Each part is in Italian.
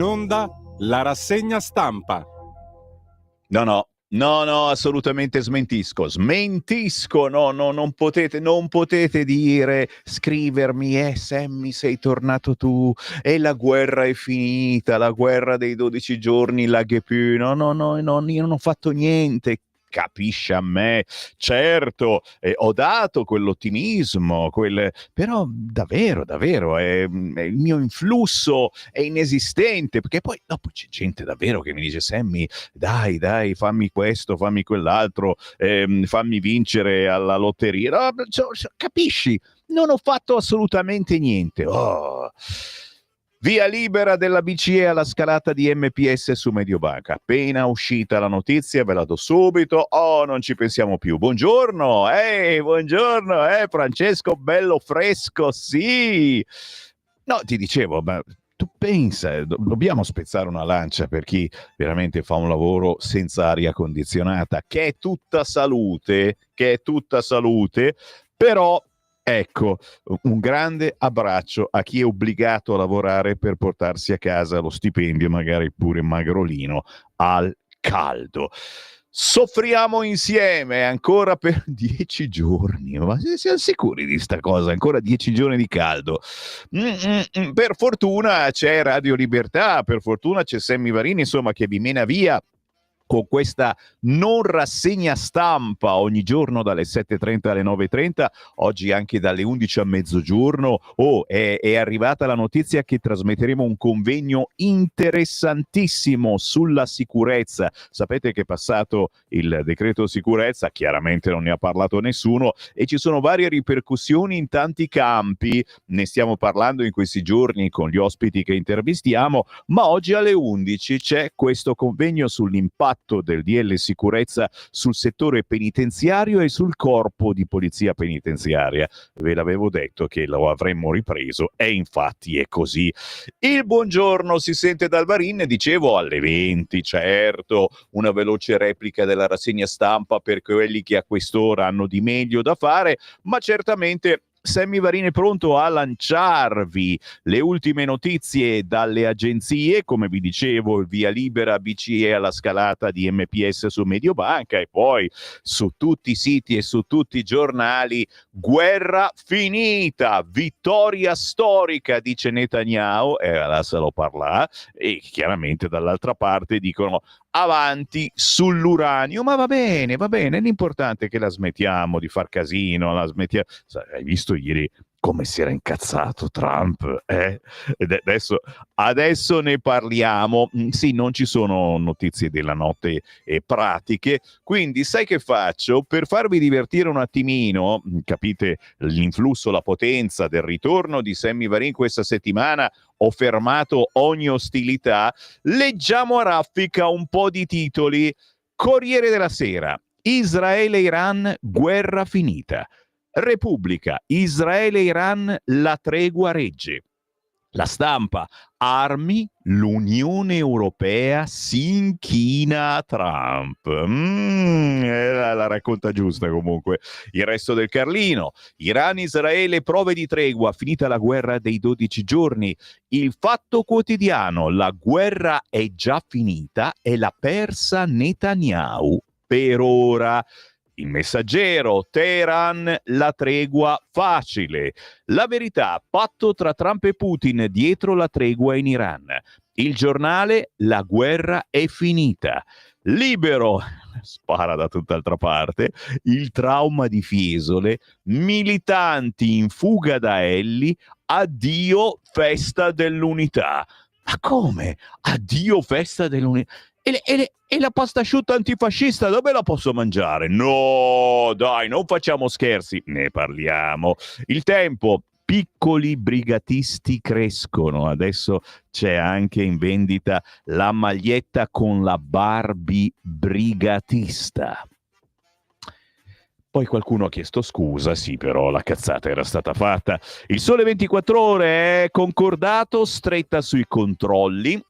Onda la rassegna stampa. No, assolutamente smentisco, no, non potete dire, scrivermi, Sammy sei tornato tu, e la guerra è finita, la guerra dei 12 giorni, la GPU, no, io non ho fatto niente. Capisci a me, certo, ho dato quell'ottimismo, però davvero il mio influsso è inesistente, perché poi dopo c'è gente davvero che mi dice Sammy, dai, fammi questo, fammi quell'altro, fammi vincere alla lotteria. No, capisci? Non ho fatto assolutamente niente. Oh. Via libera della BCE alla scalata di MPS su Mediobanca. Appena uscita la notizia, ve la do subito. Oh, non ci pensiamo più. Buongiorno, Francesco, bello fresco, sì. No, ti dicevo, ma tu pensa, dobbiamo spezzare una lancia per chi veramente fa un lavoro senza aria condizionata, che è tutta salute, però ecco, un grande abbraccio a chi è obbligato a lavorare per portarsi a casa lo stipendio, magari pure magrolino, al caldo. Soffriamo insieme ancora per 10 giorni, ma siamo sicuri di sta cosa? Ancora 10 giorni di caldo. Per fortuna c'è Radio Libertà, per fortuna c'è Sammy Varini, insomma, che vi mena via con questa non rassegna stampa ogni giorno dalle 7.30 alle 9.30, oggi anche dalle 11 a mezzogiorno. È arrivata la notizia che trasmetteremo un convegno interessantissimo sulla sicurezza. Sapete che è passato il decreto sicurezza, chiaramente non ne ha parlato nessuno, e ci sono varie ripercussioni in tanti campi. Ne stiamo parlando in questi giorni con gli ospiti che intervistiamo, ma oggi alle 11 c'è questo convegno sull'impatto del DL sicurezza sul settore penitenziario e sul corpo di polizia penitenziaria. Ve l'avevo detto che lo avremmo ripreso e infatti è così. Il buongiorno si sente dal Varin, dicevo alle 20, certo, una veloce replica della rassegna stampa per quelli che a quest'ora hanno di meglio da fare, ma certamente Sammy Varin è pronto a lanciarvi le ultime notizie dalle agenzie, come vi dicevo, il via libera BCE alla scalata di MPS su Mediobanca, e poi su tutti i siti e su tutti i giornali: guerra finita, vittoria storica, dice Netanyahu, e lascialo parlare, e chiaramente dall'altra parte dicono avanti sull'uranio, ma va bene, l'importante è che la smettiamo di far casino, hai visto ieri come si era incazzato Trump, Ed adesso ne parliamo. Sì, non ci sono notizie della notte pratiche, quindi sai che faccio? Per farvi divertire un attimino, capite l'influsso, la potenza del ritorno di Sammy Varin questa settimana, ho fermato ogni ostilità, leggiamo a raffica un po' di titoli. Corriere della Sera: Israele-Iran, guerra finita. Repubblica: Israele-Iran, la tregua regge. La Stampa: armi, l'Unione Europea si inchina a Trump. La racconta giusta comunque. Il Resto del Carlino: Iran-Israele, prove di tregua, finita la guerra dei 12 giorni. Il Fatto Quotidiano: la guerra è già finita e l'ha persa Netanyahu per ora. Il Messaggero: Teheran, la tregua facile. La Verità: patto tra Trump e Putin dietro la tregua in Iran. Il Giornale: la guerra è finita. Libero: spara da tutt'altra parte, il trauma di Fiesole, militanti in fuga da Elli, addio festa dell'unità. Ma come? Addio festa dell'unità? E la pasta asciutta antifascista dove la posso mangiare? No, dai, non facciamo scherzi, ne parliamo. Il Tempo: piccoli brigatisti crescono. Adesso c'è anche in vendita la maglietta con la Barbie brigatista. Poi qualcuno ha chiesto scusa, sì, però la cazzata era stata fatta. Il Sole 24 Ore: è concordato, stretta sui controlli.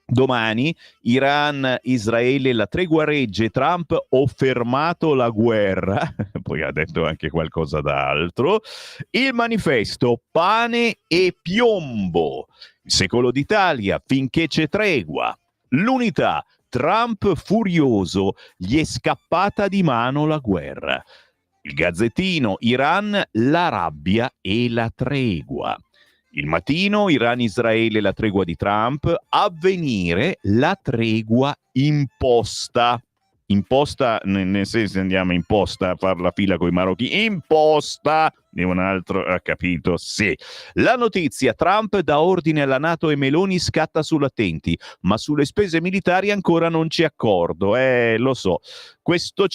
Domani Iran, Israele, la tregua regge, Trump ho fermato la guerra, poi ha detto anche qualcosa d'altro. Il Manifesto, pane e piombo, il Secolo d'Italia, finché c'è tregua. L'Unità, Trump furioso, gli è scappata di mano la guerra. Il Gazzettino, Iran, la rabbia e la tregua. Il Mattino, Iran-Israele, la tregua di Trump. Avvenire, la tregua imposta. Imposta nel senso andiamo in posta a fare la fila con i marocchini. Imposta! E un altro ha capito, sì. La notizia, Trump dà ordine alla NATO e Meloni scatta sull'attenti, ma sulle spese militari ancora non c'è accordo. Lo so. Questo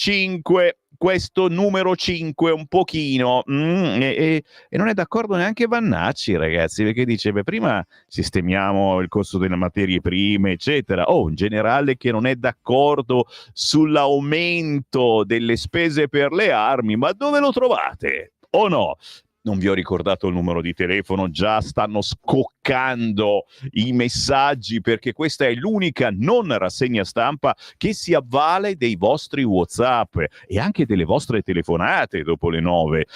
numero 5 un pochino e non è d'accordo neanche Vannacci, ragazzi, perché dice prima sistemiamo il costo delle materie prime eccetera. Un generale che non è d'accordo sull'aumento delle spese per le armi, ma dove lo trovate? O no? Non vi ho ricordato il numero di telefono, già stanno scoccando i messaggi perché questa è l'unica non rassegna stampa che si avvale dei vostri WhatsApp e anche delle vostre telefonate dopo le 9.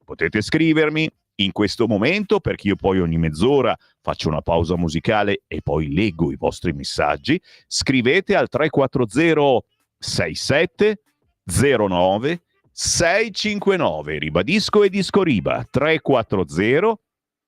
Potete scrivermi in questo momento perché io poi ogni mezz'ora faccio una pausa musicale e poi leggo i vostri messaggi. Scrivete al 340 67 09 659, ribadisco e disco riba 340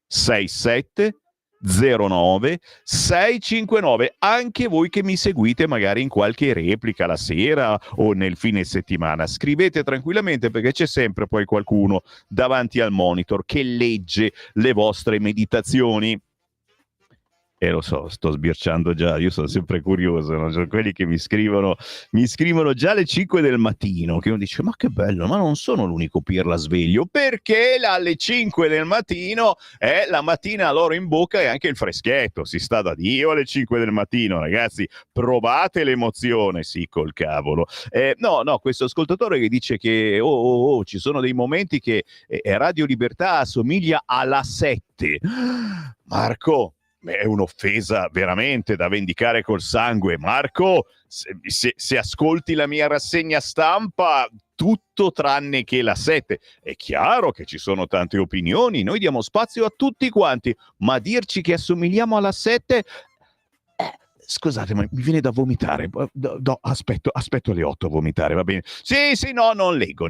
67 09 659. Anche voi che mi seguite magari in qualche replica la sera o nel fine settimana, scrivete tranquillamente perché c'è sempre poi qualcuno davanti al monitor che legge le vostre meditazioni. Lo so, sto sbirciando già, io sono sempre curioso, no? Sono quelli che mi scrivono già alle 5 del mattino, che uno dice, ma che bello, ma non sono l'unico pirla sveglio, perché alle 5 del mattino è la mattina loro in bocca e anche il freschetto, si sta da Dio alle 5 del mattino, ragazzi, provate l'emozione, sì, col cavolo. No, questo ascoltatore che dice che ci sono dei momenti che Radio Libertà assomiglia alla 7. Marco, è un'offesa veramente da vendicare col sangue. Marco, se ascolti la mia rassegna stampa, tutto tranne che la 7. È chiaro che ci sono tante opinioni, noi diamo spazio a tutti quanti, ma dirci che assomigliamo alla 7... Scusate, ma mi viene da vomitare. Aspetto alle 8 a vomitare, va bene? Sì, no, non leggo,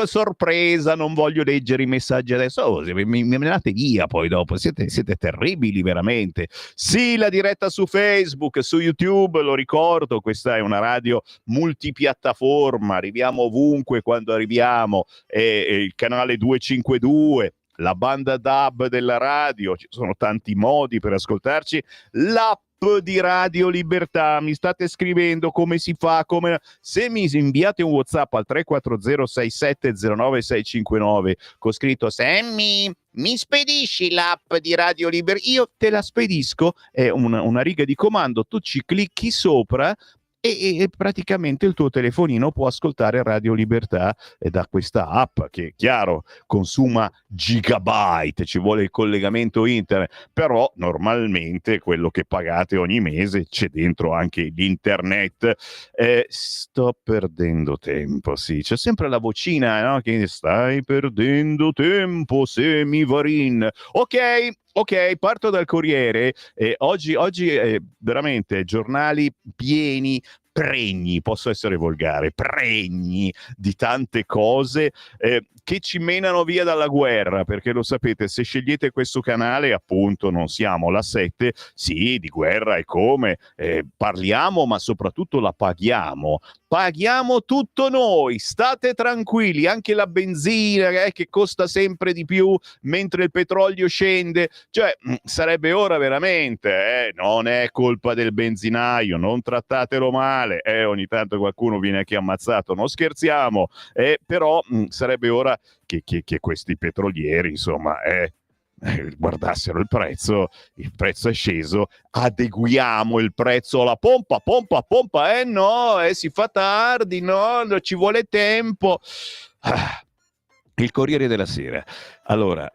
sorpresa, non voglio leggere i messaggi adesso. Mi andate via poi dopo, siete terribili veramente. Sì, la diretta su Facebook, su YouTube, lo ricordo, questa è una radio multipiattaforma, arriviamo ovunque quando arriviamo, il canale 252, la banda DAB della radio, ci sono tanti modi per ascoltarci, l'app di Radio Libertà. Mi state scrivendo come si fa, se mi inviate un WhatsApp al 340 67 09 659 con scritto Sammy, mi spedisci l'app di Radio Libertà, io te la spedisco, è una riga di comando, tu ci clicchi sopra e praticamente il tuo telefonino può ascoltare Radio Libertà da questa app che, chiaro, consuma gigabyte, ci vuole il collegamento internet, però normalmente quello che pagate ogni mese c'è dentro anche l'internet. Sto perdendo tempo, sì, c'è sempre la vocina, no? Che stai perdendo tempo, semivarin. Ok, parto dal Corriere. Oggi veramente giornali pieni, pregni, posso essere volgare, pregni di tante cose che ci menano via dalla guerra, perché lo sapete, se scegliete questo canale, appunto, non siamo la 7, sì, di guerra e come, parliamo, ma soprattutto la paghiamo tutto noi, state tranquilli, anche la benzina che costa sempre di più mentre il petrolio scende, cioè sarebbe ora veramente, non è colpa del benzinaio, non trattatelo male, ogni tanto qualcuno viene anche ammazzato, non scherziamo, però sarebbe ora che questi petrolieri, insomma, guardassero il prezzo è sceso, adeguiamo il prezzo alla pompa, si fa tardi, no, ci vuole tempo. Il Corriere della Sera, allora,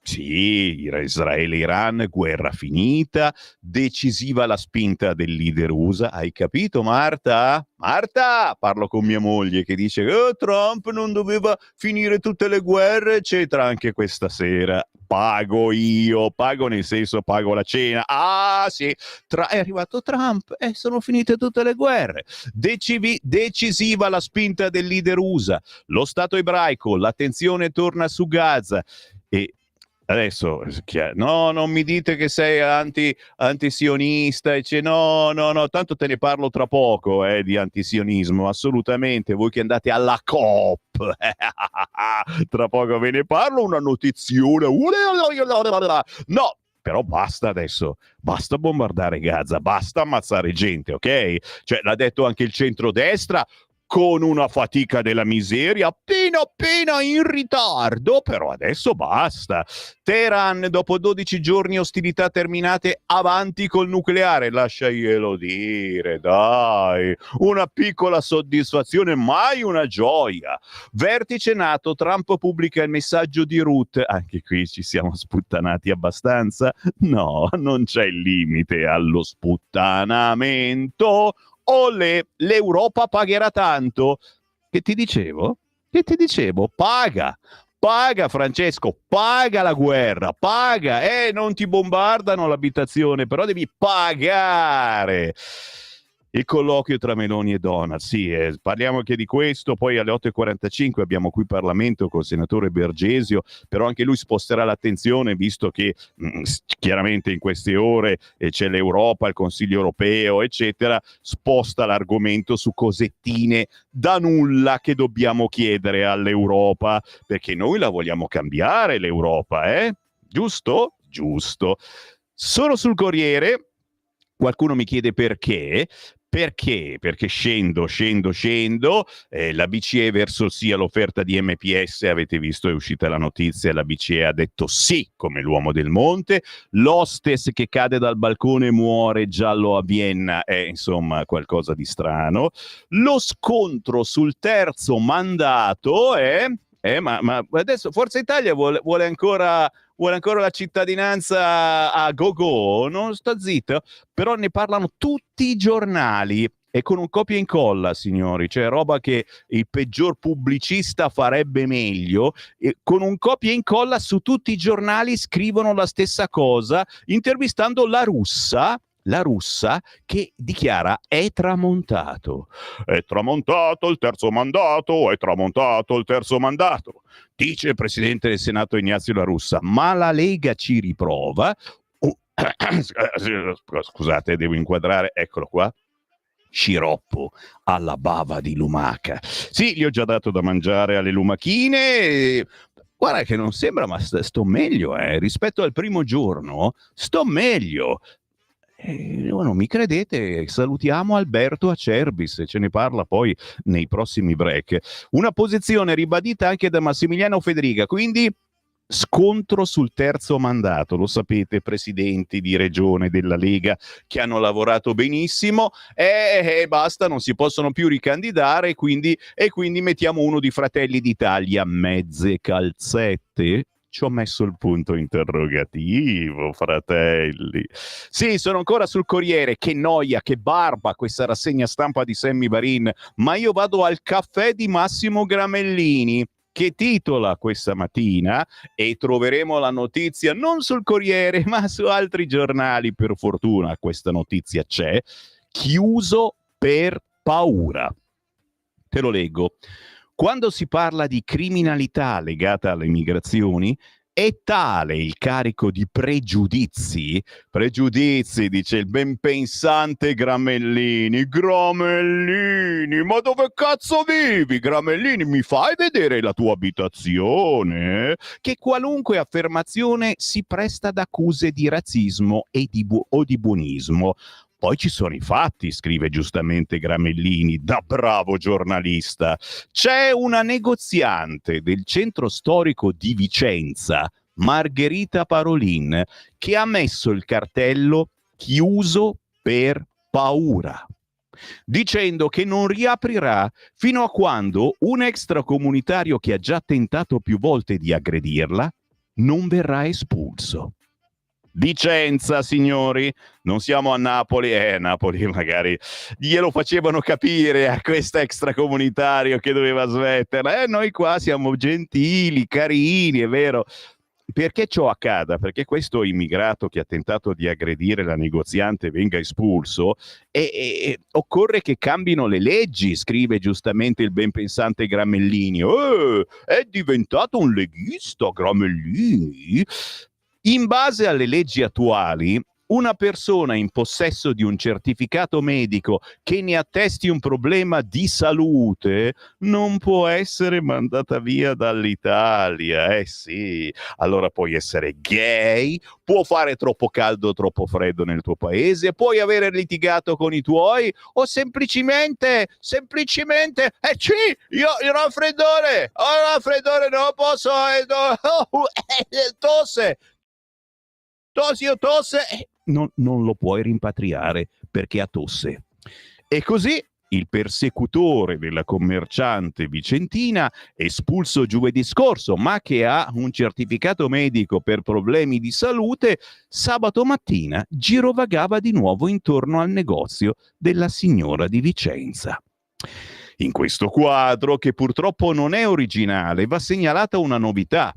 Sì, Israele-Iran, guerra finita, decisiva la spinta del leader USA. Hai capito, Marta? Marta, parlo con mia moglie che dice che Trump non doveva finire tutte le guerre, eccetera, anche questa sera. Pago io, pago nel senso pago la cena. Ah sì, è arrivato Trump e sono finite tutte le guerre. Decisiva la spinta del leader USA. Lo Stato ebraico, l'attenzione torna su Gaza. E adesso, no, non mi dite che sei antisionista, e no, tanto te ne parlo tra poco di antisionismo, assolutamente, voi che andate alla COP, tra poco ve ne parlo, una notizione, no, però basta adesso, basta bombardare Gaza, basta ammazzare gente, ok? Cioè, l'ha detto anche il centrodestra, con una fatica della miseria, appena in ritardo, però adesso basta. Teheran, dopo 12 giorni ostilità terminate, avanti col nucleare, lasciaglielo dire, dai, una piccola soddisfazione, mai una gioia. Vertice NATO, Trump pubblica il messaggio di Ruth, anche qui ci siamo sputtanati abbastanza? No, non c'è limite allo sputtanamento. Olè, l'Europa pagherà tanto. Che ti dicevo? Paga. Paga, Francesco, paga la guerra, paga. Non ti bombardano l'abitazione, però devi pagare. Il colloquio tra Meloni e Donald, sì, parliamo anche di questo, poi alle 8.45 abbiamo qui Parlamento col senatore Bergesio, però anche lui sposterà l'attenzione visto che chiaramente in queste ore c'è l'Europa, il Consiglio europeo, eccetera, sposta l'argomento su cosettine da nulla che dobbiamo chiedere all'Europa, perché noi la vogliamo cambiare l'Europa, Giusto? Giusto. Sono sul Corriere, qualcuno mi chiede perché. Perché? Perché scendo, la BCE verso il sì all'offerta di MPS, avete visto, è uscita la notizia, la BCE ha detto sì come l'uomo del monte, l'hostess che cade dal balcone muore giallo a Vienna, è insomma qualcosa di strano, lo scontro sul terzo mandato ma adesso Forza Italia vuole ancora la cittadinanza a go-go, non sta zitto, però ne parlano tutti i giornali e con un copia e incolla, signori, cioè roba che il peggior pubblicista farebbe meglio, e con un copia e incolla su tutti i giornali scrivono la stessa cosa, intervistando la russa che dichiara è tramontato il terzo mandato, dice il presidente del Senato Ignazio La Russa, ma la Lega ci riprova. Scusate, devo inquadrare, eccolo qua. Sciroppo alla bava di lumaca. Sì, gli ho già dato da mangiare alle lumachine. Guarda che non sembra, ma sto meglio, rispetto al primo giorno, sto meglio. Non mi credete? Salutiamo Alberto Acerbis, ce ne parla poi nei prossimi break. Una posizione ribadita anche da Massimiliano Federica, quindi scontro sul terzo mandato, lo sapete, presidenti di regione della Lega che hanno lavorato benissimo e basta, non si possono più ricandidare, quindi mettiamo uno di Fratelli d'Italia, mezze calzette. Ci ho messo il punto interrogativo, fratelli. Sì, sono ancora sul Corriere. Che noia, che barba questa rassegna stampa di Sammy Varin. Ma io vado al caffè di Massimo Gramellini, che titola questa mattina, e troveremo la notizia non sul Corriere, ma su altri giornali, per fortuna questa notizia c'è, chiuso per paura. Te lo leggo. Quando si parla di criminalità legata alle migrazioni, è tale il carico di pregiudizi, dice il ben pensante Gramellini, ma dove cazzo vivi, Gramellini? Mi fai vedere la tua abitazione? Che qualunque affermazione si presta ad accuse di razzismo o di buonismo. Poi ci sono i fatti, scrive giustamente Gramellini, da bravo giornalista. C'è una negoziante del centro storico di Vicenza, Margherita Parolin, che ha messo il cartello chiuso per paura, dicendo che non riaprirà fino a quando un extracomunitario che ha già tentato più volte di aggredirla non verrà espulso. Vicenza, signori, non siamo a Napoli, Napoli magari glielo facevano capire a questo extracomunitario che doveva smetterla, noi qua siamo gentili, carini, è vero. Perché ciò accada? Perché questo immigrato che ha tentato di aggredire la negoziante venga espulso e occorre che cambino le leggi, scrive giustamente il ben pensante Gramellini. È diventato un leghista Gramellini? In base alle leggi attuali, una persona in possesso di un certificato medico che ne attesti un problema di salute non può essere mandata via dall'Italia. Sì, allora puoi essere gay, può fare troppo caldo o troppo freddo nel tuo paese, puoi avere litigato con i tuoi o semplicemente, io il raffreddore, non posso, tosse, non lo puoi rimpatriare perché ha tosse. E così il persecutore della commerciante vicentina, espulso giovedì scorso, ma che ha un certificato medico per problemi di salute, sabato mattina girovagava di nuovo intorno al negozio della signora di Vicenza. In questo quadro, che purtroppo non è originale, va segnalata una novità.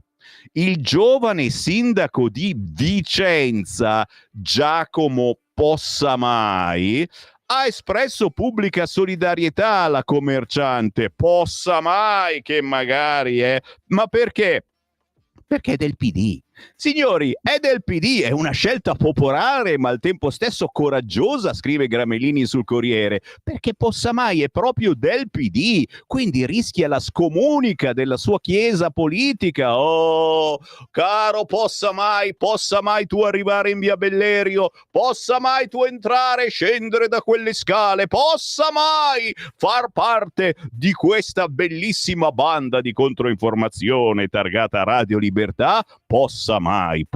Il giovane sindaco di Vicenza, Giacomo Possamai, ha espresso pubblica solidarietà alla commerciante. Possamai, che magari è... Ma perché? Perché è del PD. Signori, è del PD, è una scelta popolare ma al tempo stesso coraggiosa, scrive Gramellini sul Corriere, perché Possamai è proprio del PD, quindi rischia la scomunica della sua chiesa politica. Oh, caro Possamai tu arrivare in via Bellerio, Possamai tu entrare e scendere da quelle scale, Possamai far parte di questa bellissima banda di controinformazione targata Radio Libertà, possa mai.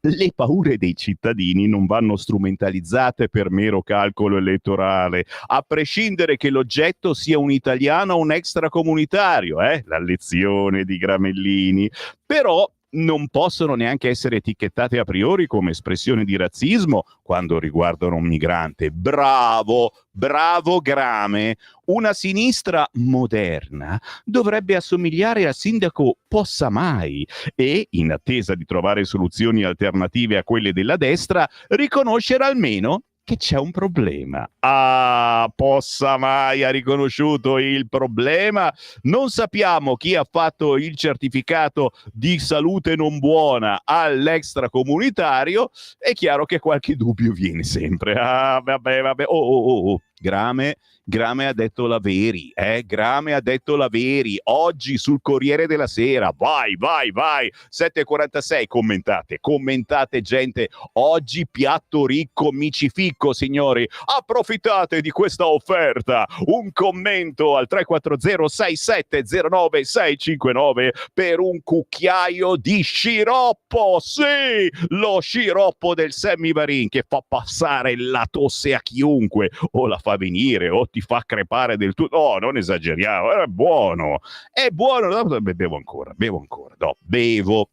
Le paure dei cittadini non vanno strumentalizzate per mero calcolo elettorale, a prescindere che l'oggetto sia un italiano o un extracomunitario, la lezione di Gramellini. Però non possono neanche essere etichettate a priori come espressione di razzismo quando riguardano un migrante. Bravo Grame. Una sinistra moderna dovrebbe assomigliare al sindaco Possamai e, in attesa di trovare soluzioni alternative a quelle della destra, riconoscere almeno che c'è un problema. Possamai ha riconosciuto il problema. Non sappiamo chi ha fatto il certificato di salute non buona all'extracomunitario. È chiaro che qualche dubbio viene sempre. Vabbè. Oh. Grame ha detto la veri, Grame ha detto la veri, oggi sul Corriere della Sera, vai, 7:46, commentate gente, oggi piatto ricco micificco, signori, approfittate di questa offerta, un commento al 340-6709-659 per un cucchiaio di sciroppo, sì, lo sciroppo del Semivarin che fa passare la tosse a chiunque, o la fa venire, o ti fa crepare del tutto. No, non esageriamo, è buono. Bevo ancora. No, bevo.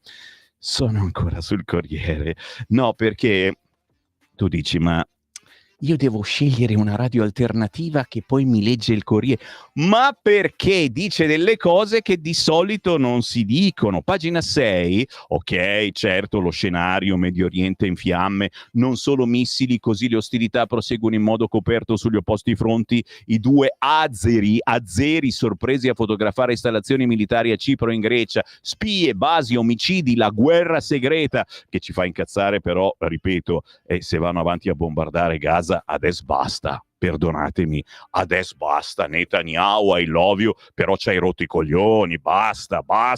Sono ancora sul Corriere. No, perché tu dici, ma io devo scegliere una radio alternativa che poi mi legge il Corriere, ma perché dice delle cose che di solito non si dicono. Pagina 6, ok, certo, lo scenario, Medio Oriente in fiamme, non solo missili, così le ostilità proseguono in modo coperto sugli opposti fronti, i due azeri sorpresi a fotografare installazioni militari a Cipro e in Grecia, spie, basi, omicidi, la guerra segreta, che ci fa incazzare però, ripeto, se vanno avanti a bombardare Gaza, adesso basta, perdonatemi, adesso basta, Netanyahu, I love you, però c'hai rotto i coglioni, basta. Ma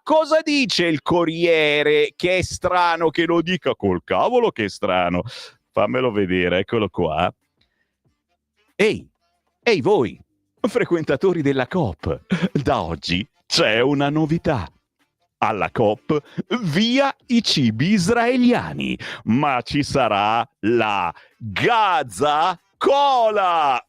cosa dice il Corriere? Che è strano che lo dica, col cavolo che è strano, fammelo vedere, eccolo qua. Ehi voi, frequentatori della Coop, da oggi c'è una novità. Alla Coop, via i cibi israeliani, ma ci sarà la Gaza Cola!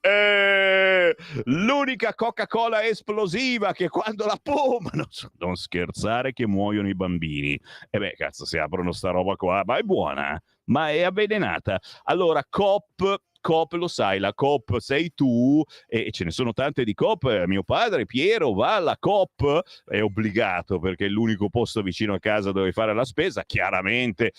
L'unica Coca-Cola esplosiva che quando la pomano, non scherzare che muoiono i bambini. E beh, cazzo, se aprono sta roba qua, ma è buona, ma è avvelenata. Allora, Coop, lo sai, la Coop sei tu, e ce ne sono tante di Coop. Mio padre Piero va alla Coop, è obbligato perché è l'unico posto vicino a casa dove fare la spesa. Chiaramente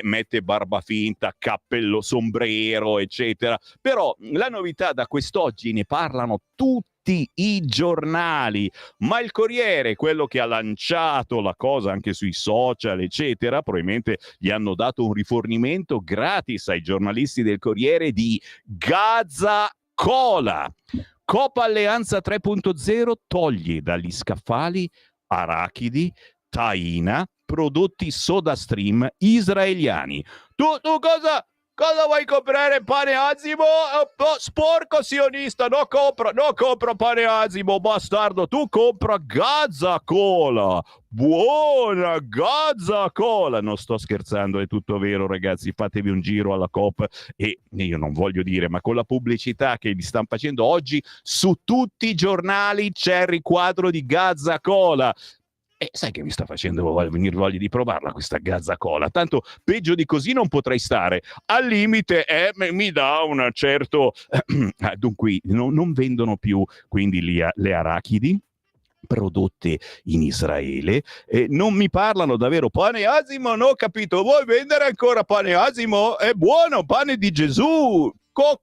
mette barba finta, cappello, sombrero, eccetera. Però la novità da quest'oggi, ne parlano tutti i giornali, ma il Corriere, quello che ha lanciato la cosa anche sui social, eccetera, probabilmente gli hanno dato un rifornimento gratis ai giornalisti del Corriere di Gaza Cola. Coop Alleanza 3.0 toglie dagli scaffali arachidi, taina, prodotti SodaStream israeliani. Tu cosa vuoi comprare, pane Asimo? Sporco sionista, non compro pane Asimo, bastardo. Tu compra Gaza Cola. Buona Gaza Cola. Non sto scherzando, è tutto vero, ragazzi. Fatevi un giro alla Coop, e io non voglio dire, ma con la pubblicità che li stanno facendo oggi su tutti i giornali c'è il riquadro di Gaza Cola. E sai che mi sta facendo venire voglia di provarla questa Gaza Cola? Tanto peggio di così non potrei stare. Al limite mi dà un certo... Dunque, non vendono più quindi le arachidi prodotte in Israele, non mi parlano davvero pane Asimo, no, capito? Vuoi vendere ancora pane Asimo? È buono, pane di Gesù.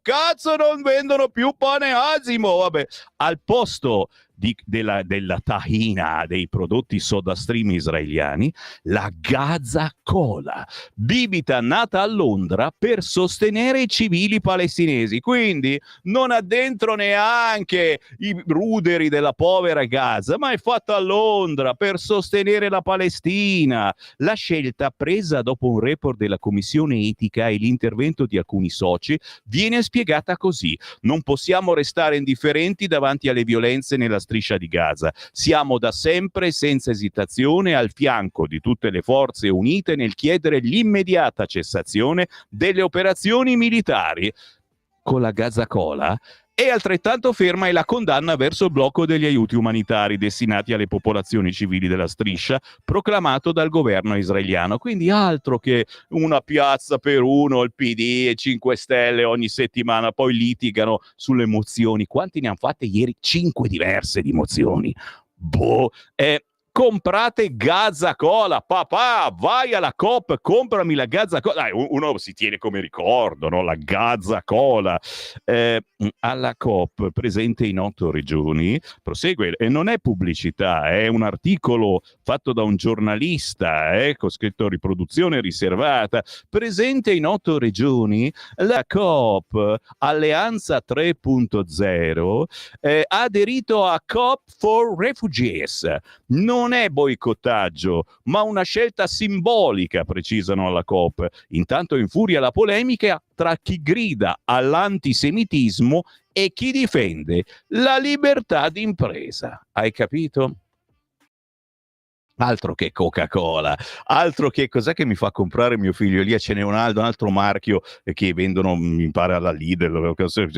Cazzo, non vendono più pane Asimo. Vabbè, al posto della tahina, dei prodotti SodaStream israeliani, la Gaza Cola, bibita nata a Londra per sostenere i civili palestinesi. Quindi non ha dentro neanche i ruderi della povera Gaza, ma è fatta a Londra per sostenere la Palestina. La scelta, presa dopo un report della Commissione Etica e l'intervento di alcuni soci, viene spiegata così: non possiamo restare indifferenti davanti alle violenze nella striscia di Gaza. Siamo da sempre, senza esitazione, al fianco di tutte le forze unite nel chiedere l'immediata cessazione delle operazioni militari. Con la Gaza Cola e altrettanto ferma è la condanna verso il blocco degli aiuti umanitari destinati alle popolazioni civili della striscia, proclamato dal governo israeliano. Quindi altro che una piazza per uno, il PD e 5 Stelle ogni settimana, poi litigano sulle mozioni. Quanti ne hanno fatte ieri? 5 diverse di mozioni. Comprate Gaza Cola, papà, vai alla Coop, comprami la Gaza Cola. Dai, uno si tiene come ricordo, no? La Gaza Cola. Alla Coop, presente in 8 regioni, prosegue, e non è pubblicità, è un articolo fatto da un giornalista, con scritto riproduzione riservata, presente in 8 regioni, la Coop Alleanza 3.0 ha aderito a Coop for Refugees. Non è boicottaggio, ma una scelta simbolica, precisano alla Coop. Intanto infuria la polemica tra chi grida all'antisemitismo e chi difende la libertà d'impresa. Hai capito? Altro che Coca-Cola, altro che cos'è che mi fa comprare mio figlio lì? Ce n'è un altro marchio che vendono, mi pare alla Lidl,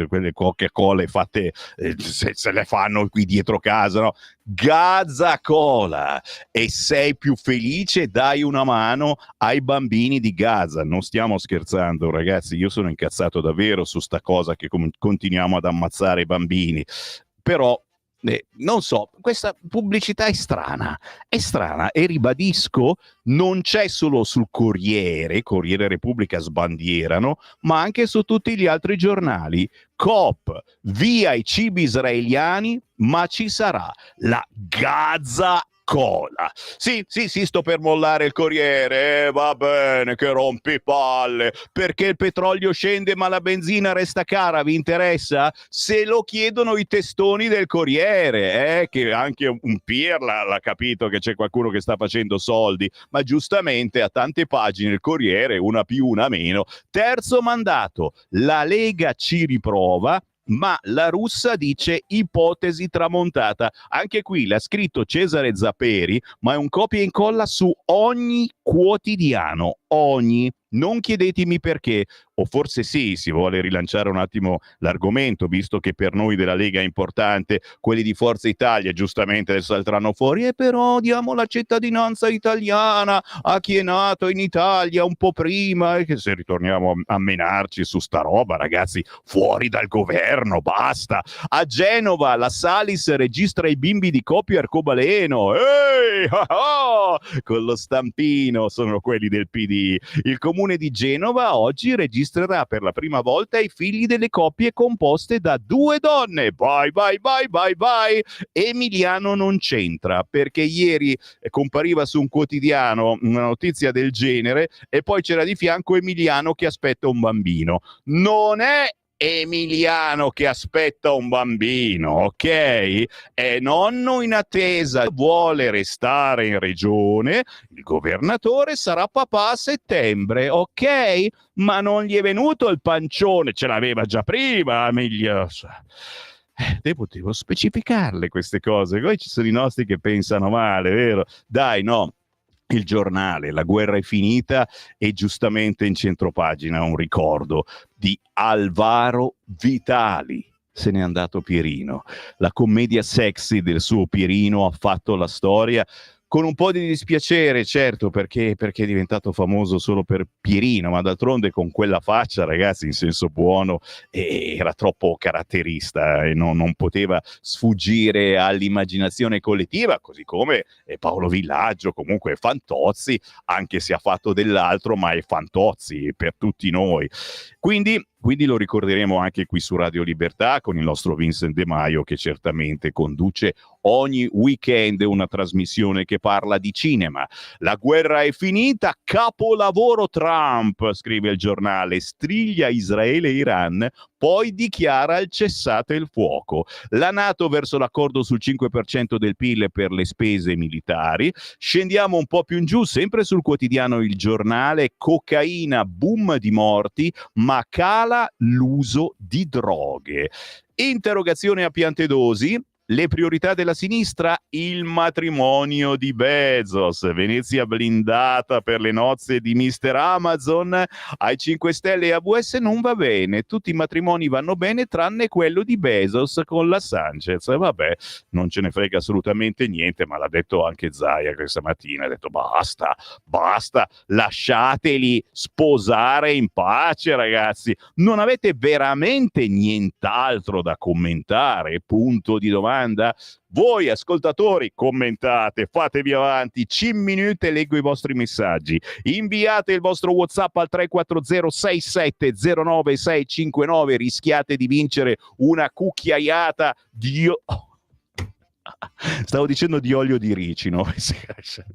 quelle Coca-Cola fatte, se le fanno qui dietro casa, no? Gaza Cola. E sei più felice, dai una mano ai bambini di Gaza. Non stiamo scherzando, ragazzi, io sono incazzato davvero su sta cosa che continuiamo ad ammazzare i bambini. Però non so, questa pubblicità è strana e ribadisco, non c'è solo sul Corriere Repubblica sbandierano, ma anche su tutti gli altri giornali. Coop, via i cibi israeliani, ma ci sarà la Gaza Cola. Sì, sto per mollare il Corriere, va bene che rompi palle, perché il petrolio scende ma la benzina resta cara, vi interessa? Se lo chiedono i testoni del Corriere, che anche un peer l'ha capito che c'è qualcuno che sta facendo soldi, ma giustamente ha tante pagine il Corriere, una più, una meno. Terzo mandato, la Lega ci riprova, ma la russa dice ipotesi tramontata. Anche qui l'ha scritto Cesare Zapperi, ma è un copia e incolla su ogni quotidiano. ogni. Non chiedetemi perché, o forse sì, si vuole rilanciare un attimo l'argomento, visto che per noi della Lega è importante, quelli di Forza Italia giustamente salteranno fuori, e però diamo la cittadinanza italiana a chi è nato in Italia un po' prima, e che se ritorniamo a menarci su sta roba, ragazzi, fuori dal governo, basta. A Genova la Salis registra i bimbi di coppia arcobaleno, ehi, con lo stampino, sono quelli del PD. Il comune di Genova oggi registrerà per la prima volta i figli delle coppie composte da 2 donne. Vai, vai, vai, vai, vai. Emiliano non c'entra, perché ieri compariva su un quotidiano una notizia del genere e poi c'era di fianco Emiliano che aspetta un bambino. Non è Emiliano che aspetta un bambino, ok? È nonno in attesa, vuole restare in regione, il governatore sarà papà a settembre, ok? Ma non gli è venuto il pancione, ce l'aveva già prima, Emilio. Devo specificarle queste cose, poi ci sono i nostri che pensano male, vero? Dai, no. Il giornale, la guerra è finita, e giustamente in centropagina un ricordo di Alvaro Vitali. Se n'è andato Pierino. La commedia sexy del suo Pierino ha fatto la storia, con un po' di dispiacere, certo, perché è diventato famoso solo per Pierino, ma d'altronde con quella faccia, ragazzi, in senso buono, era troppo caratterista e non poteva sfuggire all'immaginazione collettiva, così come Paolo Villaggio, comunque Fantozzi, anche se ha fatto dell'altro, ma è Fantozzi per tutti noi. Quindi lo ricorderemo anche qui su Radio Libertà con il nostro Vincent De Maio, che certamente conduce ogni weekend una trasmissione che parla di cinema. La guerra è finita, capolavoro Trump, scrive il giornale, striglia Israele e Iran, poi dichiara il cessate il fuoco. La NATO verso l'accordo sul 5% del PIL per le spese militari. Scendiamo un po' più in giù, sempre sul quotidiano Il Giornale, cocaina, boom di morti, ma cala l'uso di droghe. Interrogazione a Piantedosi. Le priorità della sinistra? Il matrimonio di Bezos, Venezia blindata per le nozze di Mr. Amazon. Ai 5 Stelle e AWS non va bene, tutti i matrimoni vanno bene tranne quello di Bezos con la Sanchez. Vabbè, non ce ne frega assolutamente niente, ma l'ha detto anche Zaia questa mattina, ha detto basta, lasciateli sposare in pace, ragazzi, non avete veramente nient'altro da commentare? Punto di domanda. Voi ascoltatori commentate, fatevi avanti, 5 minuti e leggo i vostri messaggi. Inviate il vostro WhatsApp al 340 6709 659, rischiate di vincere una cucchiaiata di stavo dicendo di olio di ricino.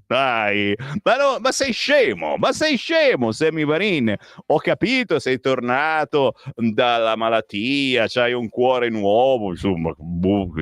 Dai, ma sei scemo, Sammy Varin. Ho capito, sei tornato dalla malattia, c'hai un cuore nuovo, insomma,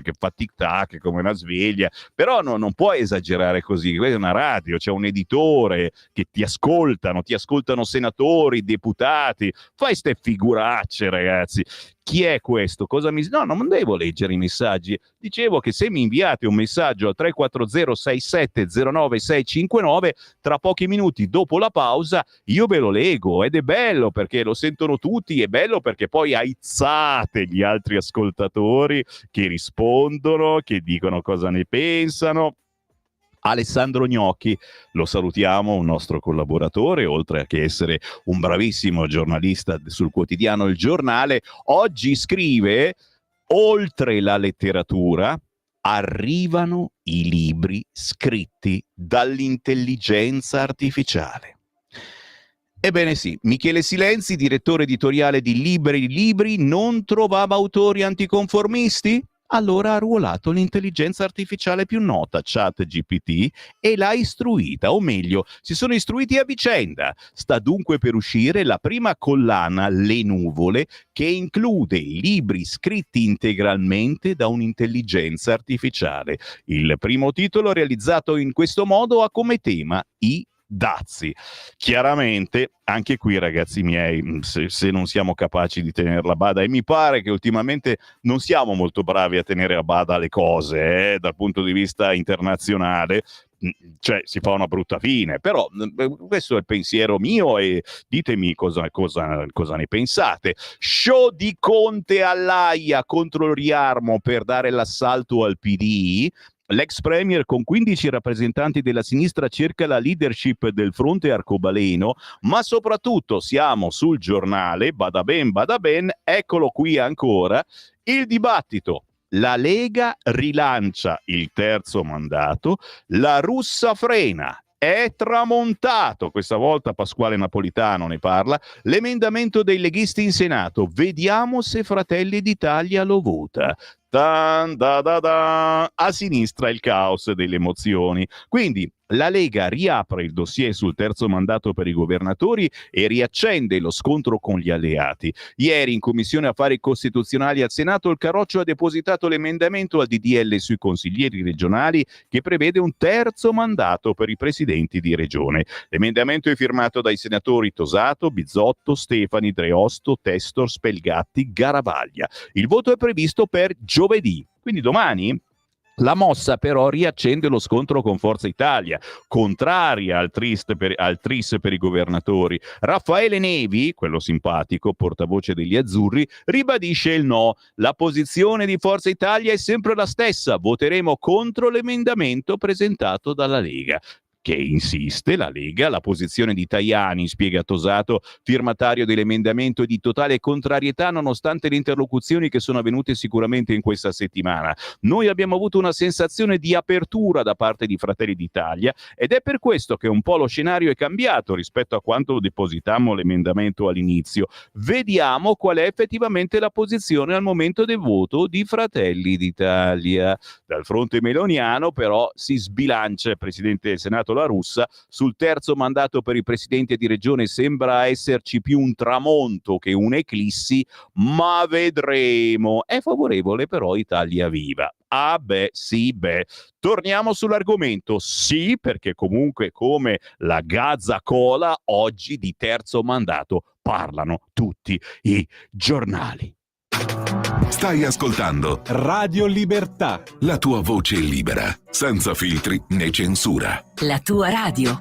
che fa tic tac come una sveglia, però non puoi esagerare così. Questa è una radio, c'è un editore che ti ascoltano senatori, deputati. Fai ste figuracce, ragazzi. Chi è questo? No, non devo leggere i messaggi. Dicevo che se mi inviate un messaggio al 340 6709 659, tra pochi minuti dopo la pausa io ve lo leggo, ed è bello perché lo sentono tutti, è bello perché poi aizzate gli altri ascoltatori che rispondono, che dicono cosa ne pensano. Alessandro Gnocchi, lo salutiamo, un nostro collaboratore, oltre a che essere un bravissimo giornalista sul quotidiano Il Giornale, oggi scrive: oltre la letteratura arrivano i libri scritti dall'intelligenza artificiale. Ebbene sì, Michele Silenzi, direttore editoriale di Libri, non trovava autori anticonformisti? Allora ha arruolato l'intelligenza artificiale più nota, ChatGPT, e l'ha istruita, o meglio, si sono istruiti a vicenda. Sta dunque per uscire la prima collana, Le Nuvole, che include i libri scritti integralmente da un'intelligenza artificiale. Il primo titolo realizzato in questo modo ha come tema i dazi. Chiaramente anche qui, ragazzi miei, se non siamo capaci di tenerla a bada, e mi pare che ultimamente non siamo molto bravi a tenere a bada le cose dal punto di vista internazionale, cioè si fa una brutta fine. Però questo è il pensiero mio e ditemi cosa ne pensate. Show di Conte all'AIA contro Riarmo per dare l'assalto al PD. L'ex premier con 15 rappresentanti della sinistra cerca la leadership del fronte arcobaleno, ma soprattutto siamo sul giornale, bada ben, eccolo qui ancora, il dibattito. La Lega rilancia il terzo mandato, la Russa frena. È tramontato, questa volta Pasquale Napolitano ne parla, l'emendamento dei leghisti in Senato. Vediamo se Fratelli d'Italia lo vota. Dan, da, da, da. A sinistra il caos delle emozioni. Quindi la Lega riapre il dossier sul terzo mandato per i governatori e riaccende lo scontro con gli alleati. Ieri in Commissione Affari Costituzionali al Senato il Carroccio ha depositato l'emendamento al DDL sui consiglieri regionali che prevede un terzo mandato per i presidenti di regione. L'emendamento è firmato dai senatori Tosato, Bizzotto, Stefani, Dreosto, Testor, Spelgatti, Garavaglia. Il voto è previsto per giovedì, quindi domani. La mossa però riaccende lo scontro con Forza Italia, contraria al tris per i governatori. Raffaele Nevi, quello simpatico, portavoce degli azzurri, ribadisce il no. La posizione di Forza Italia è sempre la stessa, voteremo contro l'emendamento presentato dalla Lega. Che insiste la Lega, la posizione di Tajani, spiega Tosato, firmatario dell'emendamento, di totale contrarietà nonostante le interlocuzioni che sono avvenute sicuramente in questa settimana. Noi abbiamo avuto una sensazione di apertura da parte di Fratelli d'Italia ed è per questo che un po' lo scenario è cambiato rispetto a quando depositammo l'emendamento all'inizio. Vediamo qual è effettivamente la posizione al momento del voto di Fratelli d'Italia. Dal fronte meloniano però si sbilancia il Presidente del Senato La Russa. Sul terzo mandato per il Presidente di Regione sembra esserci più un tramonto che un'eclissi, ma vedremo. È favorevole però Italia Viva. Ah beh, sì, beh. Torniamo sull'argomento. Sì, perché comunque come la Gazza Cola, oggi di terzo mandato parlano tutti i giornali. Stai ascoltando Radio Libertà. la tua voce libera, senza filtri né censura. La tua radio.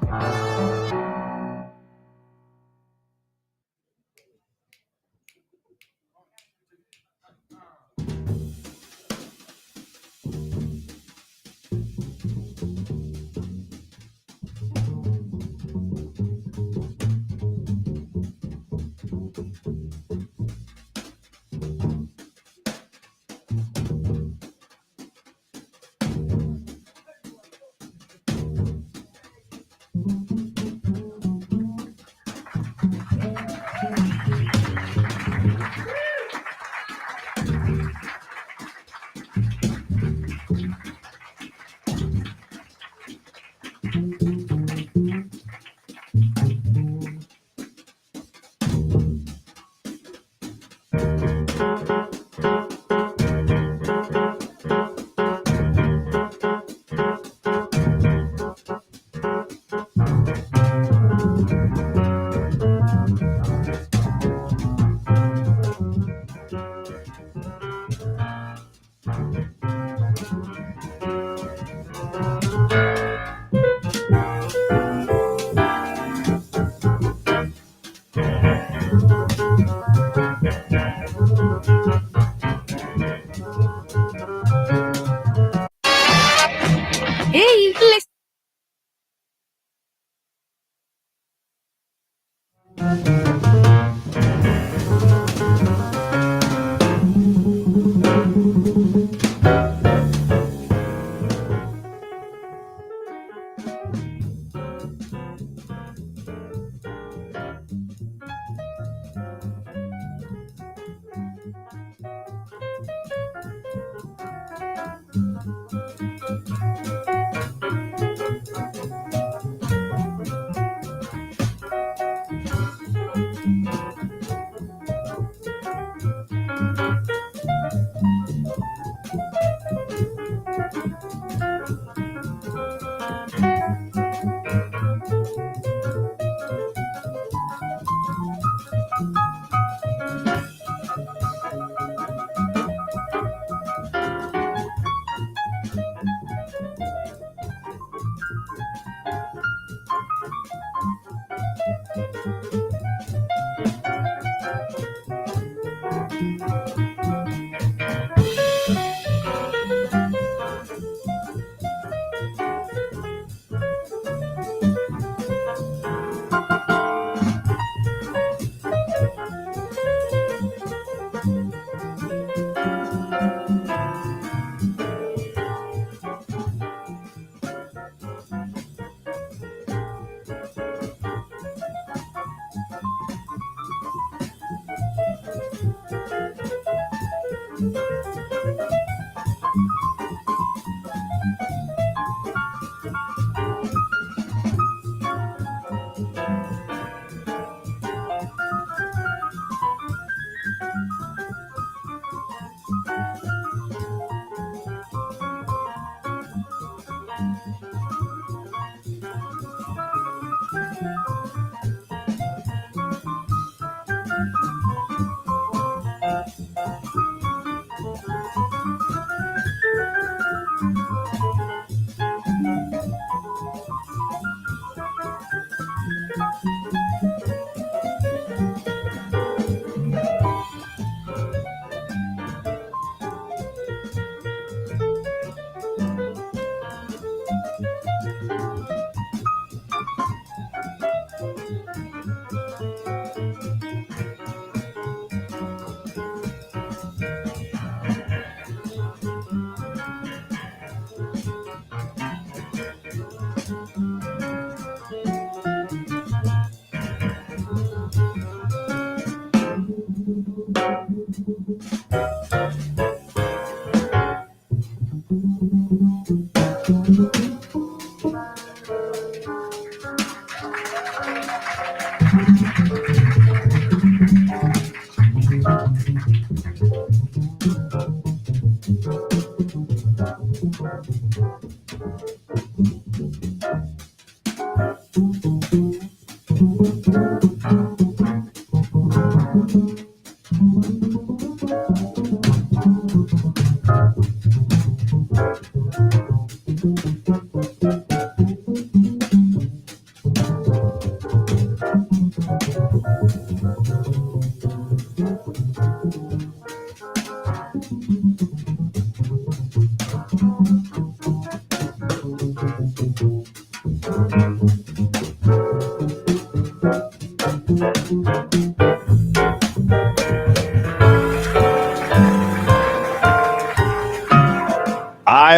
Ehi,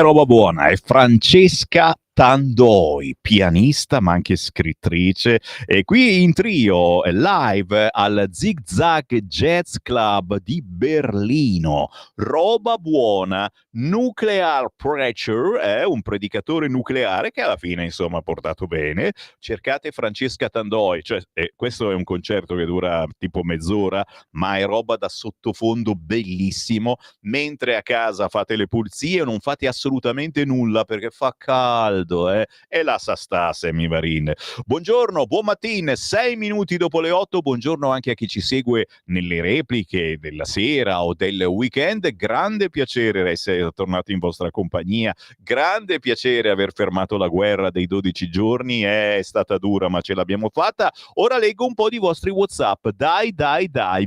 Roba buona, è Francesca Tandoi, pianista ma anche scrittrice, e qui in trio live al Zig Zag Jazz Club di Berlino. Roba buona, Nuclear Pressure, è un predicatore nucleare che alla fine insomma ha portato bene. Cercate Francesca Tandoi, cioè, questo è un concerto che dura tipo mezz'ora, ma è roba da sottofondo bellissimo, mentre a casa fate le pulizie, non fate assolutamente nulla perché fa caldo, e la sa sta semivarin. Buongiorno, buon mattino, 6 minuti dopo le 8, buongiorno anche a chi ci segue nelle repliche della sera o del weekend. Grande piacere essere tornato in vostra compagnia, grande piacere aver fermato la guerra dei 12 giorni, è stata dura ma ce l'abbiamo fatta. Ora leggo un po' di vostri WhatsApp, dai,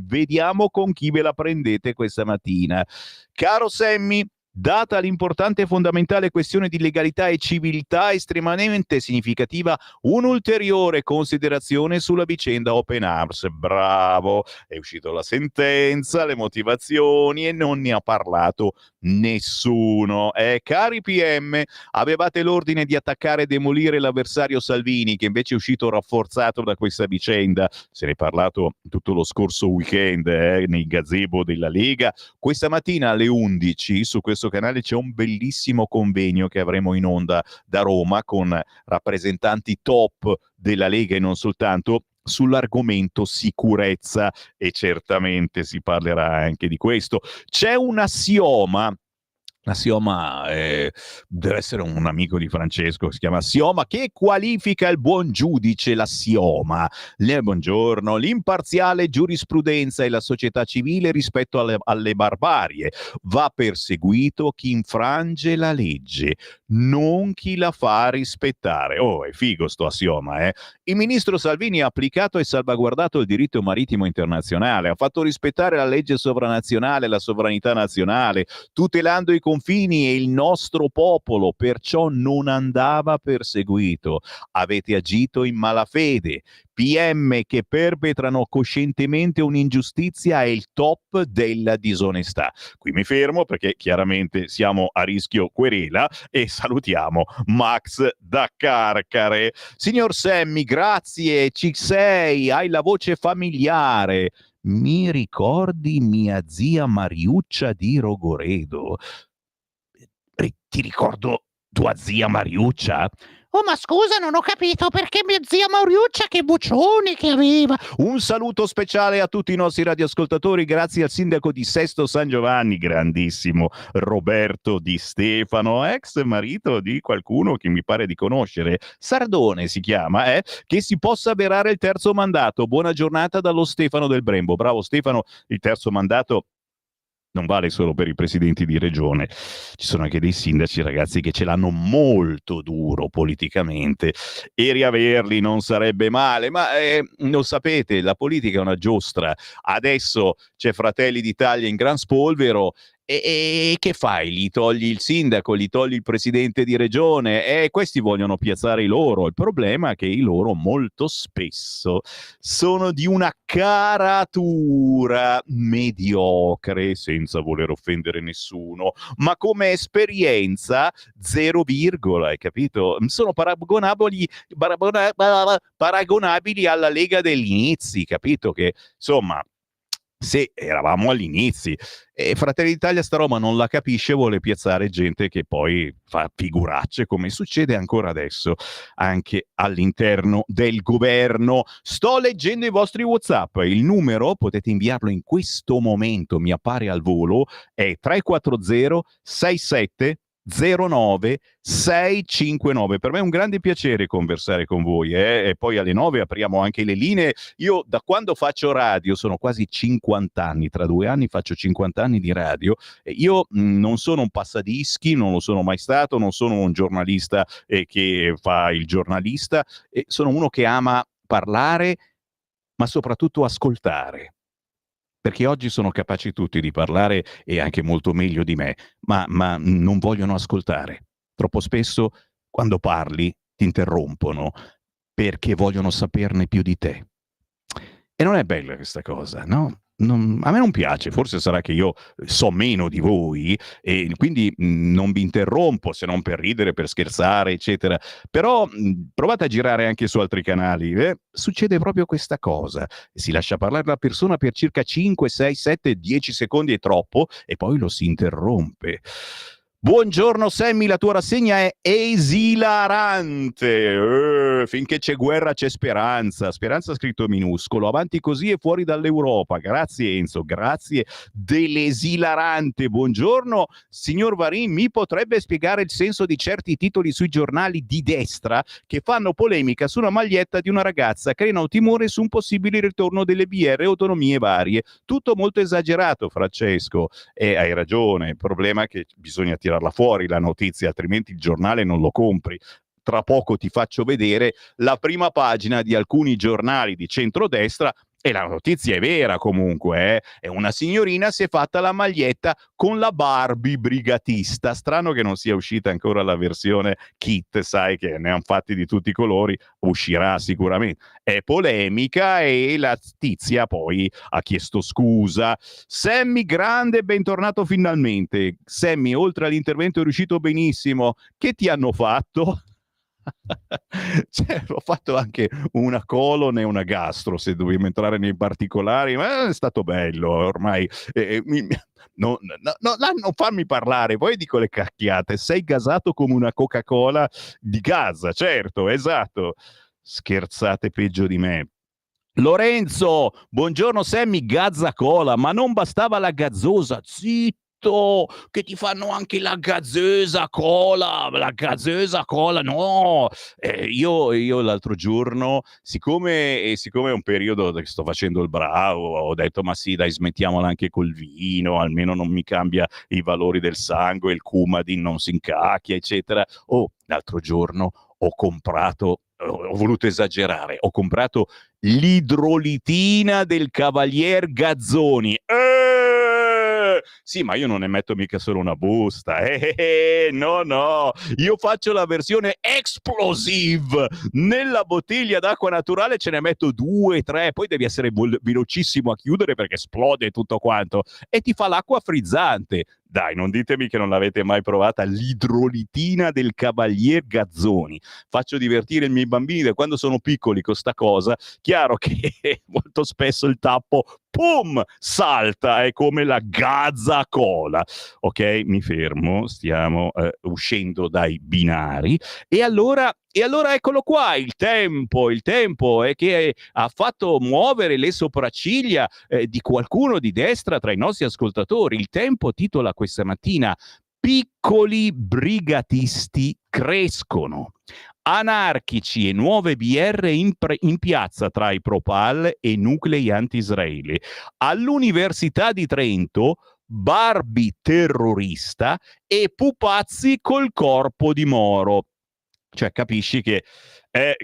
vediamo con chi ve la prendete questa mattina. Caro Sammy, data l'importante e fondamentale questione di legalità e civiltà, estremamente significativa un'ulteriore considerazione sulla vicenda Open Arms. Bravo, è uscita la sentenza, le motivazioni e non ne ha parlato nessuno. Cari PM, avevate l'ordine di attaccare e demolire l'avversario Salvini, che invece è uscito rafforzato da questa vicenda. Se ne è parlato tutto lo scorso weekend nei gazebo della Lega. Questa mattina alle 11 su questo canale c'è un bellissimo convegno che avremo in onda da Roma con rappresentanti top della Lega e non soltanto, sull'argomento sicurezza, e certamente si parlerà anche di questo. C'è un assioma La Sioma deve essere un amico di Francesco, si chiama Sioma, che qualifica il buon giudice, la Sioma. Buongiorno, l'imparziale giurisprudenza e la società civile rispetto alle barbarie. Va perseguito chi infrange la legge, non chi la fa rispettare. Oh, è figo sto Sioma, eh? Il ministro Salvini ha applicato e salvaguardato il diritto marittimo internazionale, ha fatto rispettare la legge sovranazionale, la sovranità nazionale, tutelando i confini e il nostro popolo, perciò non andava perseguito. Avete agito in malafede. PM che perpetrano coscientemente un'ingiustizia è il top della disonestà. Qui mi fermo perché chiaramente siamo a rischio querela e salutiamo Max da Carcare. Signor Semmi, grazie, ci sei, hai la voce familiare. Mi ricordi mia zia Mariuccia di Rogoredo? Ti ricordo tua zia Mariuccia? Oh, ma scusa, non ho capito perché mia zia Mariuccia, che vocione che aveva. Un saluto speciale a tutti i nostri radioascoltatori, grazie al sindaco di Sesto San Giovanni, grandissimo Roberto Di Stefano, ex marito di qualcuno che mi pare di conoscere, Sardone si chiama, che si possa avverare il terzo mandato. Buona giornata dallo Stefano del Brembo. Bravo Stefano, il terzo mandato non vale solo per i presidenti di regione, ci sono anche dei sindaci, ragazzi, che ce l'hanno molto duro politicamente e riaverli non sarebbe male, ma lo sapete, la politica è una giostra. Adesso c'è Fratelli d'Italia in gran spolvero e che fai? Gli togli il sindaco, gli togli il presidente di regione e questi vogliono piazzare i loro. Il problema è che i loro molto spesso sono di una caratura mediocre, senza voler offendere nessuno, ma come esperienza 0, hai capito? Sono paragonabili alla Lega degli inizi, capito? Che insomma, se eravamo agli inizi e Fratelli d'Italia sta roba non la capisce, vuole piazzare gente che poi fa figuracce, come succede ancora adesso anche all'interno del governo. Sto leggendo i vostri WhatsApp, il numero potete inviarlo in questo momento, mi appare al volo, è 340 67 09 659. Per me è un grande piacere conversare con voi, e poi alle 9 apriamo anche le linee. Io da quando faccio radio, sono quasi 50 anni, tra 2 anni faccio 50 anni di radio, e io non sono un passadischi, non lo sono mai stato, non sono un giornalista che fa il giornalista, sono uno che ama parlare ma soprattutto ascoltare. Perché oggi sono capaci tutti di parlare e anche molto meglio di me, ma non vogliono ascoltare. Troppo spesso quando parli ti interrompono perché vogliono saperne più di te. E non è bella questa cosa, no? A me non piace, forse sarà che io so meno di voi e quindi non vi interrompo se non per ridere, per scherzare, eccetera. Però provate a girare anche su altri canali, succede proprio questa cosa. Si lascia parlare la persona per circa 5, 6, 7, 10 secondi è troppo e poi lo si interrompe. Buongiorno Sammy, la tua rassegna è esilarante. Finché c'è guerra c'è speranza. Speranza scritto minuscolo. Avanti così e fuori dall'Europa. Grazie Enzo, grazie dell'esilarante. Buongiorno signor Varin, mi potrebbe spiegare il senso di certi titoli sui giornali di destra che fanno polemica su una maglietta di una ragazza, creano timore su un possibile ritorno delle BR autonomie varie. Tutto molto esagerato, Francesco. E hai ragione, il problema è che bisogna tirarla fuori la notizia, altrimenti il giornale non lo compri. Tra poco ti faccio vedere la prima pagina di alcuni giornali di centrodestra e la notizia è vera comunque, è una signorina si è fatta la maglietta con la Barbie brigatista. Strano che non sia uscita ancora la versione kit, sai che ne hanno fatti di tutti i colori, uscirà sicuramente. È polemica e la tizia poi ha chiesto scusa. Sammy, grande, bentornato finalmente. Sammy, oltre all'intervento è riuscito benissimo. Che ti hanno fatto? Ho fatto anche una colon e una gastro, se dobbiamo entrare nei particolari, ma è stato bello ormai. Non farmi parlare, poi dico le cacchiate. Sei gasato come una Coca-Cola di Gaza, certo, esatto. Scherzate peggio di me. Lorenzo, buongiorno Sammy, Gazza Cola, ma non bastava la gazzosa, zitto. visto che ti fanno anche la gazzesa cola, no, io l'altro giorno, siccome è un periodo che sto facendo il bravo, ho detto ma sì dai, smettiamola anche col vino, almeno non mi cambia i valori del sangue, il Coumadin non si incacchia, eccetera. L'altro giorno ho voluto esagerare, ho comprato l'idrolitina del Cavalier Gazzoni. Sì, ma io non ne metto mica solo una busta. No, io faccio la versione explosive. Nella bottiglia d'acqua naturale ce ne metto 2, 3, poi devi essere velocissimo a chiudere perché esplode tutto quanto e ti fa l'acqua frizzante. Dai, non ditemi che non l'avete mai provata, l'idrolitina del Cavalier Gazzoni. Faccio divertire i miei bambini da quando sono piccoli con sta cosa. Chiaro che molto spesso il tappo, pum, salta, è come la Gazza Cola. Ok, mi fermo, stiamo uscendo dai binari. E allora eccolo qua, il tempo è che ha fatto muovere le sopracciglia di qualcuno di destra tra i nostri ascoltatori. Il Tempo titola questa mattina: piccoli brigatisti crescono. Anarchici e nuove BR in piazza tra i Propal e nuclei anti-israele. All'Università di Trento, Barbie terrorista e pupazzi col corpo di Moro. Cioè, capisci che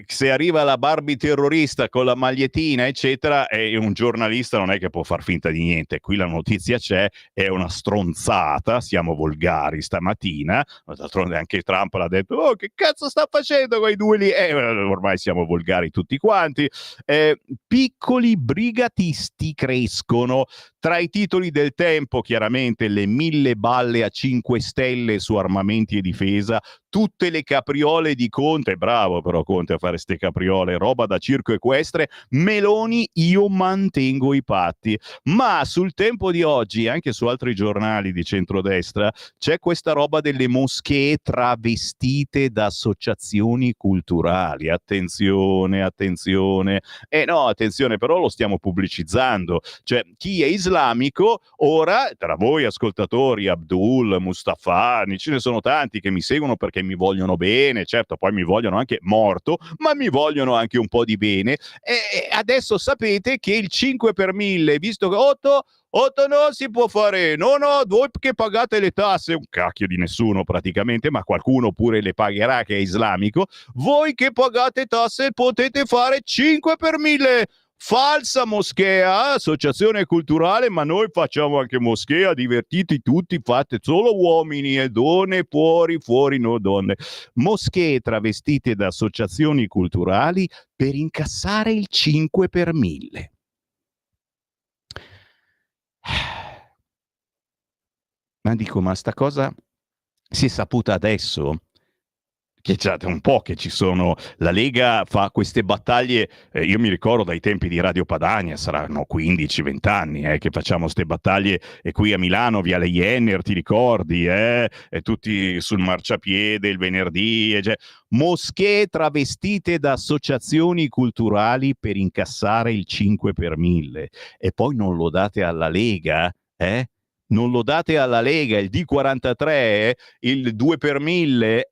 se arriva la Barbie terrorista con la magliettina, eccetera, e un giornalista non è che può far finta di niente. Qui la notizia c'è, è una stronzata, siamo volgari stamattina. D'altronde anche Trump l'ha detto: oh, che cazzo sta facendo quei due lì? Ormai siamo volgari tutti quanti. Piccoli brigatisti crescono. Tra i titoli del Tempo, chiaramente, le 1000 balle a 5 stelle su armamenti e difesa, tutte le capriole di Conte, bravo però Conte a fare ste capriole, roba da circo equestre. Meloni, io mantengo i patti. Ma sul Tempo di oggi, anche su altri giornali di centrodestra, c'è questa roba delle moschee travestite da associazioni culturali. Attenzione. No, attenzione, però lo stiamo pubblicizzando. Cioè, chi è islamico ora, tra voi ascoltatori, Abdul, Mustafani, ce ne sono tanti che mi seguono perché mi vogliono bene, certo, poi mi vogliono anche morto, ma mi vogliono anche un po' di bene. E adesso sapete che il 5 per 1000, visto che 8 non si può fare, no, voi che pagate le tasse, un cacchio di nessuno praticamente, ma qualcuno pure le pagherà che è islamico, voi che pagate tasse potete fare 5 per 1000. Falsa moschea, associazione culturale, ma noi facciamo anche moschea, divertiti tutti, fate solo uomini e donne, fuori no donne. Moschee travestite da associazioni culturali per incassare il 5 per 1000. Ma dico, ma sta cosa si è saputa adesso? Che c'è un po' che ci sono, la Lega fa queste battaglie, io mi ricordo dai tempi di Radio Padania, saranno 15-20 anni che facciamo queste battaglie, e qui a Milano, Viale Jenner, ti ricordi, e tutti sul marciapiede il venerdì, moschee travestite da associazioni culturali per incassare il 5 per 1000, e poi non lo date alla Lega, Non lo date alla Lega, il D43, il 2 per 1000,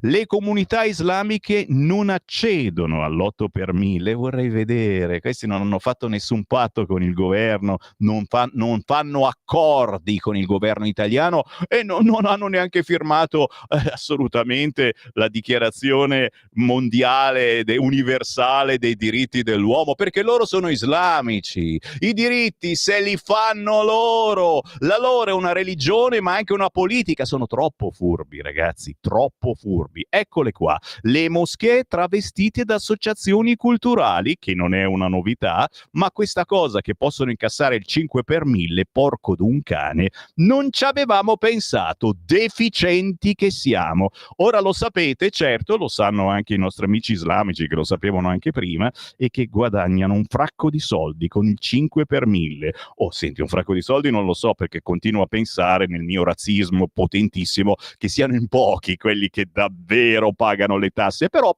Le comunità islamiche non accedono all'8 per 1000. Vorrei vedere, questi non hanno fatto nessun patto con il governo, non fanno accordi con il governo italiano e non hanno neanche firmato assolutamente la dichiarazione mondiale universale dei diritti dell'uomo, perché loro sono islamici. I diritti se li fanno loro, la loro è una religione ma anche una politica. Sono troppo furbi, ragazzi, troppo furbi. Eccole qua, le moschee travestite da associazioni culturali, che non è una novità, ma questa cosa che possono incassare il 5 per 1000, porco d'un cane, non ci avevamo pensato, deficienti che siamo. Ora lo sapete, certo, lo sanno anche i nostri amici islamici, che lo sapevano anche prima, e che guadagnano un fracco di soldi con il 5 per 1000. Senti, un fracco di soldi non lo so, perché continuo a pensare nel mio razzismo potentissimo che siano in pochi quelli che davvero pagano le tasse, però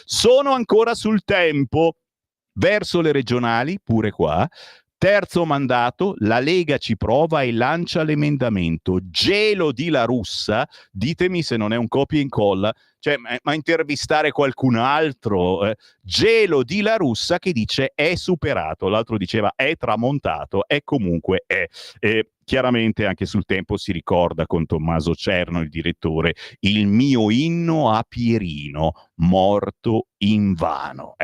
sono ancora sul Tempo. Verso le regionali, pure qua, Terzo mandato, la Lega ci prova e lancia l'emendamento Gelo di La Russa, ditemi se non è un copia e incolla, cioè ma intervistare qualcun altro, Gelo di La Russa che dice è superato, l'altro diceva è tramontato, e comunque è. Chiaramente anche sul Tempo si ricorda con Tommaso Cerno, il direttore, il mio inno a Pierino, morto invano.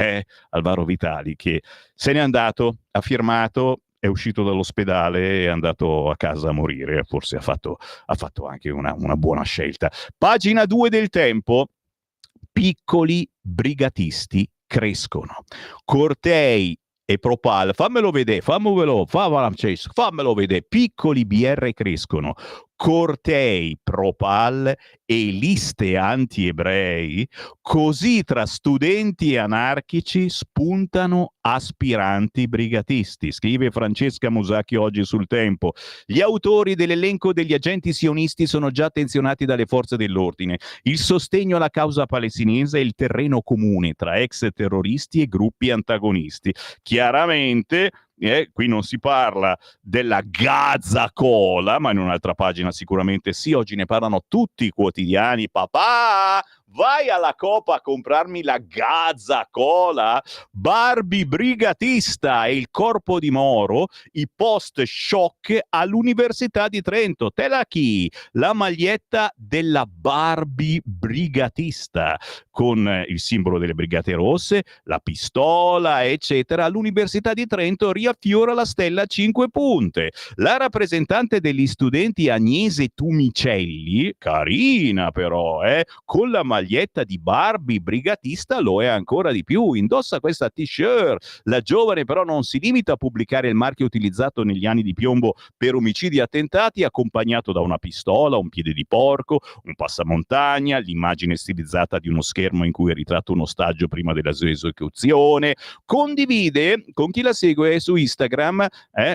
Alvaro Vitali che se n'è andato, ha firmato, è uscito dall'ospedale, è andato a casa a morire, forse ha fatto anche una buona scelta. Pagina 2 del Tempo, piccoli brigatisti crescono. Cortei e Propal, fammelo vedere, fammelo vedere, piccoli BR crescono. Cortei, Propal e liste anti-ebrei, così tra studenti e anarchici spuntano aspiranti brigatisti, scrive Francesca Musacchi oggi sul Tempo. Gli autori dell'elenco degli agenti sionisti sono già attenzionati dalle forze dell'ordine. Il sostegno alla causa palestinese è il terreno comune tra ex terroristi e gruppi antagonisti. Chiaramente qui non si parla della Gaza Cola, ma in un'altra pagina sicuramente sì, oggi ne parlano tutti i quotidiani. Papà, vai alla Coop a comprarmi la Gaza Cola? Barbie brigatista e il corpo di Moro, i post shock all'Università di Trento. Te la chi? La maglietta della Barbie brigatista con il simbolo delle Brigate Rosse, la pistola, eccetera. All'Università di Trento riaffiora la stella a 5 punte. La rappresentante degli studenti Agnese Tumicelli, carina però, con la maglietta di Barbie brigatista lo è ancora di più. Indossa questa t-shirt. La giovane però non si limita a pubblicare il marchio utilizzato negli anni di piombo per omicidi e attentati, accompagnato da una pistola, un piede di porco, un passamontagna, l'immagine stilizzata di uno schermo in cui è ritratto un ostaggio prima della sua esecuzione. Condivide con chi la segue su Instagram,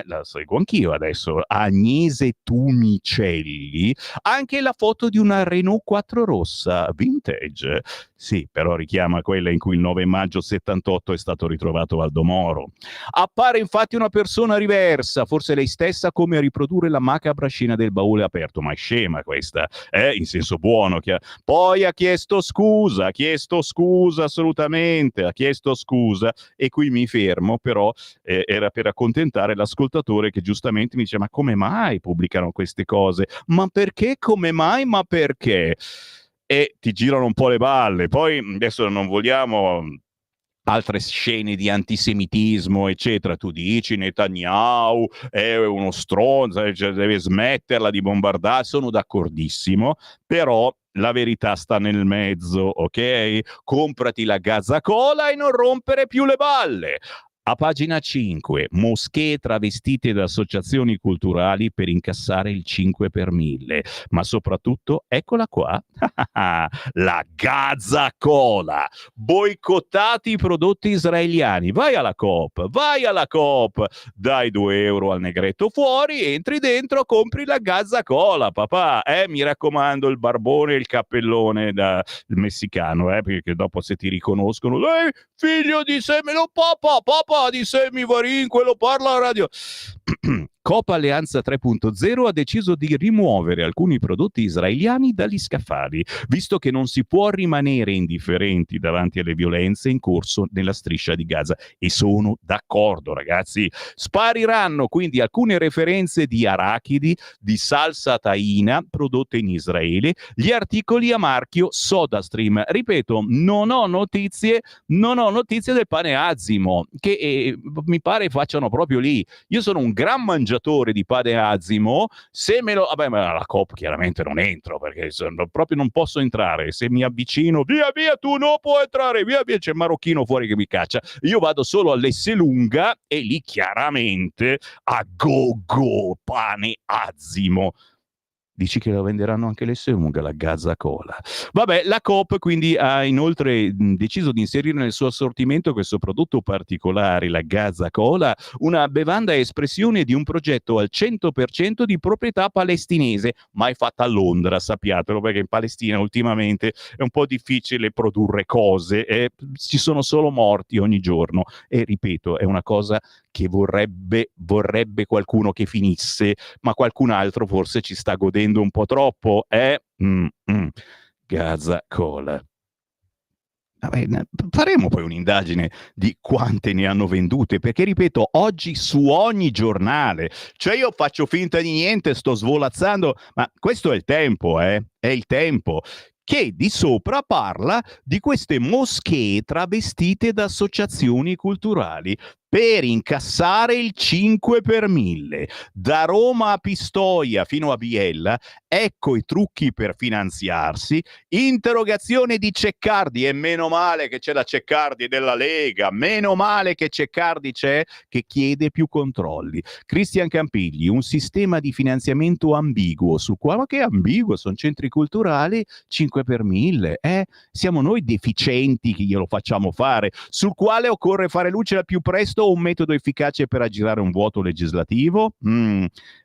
la seguo anch'io adesso, Agnese Tumicelli, anche la foto di una Renault 4 rossa vintage. Sì, però richiama quella in cui il 9 maggio 78 è stato ritrovato Aldo Moro. Appare infatti una persona diversa, forse lei stessa, come a riprodurre la macabra scena del baule aperto, ma è scema questa, in senso buono. Poi ha chiesto scusa assolutamente, ha chiesto scusa, e qui mi fermo, però era per accontentare l'ascoltatore che giustamente mi dice ma come mai pubblicano queste cose? Ma perché? Come mai? Ma perché? E ti girano un po' le balle. Poi adesso non vogliamo altre scene di antisemitismo, eccetera. Tu dici Netanyahu è uno stronzo, deve smetterla di bombardare. Sono d'accordissimo, però la verità sta nel mezzo, ok? Comprati la Gaza Cola e non rompere più le balle. A pagina 5, moschee travestite da associazioni culturali per incassare il 5 per 1000. Ma soprattutto, eccola qua, la Gaza Cola. Boicottati i prodotti israeliani. Vai alla Coop, dai 2 euro al negretto fuori, entri dentro, compri la Gaza Cola, papà. Mi raccomando, il barbone e il cappellone da il messicano, perché dopo se ti riconoscono, lei figlio di semino, papà di Semivarin, quello parla alla radio. Coop Alleanza 3.0 ha deciso di rimuovere alcuni prodotti israeliani dagli scaffali, visto che non si può rimanere indifferenti davanti alle violenze in corso nella striscia di Gaza. E sono d'accordo, ragazzi. Spariranno quindi alcune referenze di arachidi, di salsa taina prodotte in Israele, gli articoli a marchio SodaStream. Ripeto, non ho notizie del pane Azimo, che mi pare facciano proprio lì. Io sono un gran mangiatore di pane Azimo, se me lo... Vabbè, ma la Coop chiaramente non entro, perché proprio non posso entrare. Se mi avvicino, via, tu non puoi entrare, via, c'è il marocchino fuori che mi caccia. Io vado solo all'Esselunga e lì chiaramente a go, pane Azimo. Dici che la venderanno anche le Semung, la Gazza Cola. Vabbè, la Coop quindi ha inoltre deciso di inserire nel suo assortimento questo prodotto particolare, la Gazza Cola, una bevanda espressione di un progetto al 100% di proprietà palestinese, mai fatta a Londra, sappiatelo, perché in Palestina ultimamente è un po' difficile produrre cose e ci sono solo morti ogni giorno. E ripeto, è una cosa che vorrebbe qualcuno che finisse, ma qualcun altro forse ci sta godendo un po' troppo, eh? Gazza Cola. Vabbè, faremo poi un'indagine di quante ne hanno vendute, perché ripeto, oggi su ogni giornale, cioè io faccio finta di niente, sto svolazzando, ma questo è il tempo, è il tempo, che di sopra parla di queste moschee travestite da associazioni culturali per incassare il 5 per 1000. Da Roma a Pistoia fino a Biella, ecco i trucchi per finanziarsi. Interrogazione di Ceccardi, e meno male che c'è la Ceccardi della Lega, meno male che Ceccardi c'è, che chiede più controlli. Cristian Campigli, un sistema di finanziamento ambiguo, sul quale, ma che ambiguo, sono centri culturali, 5 per 1000, siamo noi deficienti che glielo facciamo fare, sul quale occorre fare luce al più presto un metodo efficace per aggirare un vuoto legislativo?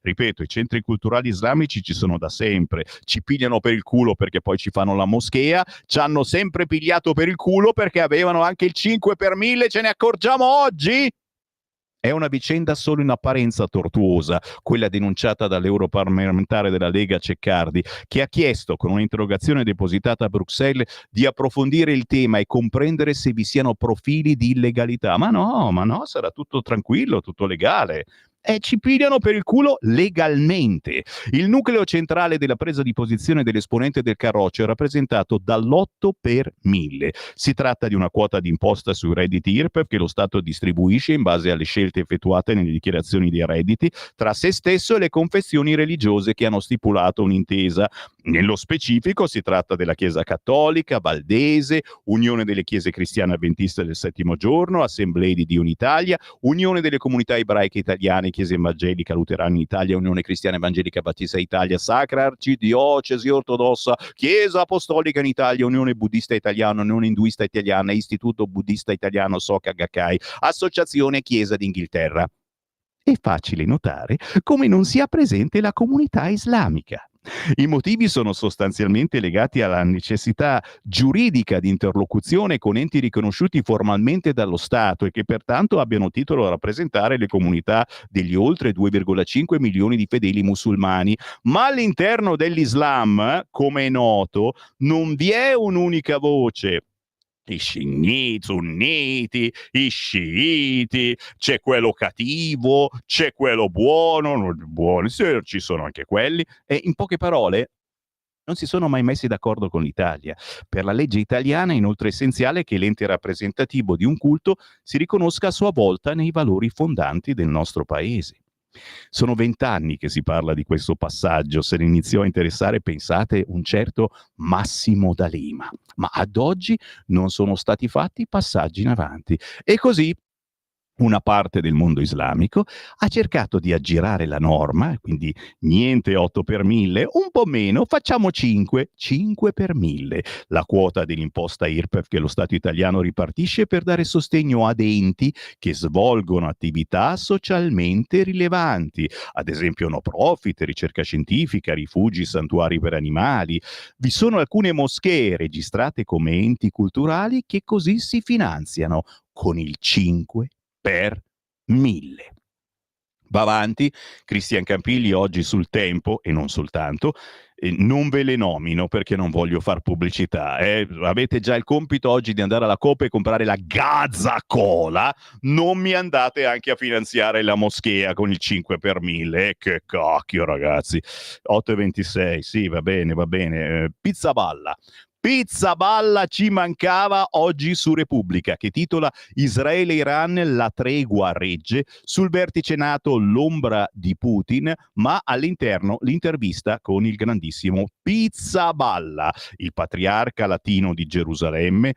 Ripeto, i centri culturali islamici ci sono da sempre, ci pigliano per il culo perché poi ci fanno la moschea, ci hanno sempre pigliato per il culo perché avevano anche il 5 per 1000, ce ne accorgiamo oggi? È una vicenda solo in apparenza tortuosa, quella denunciata dall'europarlamentare della Lega Ceccardi, che ha chiesto, con un'interrogazione depositata a Bruxelles, di approfondire il tema e comprendere se vi siano profili di illegalità. Ma no, sarà tutto tranquillo, tutto legale. E ci pigliano per il culo legalmente. Il nucleo centrale della presa di posizione dell'esponente del Carroccio è rappresentato dall'8 per 1000. Si tratta di una quota d'imposta sui redditi IRPEF che lo Stato distribuisce in base alle scelte effettuate nelle dichiarazioni dei redditi tra se stesso e le confessioni religiose che hanno stipulato un'intesa. Nello specifico si tratta della Chiesa Cattolica, Valdese, Unione delle Chiese Cristiane Adventiste del Settimo Giorno, Assemblee di Dio in Italia, Unione delle Comunità Ebraiche Italiane, Chiesa Evangelica Luterana in Italia, Unione Cristiana Evangelica Battista Italia, Sacra Arcidiocesi Ortodossa, Chiesa Apostolica in Italia, Unione Buddista Italiana, Unione Induista Italiana, Istituto Buddista Italiano Soka Gakkai, Associazione Chiesa d'Inghilterra. È facile notare come non sia presente la comunità islamica. I motivi sono sostanzialmente legati alla necessità giuridica di interlocuzione con enti riconosciuti formalmente dallo Stato e che pertanto abbiano titolo a rappresentare le comunità degli oltre 2,5 milioni di fedeli musulmani. Ma all'interno dell'Islam, come è noto, non vi è un'unica voce. I sunniti, i sciiti, c'è quello cattivo, c'è quello buono, ci sono anche quelli, e in poche parole non si sono mai messi d'accordo con l'Italia. Per la legge italiana è inoltre essenziale che l'ente rappresentativo di un culto si riconosca a sua volta nei valori fondanti del nostro paese. Sono 20 anni che si parla di questo passaggio, se ne iniziò a interessare, pensate, un certo Massimo D'Alema, ma ad oggi non sono stati fatti passaggi in avanti. E così una parte del mondo islamico ha cercato di aggirare la norma, quindi niente 8 per 1000, un po' meno, facciamo 5 per 1000, la quota dell'imposta IRPEF che lo Stato italiano ripartisce per dare sostegno ad enti che svolgono attività socialmente rilevanti, ad esempio no profit, ricerca scientifica, rifugi, santuari per animali. Vi sono alcune moschee registrate come enti culturali che così si finanziano con il 5 per 1000. Va avanti Cristian Campigli oggi sul Tempo, e non soltanto, non ve le nomino perché non voglio far pubblicità. Avete già il compito oggi di andare alla Coop e comprare la Gazza Cola, non mi andate anche a finanziare la moschea con il 5 per 1000. Che cacchio, ragazzi. 8,26, sì, va bene. Pizza Balla ci mancava oggi su Repubblica, che titola Israele-Iran, la tregua regge, sul vertice NATO l'ombra di Putin, ma all'interno l'intervista con il grandissimo Pizzaballa, il patriarca latino di Gerusalemme,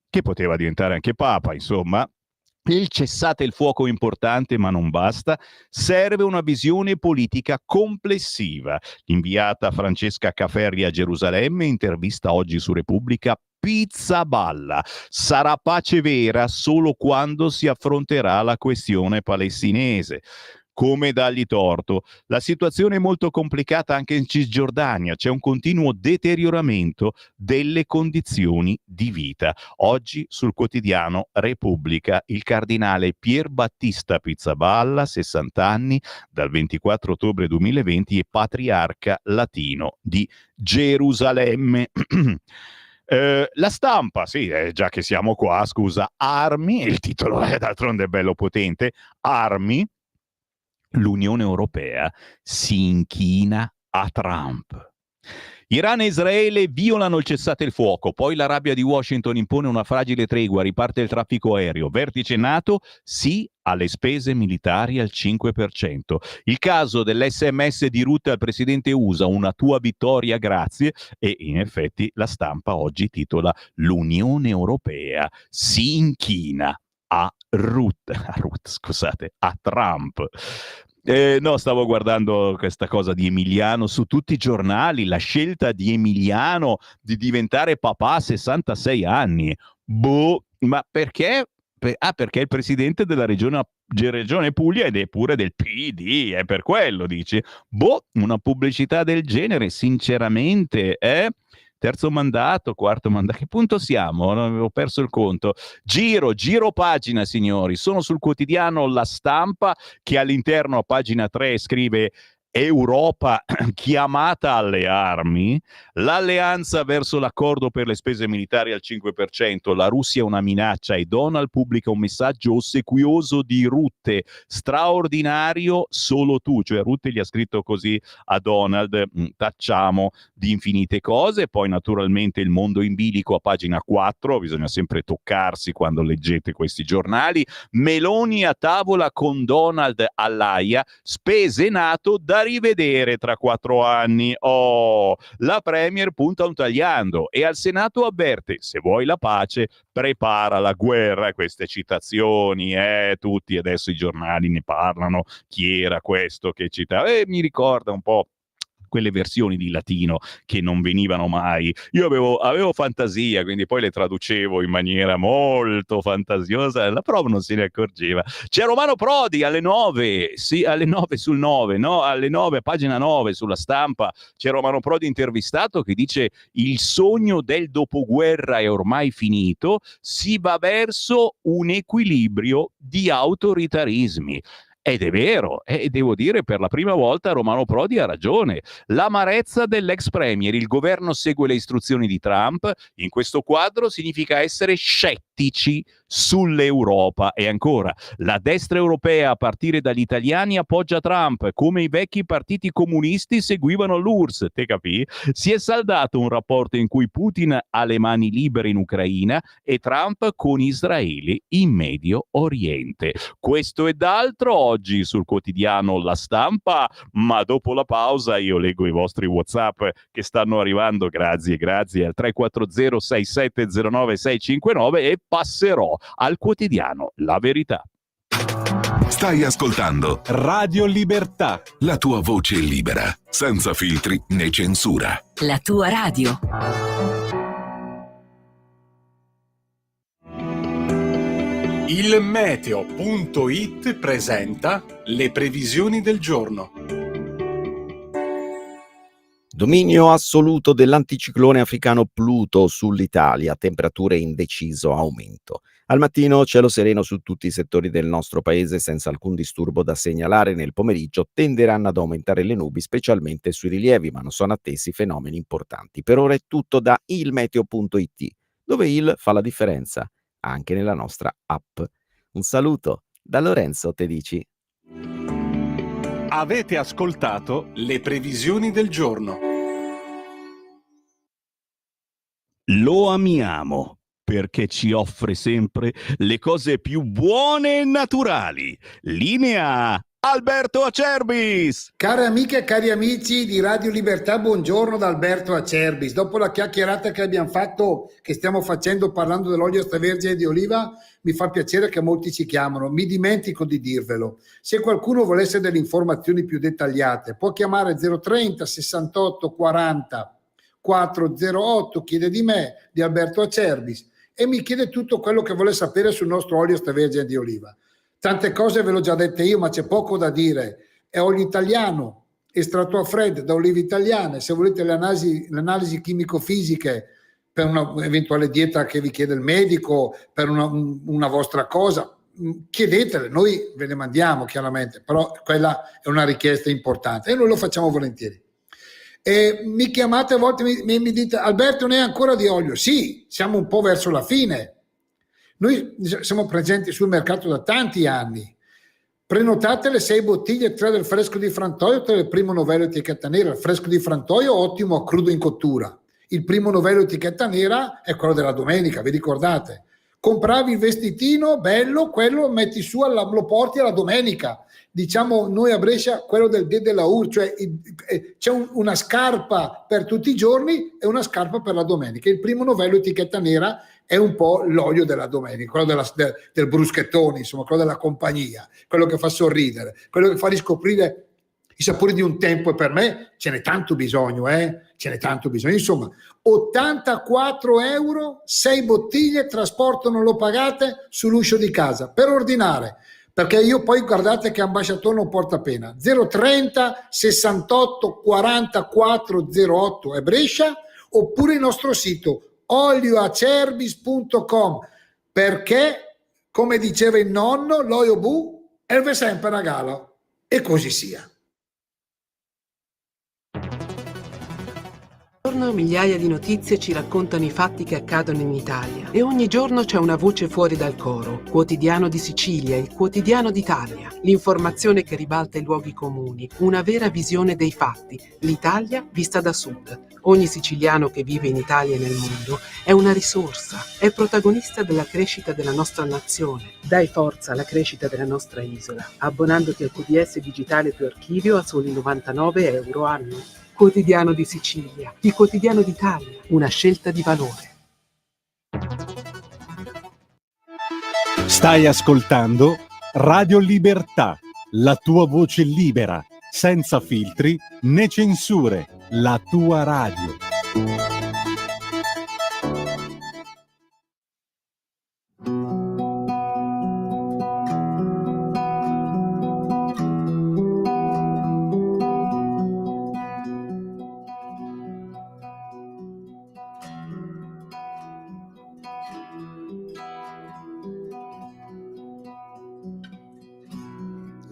che poteva diventare anche papa, insomma, Il cessate il fuoco è importante, ma non basta. Serve una visione politica complessiva. L'inviata Francesca Caferri a Gerusalemme, intervista oggi su Repubblica, Pizzaballa. Sarà pace vera solo quando si affronterà la questione palestinese. Come dargli torto? La situazione è molto complicata anche in Cisgiordania, c'è un continuo deterioramento delle condizioni di vita. Oggi sul quotidiano Repubblica il cardinale Pier Battista Pizzaballa, 60 anni, dal 24 ottobre 2020 è patriarca latino di Gerusalemme. La Stampa, sì, già che siamo qua, scusa, armi, il titolo è d'altronde bello potente, armi, l'Unione Europea si inchina a Trump. Iran e Israele violano il cessate il fuoco, poi la rabbia di Washington impone una fragile tregua, riparte il traffico aereo, vertice NATO, sì alle spese militari al 5%. Il caso dell'SMS di Rutte al presidente USA, una tua vittoria grazie, e in effetti la Stampa oggi titola l'Unione Europea si inchina a Trump. No, stavo guardando questa cosa di Emiliano su tutti i giornali, la scelta di Emiliano di diventare papà a 66 anni. Boh, ma perché? Perché è il presidente della regione Puglia ed è pure del PD, è per quello, dici? Boh, una pubblicità del genere, sinceramente, Terzo mandato, quarto mandato, a che punto siamo? Non avevo perso il conto. Giro pagina, signori. Sono sul quotidiano La Stampa, che all'interno a pagina 3 scrive Europa chiamata alle armi, l'alleanza verso l'accordo per le spese militari al 5%, la Russia è una minaccia e Donald pubblica un messaggio ossequioso di Rutte, straordinario solo tu, cioè Rutte gli ha scritto così a Donald, tacciamo di infinite cose. Poi naturalmente il mondo in bilico a pagina 4, bisogna sempre toccarsi quando leggete questi giornali, Meloni a tavola con Donald all'Aia, spese NATO da rivedere tra 4 anni. La Premier punta un tagliando e al Senato avverte: se vuoi la pace, prepara la guerra. Queste citazioni, tutti adesso i giornali ne parlano, chi era questo che citava, mi ricorda un po' quelle versioni di latino che non venivano mai. Io avevo fantasia, quindi poi le traducevo in maniera molto fantasiosa, la prova non se ne accorgeva. C'è Romano Prodi alle 9, sì, alle 9 sul 9, no? Alle 9, pagina 9 sulla Stampa, c'è Romano Prodi intervistato che dice: il sogno del dopoguerra è ormai finito, si va verso un equilibrio di autoritarismi. Ed è vero, e devo dire per la prima volta Romano Prodi ha ragione. L'amarezza dell'ex premier, il governo segue le istruzioni di Trump, in questo quadro significa essere scettici sull'Europa. E ancora, la destra europea a partire dagli italiani appoggia Trump, come i vecchi partiti comunisti seguivano l'URSS, te capì? Si è saldato un rapporto in cui Putin ha le mani libere in Ucraina e Trump con Israele in Medio Oriente. Questo ed altro oggi sul quotidiano La Stampa, ma dopo la pausa io leggo i vostri WhatsApp che stanno arrivando, grazie al 340 6709 659 e passerò al quotidiano La Verità. Stai ascoltando Radio Libertà. la tua voce libera, senza filtri né censura. La tua radio. Il meteo.it presenta le previsioni del giorno. Dominio assoluto dell'anticiclone africano Pluto sull'Italia, temperature in deciso aumento. Al mattino cielo sereno su tutti i settori del nostro paese senza alcun disturbo da segnalare. Nel pomeriggio tenderanno ad aumentare le nubi, specialmente sui rilievi, ma non sono attesi fenomeni importanti. Per ora è tutto da ilmeteo.it, dove il fa la differenza, anche nella nostra app. Un saluto da Lorenzo Tedici. Avete ascoltato Le previsioni del giorno. Lo amiamo perché ci offre sempre le cose più buone e naturali. Linea Alberto Acerbis. Care amiche e cari amici di Radio Libertà, buongiorno da Alberto Acerbis. Dopo la chiacchierata che abbiamo fatto, che stiamo facendo parlando dell'olio extravergine di oliva, mi fa piacere che molti ci chiamano. Mi dimentico di dirvelo. Se qualcuno volesse delle informazioni più dettagliate, può chiamare 030 68 40 408, chiede di me, di Alberto Acerbis, e mi chiede tutto quello che vuole sapere sul nostro olio extravergine di oliva. Tante cose ve l'ho già dette io, ma c'è poco da dire. È olio italiano, estratto a freddo da olive italiane. Se volete le analisi chimico-fisiche per un'eventuale dieta che vi chiede il medico, per una vostra cosa, chiedetele, noi ve le mandiamo chiaramente, però quella è una richiesta importante e noi lo facciamo volentieri. E mi chiamate a volte, mi dite: Alberto, ne è ancora di olio? Sì, siamo un po' verso la fine. Noi siamo presenti sul mercato da tanti anni. Prenotate le 6 bottiglie, 3 del fresco di Frantoio, 3 del primo novello etichetta nera. Il fresco di Frantoio ottimo a crudo in cottura. Il primo novello etichetta nera è quello della domenica, vi ricordate? Compravi il vestitino bello, quello lo metti su, lo porti alla domenica. Diciamo noi a Brescia quello del dè della ur, cioè c'è una scarpa per tutti i giorni e una scarpa per la domenica. Il primo novello etichetta nera è un po' l'olio della domenica, quello del bruschettone, insomma, quello della compagnia, quello che fa sorridere, quello che fa riscoprire i sapori di un tempo, e per me ce n'è tanto bisogno, ce n'è tanto bisogno. Insomma, 84 euro, 6 bottiglie, trasporto non lo pagate, sull'uscio di casa, per ordinare. Perché io poi guardate che ambasciatore non porta pena. 030 68 44 08 è Brescia, oppure il nostro sito olioacerbis.com, perché come diceva il nonno, l'olio bu erve sempre una gala, e così sia. Ogni giorno migliaia di notizie ci raccontano i fatti che accadono in Italia e ogni giorno c'è una voce fuori dal coro. Quotidiano di Sicilia, il quotidiano d'Italia. L'informazione che ribalta i luoghi comuni, una vera visione dei fatti. L'Italia vista da sud. Ogni siciliano che vive in Italia e nel mondo è una risorsa, è protagonista della crescita della nostra nazione. Dai forza alla crescita della nostra isola, abbonandoti al QDS digitale più archivio a soli 99 euro annuo. Quotidiano di Sicilia, il quotidiano d'Italia, una scelta di valore. Stai ascoltando Radio Libertà, la tua voce libera, senza filtri né censure, la tua radio.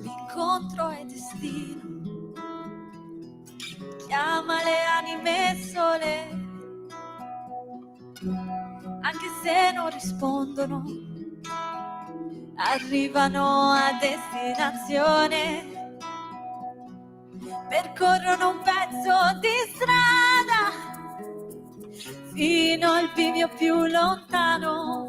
L'incontro è destino, chiama le anime sole, anche se non rispondono, arrivano a destinazione, percorrono un pezzo di strada fino al bivio più lontano,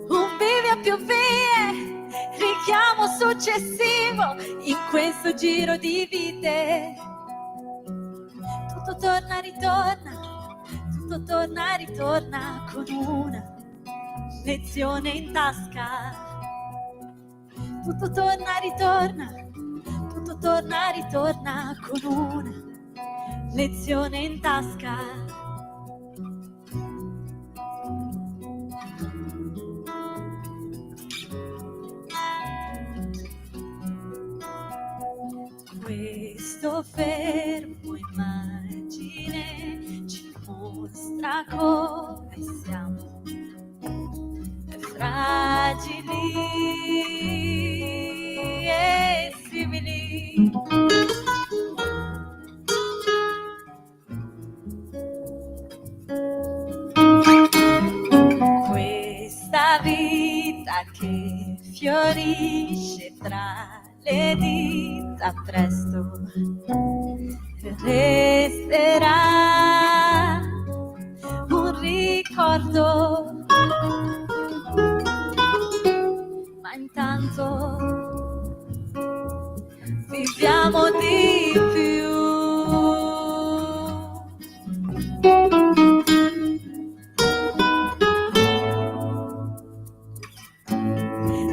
un bivio più vie, richiamo successivo in questo giro di vite. Tutto torna, ritorna, tutto torna, ritorna con una lezione in tasca. Tutto torna, ritorna, tutto torna, ritorna con una lezione in tasca. Questo fermo immagine ci mostra come siamo fragili e simili. Questa vita che fiorisce tra le dita presto resterà un ricordo, ma intanto viviamo di più.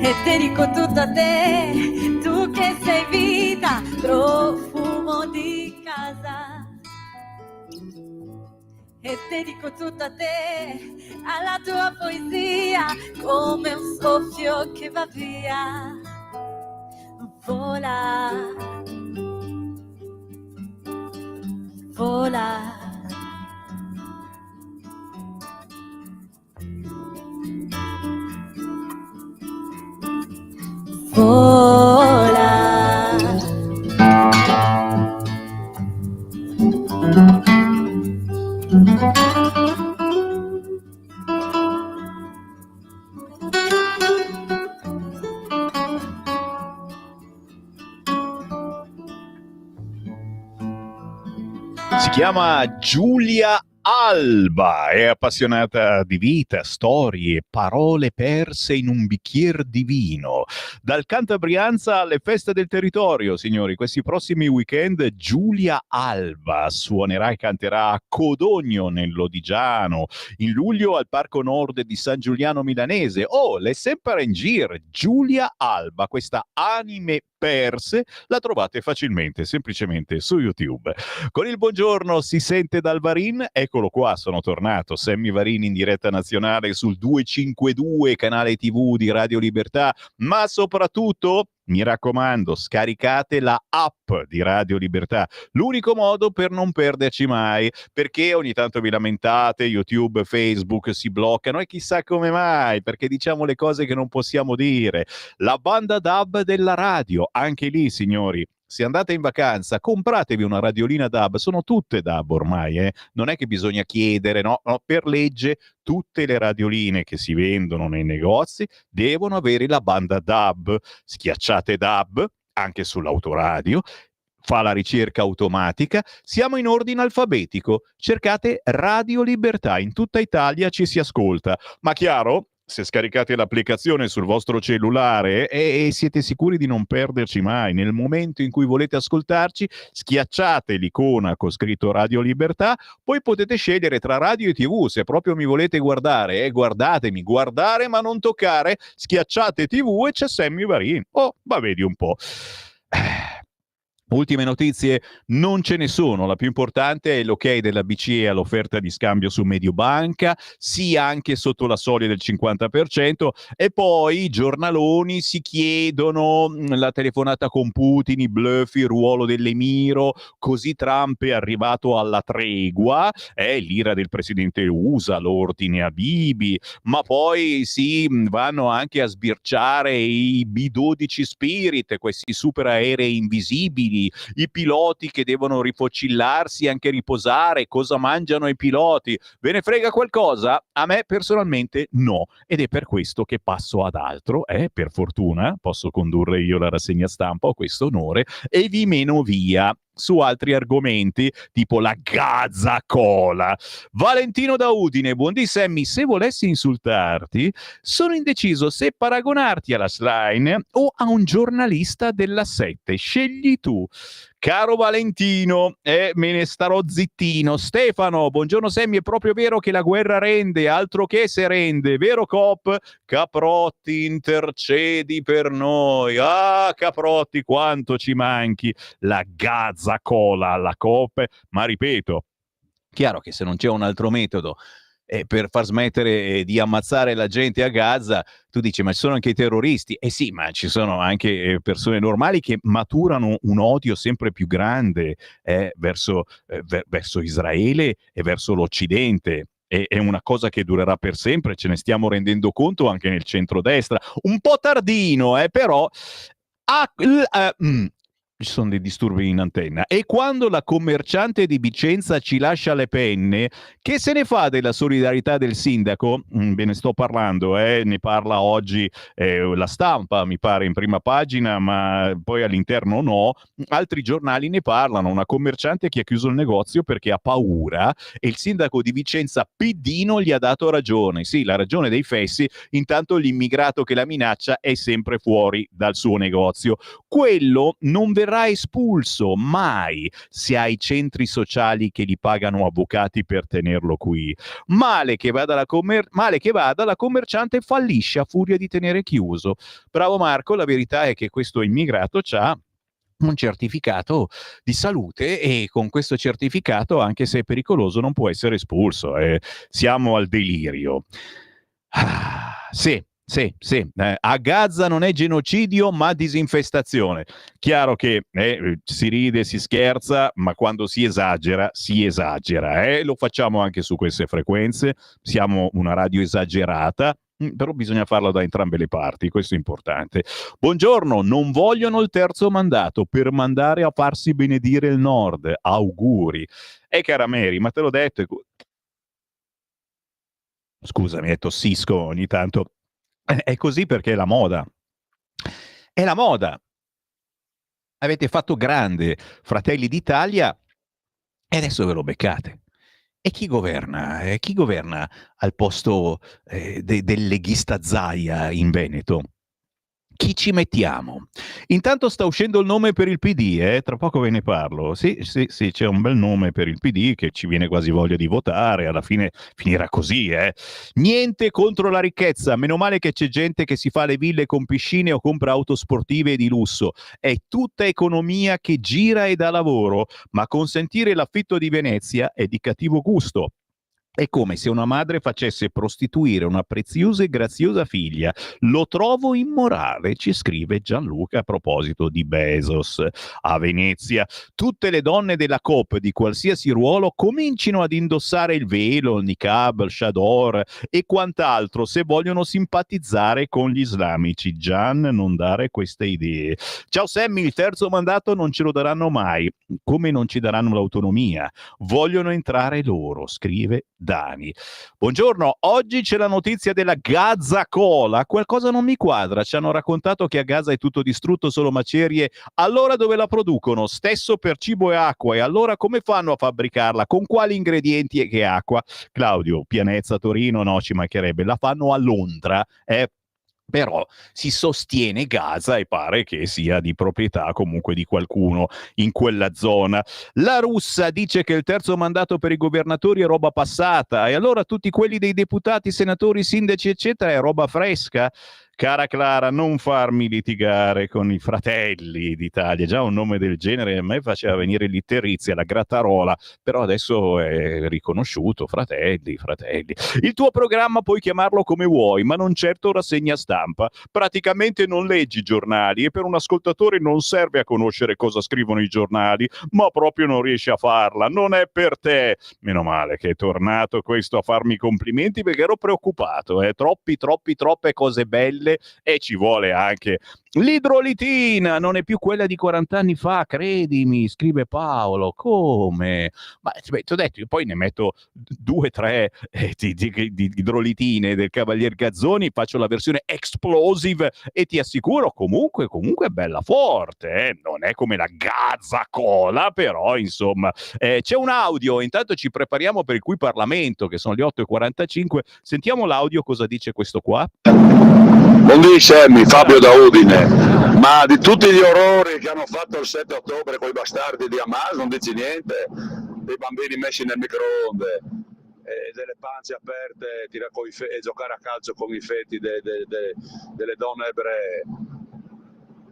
E dedico tutto a te, tu che sei vita, profumo di casa. E dedico tutto a te, alla tua poesia, come un soffio che va via. Vola, vola. Vola. Si chiama Giulia Alba, è appassionata di vita, storie, parole perse in un bicchier di vino. Dal Canto a Brianza alle feste del territorio, signori, questi prossimi weekend Giulia Alba suonerà e canterà a Codogno nell'Odigiano, in luglio al Parco Nord di San Giuliano Milanese. Oh, le sempre in giro, Giulia Alba, questa anime perse, la trovate facilmente, semplicemente su YouTube. Con il buongiorno si sente dal Varin, eccolo qua, sono tornato, Sammy Varin in diretta nazionale sul 252 canale TV di Radio Libertà, ma soprattutto, mi raccomando, scaricate la app di Radio Libertà, l'unico modo per non perderci mai, perché ogni tanto vi lamentate, YouTube, Facebook si bloccano e chissà come mai, perché diciamo le cose che non possiamo dire. La banda DAB della radio, anche lì signori, se andate in vacanza, compratevi una radiolina DAB, sono tutte DAB ormai, non è che bisogna chiedere, no, per legge tutte le radioline che si vendono nei negozi devono avere la banda DAB. Schiacciate DAB anche sull'autoradio, fa la ricerca automatica, siamo in ordine alfabetico, cercate Radio Libertà, in tutta Italia ci si ascolta, ma chiaro? Se scaricate l'applicazione sul vostro cellulare e siete sicuri di non perderci mai, nel momento in cui volete ascoltarci, schiacciate l'icona con scritto Radio Libertà, poi potete scegliere tra radio e TV, se proprio mi volete guardare, guardatemi, guardare ma non toccare, schiacciate TV e c'è Sammy Varin. Oh, ma vedi un po'. Ultime notizie non ce ne sono, la più importante è l'ok della BCE all'offerta di scambio su Mediobanca, sì anche sotto la soglia del 50%, e poi i giornaloni si chiedono la telefonata con Putin, i bluff, il ruolo dell'Emiro, così Trump è arrivato alla tregua, l'ira del presidente USA, l'ordine a Bibi, ma poi si vanno anche a sbirciare i B-12 Spirit, questi super aerei invisibili, i piloti che devono rifocillarsi e anche riposare, cosa mangiano i piloti, ve ne frega qualcosa? A me personalmente no, ed è per questo che passo ad altro, per fortuna posso condurre io la rassegna stampa, ho questo onore, e vi meno via su altri argomenti tipo la Gazza Cola. Valentino da Udine, buondì Sammy, se volessi insultarti sono indeciso se paragonarti alla Schlein o a un giornalista della 7, scegli tu. Caro Valentino, me ne starò zittino. Stefano, buongiorno Sammy, è proprio vero che la guerra rende, altro che se rende, vero Cop? Caprotti, intercedi per noi. Ah, Caprotti, quanto ci manchi. La Gazza Cola alla Cop, ma ripeto, chiaro che se non c'è un altro metodo per far smettere di ammazzare la gente a Gaza, tu dici ma ci sono anche i terroristi, sì, ma ci sono anche persone normali che maturano un odio sempre più grande verso Israele e verso l'Occidente. È una cosa che durerà per sempre, ce ne stiamo rendendo conto anche nel centrodestra, un po' tardino, però ci sono dei disturbi in antenna. E quando la commerciante di Vicenza ci lascia le penne, che se ne fa della solidarietà del sindaco? Ve ne sto parlando, ne parla oggi La Stampa, mi pare, in prima pagina, ma poi all'interno no. Altri giornali ne parlano, una commerciante che ha chiuso il negozio perché ha paura e il sindaco di Vicenza PD non gli ha dato ragione. Sì, la ragione dei fessi, intanto l'immigrato che la minaccia è sempre fuori dal suo negozio. Quello non verrà verrà espulso, mai, se ha i centri sociali che gli pagano avvocati per tenerlo qui. Male che vada, la commerciante fallisce a furia di tenere chiuso. Bravo Marco, la verità è che questo immigrato c'ha un certificato di salute e con questo certificato, anche se è pericoloso, non può essere espulso. Siamo al delirio. Sì. A Gaza non è genocidio ma disinfestazione. Chiaro che si ride, si scherza, ma quando si esagera. Lo facciamo anche su queste frequenze. Siamo una radio esagerata, però bisogna farlo da entrambe le parti, questo è importante. Buongiorno, non vogliono il terzo mandato per mandare a farsi benedire il nord. Auguri. Cara Mary, ma te l'ho detto. Scusami, tossisco ogni tanto. È così perché è la moda. È la moda. Avete fatto grande Fratelli d'Italia e adesso ve lo beccate. E chi governa? Chi governa al posto del leghista Zaia in Veneto? Chi ci mettiamo? Intanto sta uscendo il nome per il PD, tra poco ve ne parlo. Sì, c'è un bel nome per il PD che ci viene quasi voglia di votare, alla fine finirà così, Niente contro la ricchezza, meno male che c'è gente che si fa le ville con piscine o compra auto sportive di lusso. È tutta economia che gira e dà lavoro, ma consentire l'affitto di Venezia è di cattivo gusto. È come se una madre facesse prostituire una preziosa e graziosa figlia. Lo trovo immorale, ci scrive Gianluca a proposito di Bezos. A Venezia, tutte le donne della COP di qualsiasi ruolo comincino ad indossare il velo, il niqab, il chador e quant'altro se vogliono simpatizzare con gli islamici. Gian, non dare queste idee. Ciao Sammy, il terzo mandato non ce lo daranno mai, come non ci daranno l'autonomia. Vogliono entrare loro, scrive Dani. Buongiorno, oggi c'è la notizia della Gaza Cola. Qualcosa non mi quadra. Ci hanno raccontato che a Gaza è tutto distrutto, solo macerie. Allora dove la producono? Stesso per cibo e acqua. E allora come fanno a fabbricarla? Con quali ingredienti e che acqua? Claudio, Pianezza, Torino, no, ci mancherebbe. La fanno a Londra, Però si sostiene Gaza e pare che sia di proprietà comunque di qualcuno in quella zona. La russa dice che il terzo mandato per i governatori è roba passata e allora tutti quelli dei deputati, senatori, sindaci eccetera è roba fresca? Cara Clara, non farmi litigare con i Fratelli d'Italia. Già un nome del genere a me faceva venire l'itterizia, la grattarola, però adesso è riconosciuto, Fratelli. Il tuo programma puoi chiamarlo come vuoi, ma non certo rassegna stampa. Praticamente non leggi i giornali e per un ascoltatore non serve a conoscere cosa scrivono i giornali, ma proprio non riesci a farla. Non è per te. Meno male che è tornato questo a farmi complimenti perché ero preoccupato. Troppe cose belle e ci vuole anche l'idrolitina, non è più quella di 40 anni fa, credimi, scrive Paolo. Come? Ma ti ho detto, io poi ne metto 2 o 3 di idrolitine del Cavalier Gazzoni, faccio la versione explosive e ti assicuro comunque è bella forte, non è come la Gaza Cola, però insomma c'è un audio, intanto ci prepariamo per il Qui Parlamento che sono le 8:45, sentiamo l'audio, cosa dice questo qua. Buondì Sammy, Fabio da Udine, ma di tutti gli orrori che hanno fatto il 7 ottobre con i bastardi di Hamas non dici niente? Dei bambini messi nel microonde, delle pance aperte e giocare a calcio con i feti delle donne ebree.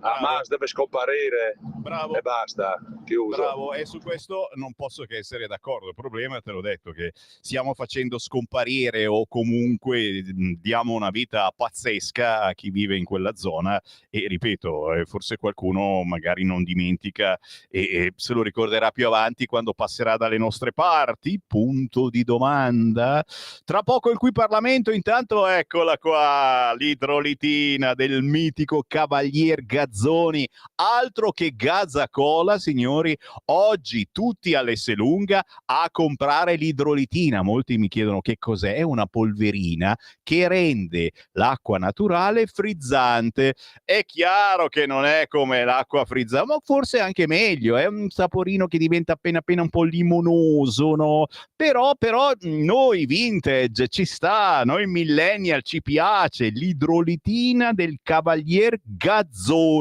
Hamas deve scomparire. Bravo. E basta, chiuso. Bravo, e su questo non posso che essere d'accordo. Il problema, te l'ho detto, che stiamo facendo scomparire o comunque diamo una vita pazzesca a chi vive in quella zona e ripeto, forse qualcuno magari non dimentica e se lo ricorderà più avanti quando passerà dalle nostre parti, punto di domanda. Tra poco il Qui Parlamento, intanto eccola qua, l'idrolitina del mitico Cavalier Gazzoni, altro che Gaza Cola, signori, oggi tutti all'Esselunga a comprare l'idrolitina. Molti mi chiedono che cos'è, è una polverina che rende l'acqua naturale frizzante. È chiaro che non è come l'acqua frizzante, ma forse anche meglio, è un saporino che diventa appena un po' limonoso, no? Però noi vintage ci sta, noi millennial ci piace l'idrolitina del Cavalier Gazzoni.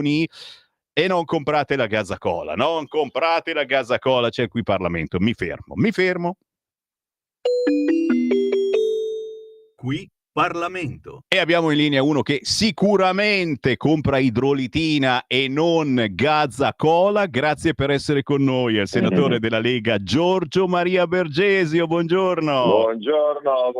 E non comprate la Gasacola, non comprate la Gasacola, c'è qui Parlamento. Mi fermo. Qui Parlamento. E abbiamo in linea uno che sicuramente compra idrolitina e non Gasacola. Grazie per essere con noi, è il senatore della Lega Giorgio Maria Bergesio. Buongiorno. Buongiorno a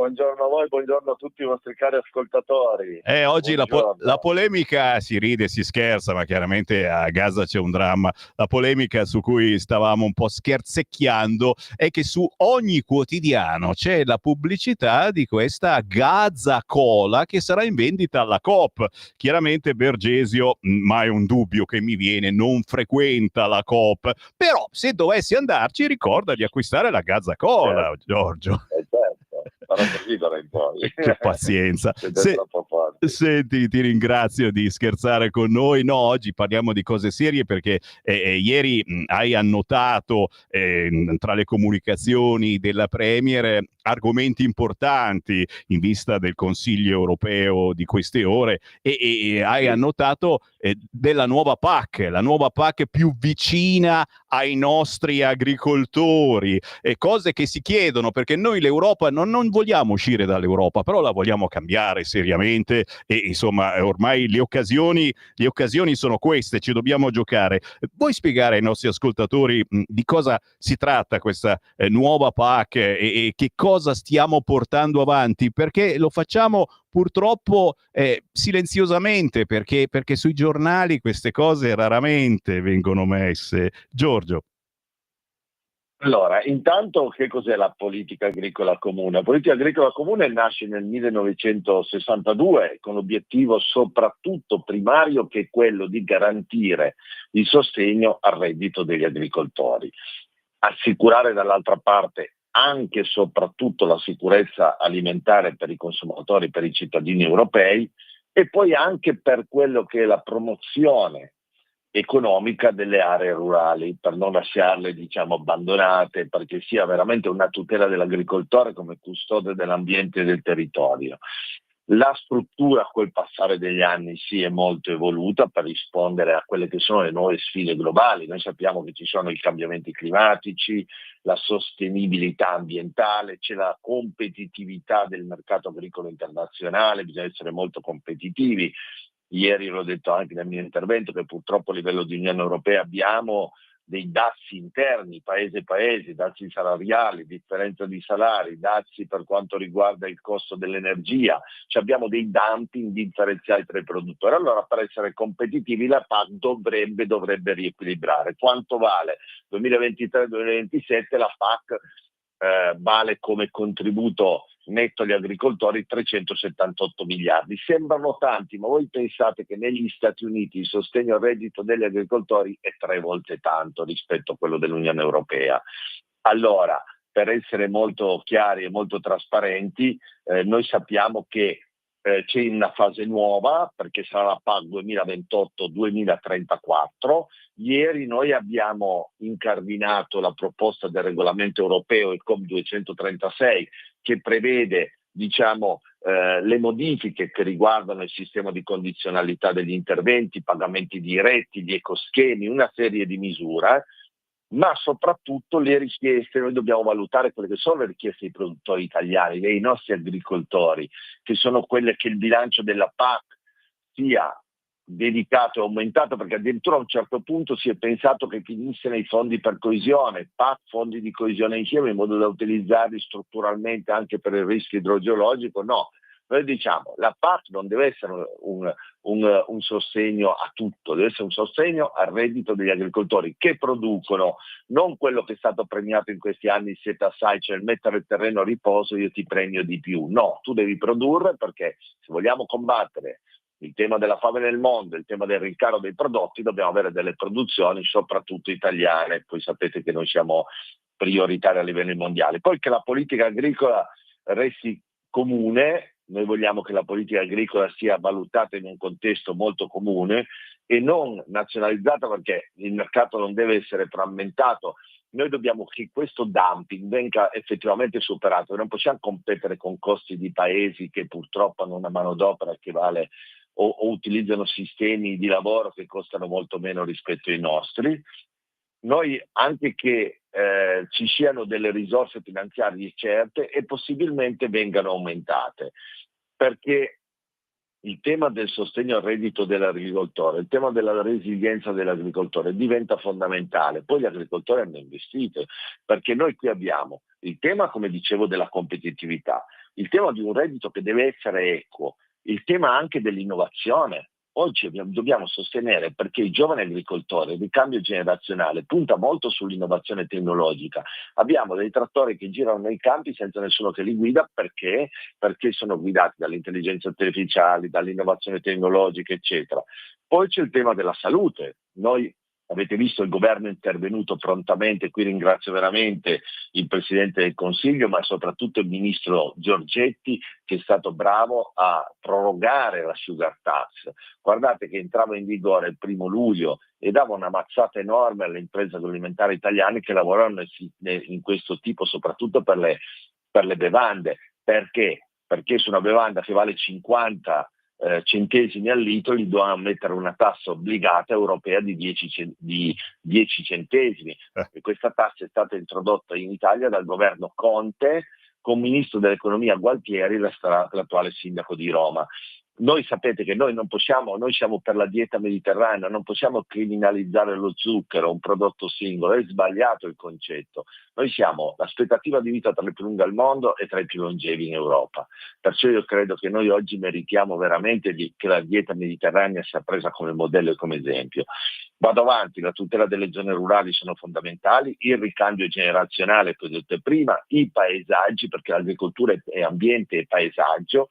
voi, buongiorno a tutti i vostri cari ascoltatori. Oggi la polemica, si ride, si scherza, ma chiaramente a Gaza c'è un dramma. La polemica su cui stavamo un po' scherzecchiando è che su ogni quotidiano c'è la pubblicità di questa Gasacola che sarà in vendita alla Coop. Chiaramente Bergesio, ma è un dubbio che mi viene, non frequenta la Coop, però se dovessi andarci ricorda di acquistare la Gasacola, Giorgio. Farò così d'ora in poi. Che pazienza. Senti, ti ringrazio di scherzare con noi. No, oggi parliamo di cose serie perché ieri hai annotato tra le comunicazioni della Premier argomenti importanti in vista del Consiglio europeo di queste ore e hai annotato della nuova PAC, la nuova PAC più vicina ai nostri agricoltori, cose che si chiedono perché noi l'Europa non vogliamo uscire dall'Europa, però la vogliamo cambiare seriamente e insomma ormai le occasioni sono queste, ci dobbiamo giocare. Vuoi spiegare ai nostri ascoltatori di cosa si tratta questa nuova PAC e che cosa stiamo portando avanti? Perché lo facciamo purtroppo silenziosamente perché sui giornali queste cose raramente vengono messe. Giorgio. Allora, intanto che cos'è la politica agricola comune? La politica agricola comune nasce nel 1962 con l'obiettivo soprattutto primario che è quello di garantire il sostegno al reddito degli agricoltori, assicurare dall'altra parte anche e soprattutto la sicurezza alimentare per i consumatori, per i cittadini europei e poi anche per quello che è la promozione economica delle aree rurali, per non lasciarle abbandonate, perché sia veramente una tutela dell'agricoltore come custode dell'ambiente e del territorio. La struttura col passare degli anni si è molto evoluta per rispondere a quelle che sono le nuove sfide globali. Noi sappiamo che ci sono i cambiamenti climatici, la sostenibilità ambientale, c'è la competitività del mercato agricolo internazionale, bisogna essere molto competitivi. Ieri l'ho detto anche nel mio intervento che purtroppo a livello di Unione Europea abbiamo dei dazi interni, paese paese, dazi salariali, differenza di salari, dazi per quanto riguarda il costo dell'energia, cioè abbiamo dei dumping differenziali tra i produttori. Allora per essere competitivi la PAC dovrebbe riequilibrare. Quanto vale 2023-2027 la PAC vale come contributo netto agli agricoltori 378 miliardi. Sembrano tanti, ma voi pensate che negli Stati Uniti il sostegno al reddito degli agricoltori è 3 volte tanto rispetto a quello dell'Unione Europea. Allora, per essere molto chiari e molto trasparenti, noi sappiamo che c'è una fase nuova perché sarà la PAC 2028-2034. Ieri noi abbiamo incardinato la proposta del regolamento europeo, il COM 236, che prevede le modifiche che riguardano il sistema di condizionalità degli interventi, pagamenti diretti, gli ecoschemi, una serie di misure, ma soprattutto le richieste. Noi dobbiamo valutare quelle che sono le richieste dei produttori italiani, dei nostri agricoltori, che sono quelle che il bilancio della PAC sia dedicato e aumentato, perché addirittura a un certo punto si è pensato che finisse nei fondi per coesione, PAC, fondi di coesione insieme, in modo da utilizzarli strutturalmente anche per il rischio idrogeologico. No, noi diciamo la PAC non deve essere un sostegno a tutto, deve essere un sostegno al reddito degli agricoltori che producono, non quello che è stato premiato in questi anni, il set aside, cioè il mettere il terreno a riposo, io ti premio di più. No, tu devi produrre, perché se vogliamo combattere il tema della fame nel mondo, il tema del rincaro dei prodotti, dobbiamo avere delle produzioni soprattutto italiane. Poi sapete che noi siamo prioritari a livello mondiale. Poi che la politica agricola resti comune, noi vogliamo che la politica agricola sia valutata in un contesto molto comune e non nazionalizzata, perché il mercato non deve essere frammentato. Noi dobbiamo che questo dumping venga effettivamente superato. Non possiamo competere con costi di paesi che purtroppo hanno una manodopera che vale o utilizzano sistemi di lavoro che costano molto meno rispetto ai nostri. Noi, anche che ci siano delle risorse finanziarie certe e possibilmente vengano aumentate, perché il tema del sostegno al reddito dell'agricoltore, il tema della resilienza dell'agricoltore diventa fondamentale. Poi gli agricoltori hanno investito, perché noi qui abbiamo il tema, come dicevo, della competitività, il tema di un reddito che deve essere equo, il tema anche dell'innovazione. Oggi dobbiamo sostenere, perché i giovani agricoltori, il ricambio generazionale punta molto sull'innovazione tecnologica. Abbiamo dei trattori che girano nei campi senza nessuno che li guida, perché sono guidati dall'intelligenza artificiale, dall'innovazione tecnologica, eccetera. Poi c'è il tema della salute. Noi, avete visto, il governo è intervenuto prontamente, qui ringrazio veramente il Presidente del Consiglio, ma soprattutto il Ministro Giorgetti, che è stato bravo a prorogare la sugar tax. Guardate che entrava in vigore il 1° luglio e dava una mazzata enorme alle imprese agroalimentari italiane che lavorano in questo tipo, soprattutto per le bevande. Perché? Perché su una bevanda che vale 50 centesimi al litro gli dovevano mettere una tassa obbligata europea di 10 centesimi. E questa tassa è stata introdotta in Italia dal governo Conte con ministro dell'economia Gualtieri, l'attuale sindaco di Roma. Noi sapete che noi siamo per la dieta mediterranea, non possiamo criminalizzare lo zucchero, un prodotto singolo, è sbagliato il concetto. Noi siamo l'aspettativa di vita tra le più lunghe al mondo e tra i più longevi in Europa. Perciò io credo che noi oggi meritiamo veramente che la dieta mediterranea sia presa come modello e come esempio. Vado avanti, la tutela delle zone rurali sono fondamentali, il ricambio generazionale che ho detto prima, i paesaggi, perché l'agricoltura è ambiente e paesaggio,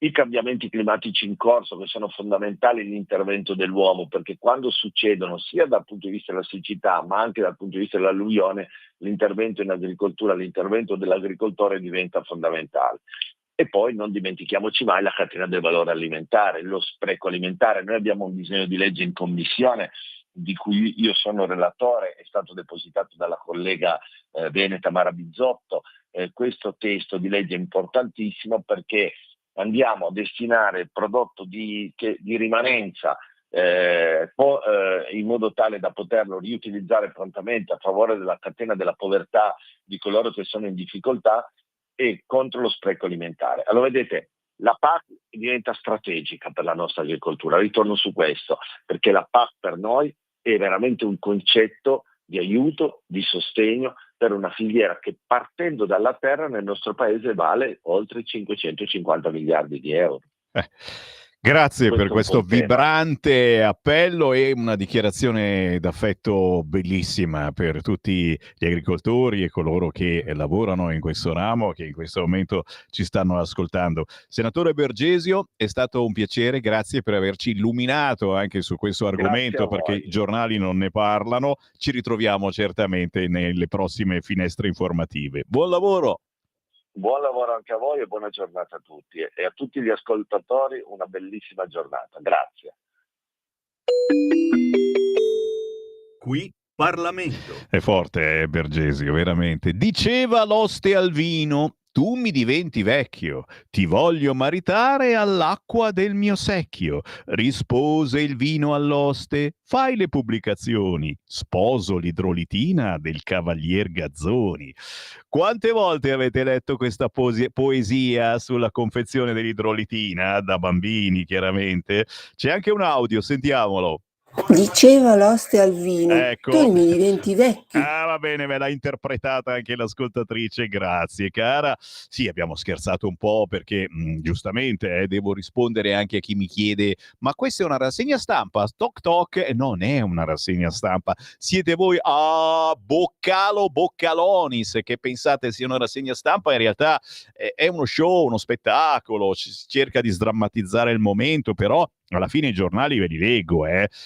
i cambiamenti climatici in corso che sono fondamentali, l'intervento dell'uomo, perché quando succedono sia dal punto di vista della siccità ma anche dal punto di vista dell'alluvione, l'intervento in agricoltura, l'intervento dell'agricoltore diventa fondamentale. E poi non dimentichiamoci mai la catena del valore alimentare, lo spreco alimentare. Noi abbiamo un disegno di legge in commissione di cui io sono relatore, è stato depositato dalla collega veneta Mara Bizzotto. Questo testo di legge è importantissimo perché andiamo a destinare il prodotto di rimanenza in modo tale da poterlo riutilizzare prontamente a favore della catena della povertà di coloro che sono in difficoltà e contro lo spreco alimentare. Allora vedete, la PAC diventa strategica per la nostra agricoltura, ritorno su questo, perché la PAC per noi è veramente un concetto di aiuto, di sostegno per una filiera che partendo dalla terra nel nostro paese vale oltre 550 miliardi di euro. Grazie per questo vibrante appello e una dichiarazione d'affetto bellissima per tutti gli agricoltori e coloro che lavorano in questo ramo, che in questo momento ci stanno ascoltando. Senatore Bergesio, è stato un piacere, grazie per averci illuminato anche su questo argomento, perché i giornali non ne parlano. Ci ritroviamo certamente nelle prossime finestre informative. Buon lavoro! Buon lavoro anche a voi e buona giornata a tutti e a tutti gli ascoltatori una bellissima giornata. Grazie. Qui Parlamento. È forte, Bergesio, veramente. Diceva l'oste al vino: tu mi diventi vecchio, ti voglio maritare all'acqua del mio secchio. Rispose il vino all'oste: fai le pubblicazioni, sposo l'idrolitina del cavalier Gazzoni. Quante volte avete letto questa poesia sulla confezione dell'idrolitina? Da bambini, chiaramente. C'è anche un audio, sentiamolo. Diceva l'oste al vino, ecco. Tu mi diventi vecchio. Ah, va bene, me l'ha interpretata anche l'ascoltatrice, grazie cara. Sì, abbiamo scherzato un po' perché giustamente devo rispondere anche a chi mi chiede: ma questa è una rassegna stampa? Toc toc, non è una rassegna stampa. Siete voi boccalonis che pensate sia una rassegna stampa, in realtà è uno show, uno spettacolo, si cerca di sdrammatizzare il momento, però alla fine i giornali ve li leggo,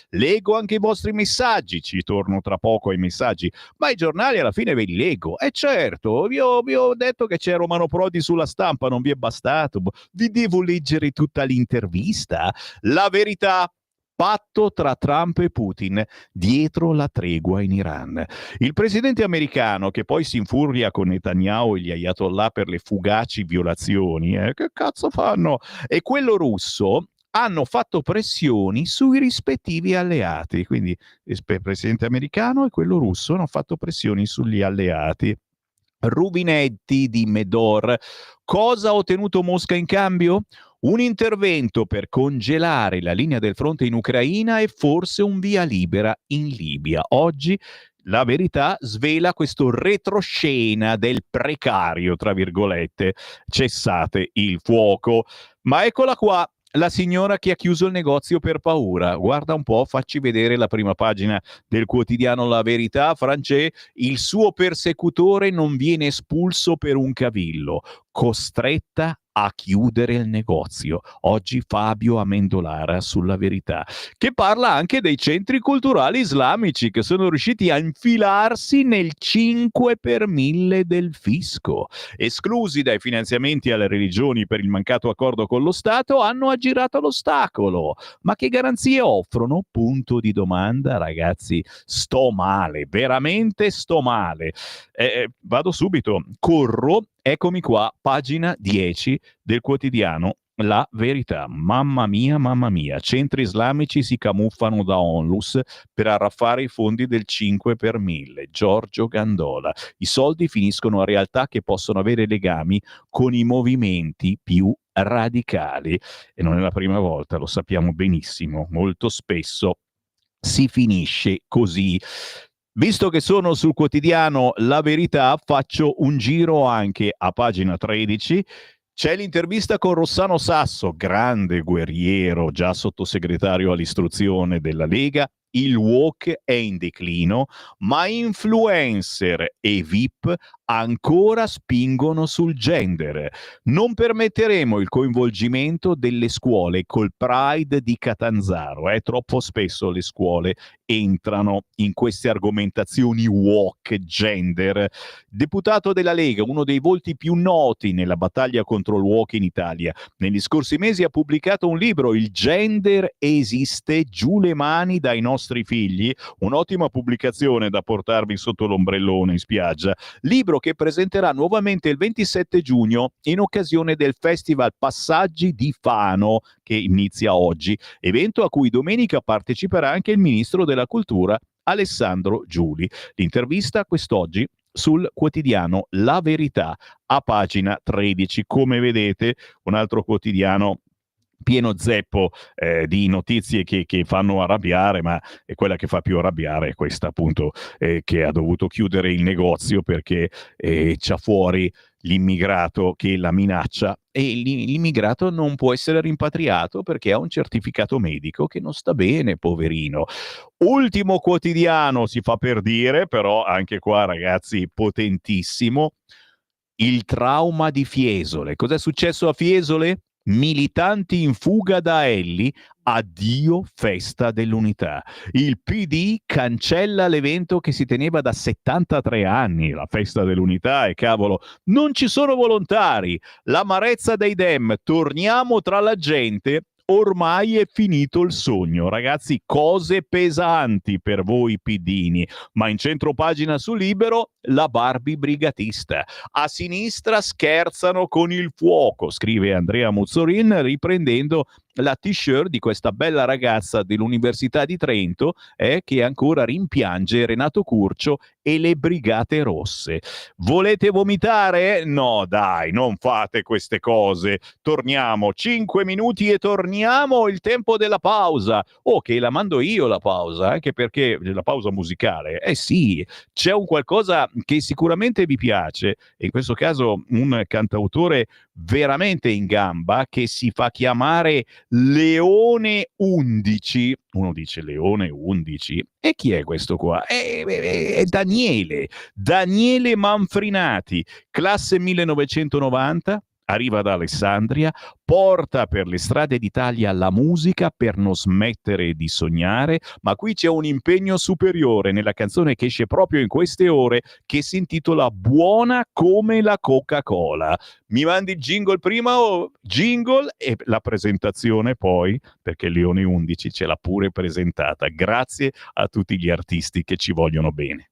leggo anche i vostri messaggi, ci torno tra poco ai messaggi, ma i giornali alla fine ve li leggo. E certo, vi ho detto che c'è Romano Prodi sulla Stampa, non vi è bastato, vi devo leggere tutta l'intervista. La verità: patto tra Trump e Putin dietro la tregua in Iran. Il presidente americano, che poi si infuria con Netanyahu e gli ayatollah per le fugaci violazioni, che cazzo fanno? E quello russo hanno fatto pressioni sui rispettivi alleati, quindi il presidente americano e quello russo hanno fatto pressioni sugli alleati. Rubinetti di Medor. Cosa ha ottenuto Mosca in cambio? Un intervento per congelare la linea del fronte in Ucraina e forse un via libera in Libia. Oggi La Verità svela questo retroscena del precario, tra virgolette, cessate il fuoco. Ma eccola qua, la signora che ha chiuso il negozio per paura. Guarda un po', facci vedere la prima pagina del quotidiano La Verità. Francè, il suo persecutore non viene espulso per un cavillo, costretta a chiudere il negozio. Oggi Fabio Amendolara sulla Verità, che parla anche dei centri culturali islamici che sono riusciti a infilarsi nel 5 per 1000 del fisco. Esclusi dai finanziamenti alle religioni per il mancato accordo con lo Stato, hanno aggirato l'ostacolo. Ma che garanzie offrono? Punto di domanda, ragazzi. Sto male, veramente sto male. Vado subito, corro. Eccomi qua, pagina 10 del quotidiano La Verità. Mamma mia, centri islamici si camuffano da onlus per arraffare i fondi del 5 per 1000. Giorgio Gandola. I soldi finiscono a realtà che possono avere legami con i movimenti più radicali. E non è la prima volta, lo sappiamo benissimo. Molto spesso si finisce così. Visto che sono sul quotidiano La Verità, faccio un giro anche a pagina 13. C'è l'intervista con Rossano Sasso, grande guerriero, già sottosegretario all'istruzione della Lega. Il woke è in declino, ma influencer e VIP ancora spingono sul gender. Non permetteremo il coinvolgimento delle scuole col Pride di Catanzaro. Troppo spesso le scuole entrano in queste argomentazioni woke, gender. Deputato della Lega, uno dei volti più noti nella battaglia contro il woke in Italia, negli scorsi mesi ha pubblicato un libro, Il gender esiste, giù le mani dai nostri figli, un'ottima pubblicazione da portarvi sotto l'ombrellone in spiaggia, libro che presenterà nuovamente il 27 giugno in occasione del Festival Passaggi di Fano, che inizia oggi, evento a cui domenica parteciperà anche il ministro della Cultura Alessandro Giuli. L'intervista quest'oggi sul quotidiano La Verità a pagina 13. Come vedete, un altro quotidiano pieno zeppo di notizie che fanno arrabbiare, ma quella che fa più arrabbiare è questa appunto che ha dovuto chiudere il negozio perché c'ha fuori l'immigrato che la minaccia e l'immigrato non può essere rimpatriato perché ha un certificato medico che non sta bene, poverino. Ultimo quotidiano, si fa per dire, però anche qua ragazzi potentissimo, il trauma di Fiesole. Cos'è successo a Fiesole? Militanti in fuga da Elli, addio festa dell'unità. Il PD cancella l'evento che si teneva da 73 anni, la festa dell'unità, e cavolo, non ci sono volontari. L'amarezza dei Dem, torniamo tra la gente. Ormai è finito il sogno, ragazzi, cose pesanti per voi pidini, ma in centropagina su Libero la Barbie brigatista. A sinistra scherzano con il fuoco, scrive Andrea Muzzorin riprendendo la t-shirt di questa bella ragazza dell'Università di Trento che ancora rimpiange Renato Curcio e le Brigate Rosse. Volete vomitare? No dai, non fate queste cose. Torniamo, 5 minuti e torniamo, il tempo della pausa. Che la mando io la pausa, anche perché la pausa musicale. Sì, c'è un qualcosa che sicuramente vi piace, e in questo caso un cantautore veramente in gamba che si fa chiamare Leone 11. Uno dice Leone 11? E chi è questo qua? È Daniele Manfrinati, classe 1990, arriva da Alessandria, porta per le strade d'Italia la musica per non smettere di sognare, ma qui c'è un impegno superiore nella canzone che esce proprio in queste ore, che si intitola Buona come la Coca-Cola. Mi mandi il jingle prima o jingle e la presentazione poi, perché Leone 11 ce l'ha pure presentata. Grazie a tutti gli artisti che ci vogliono bene.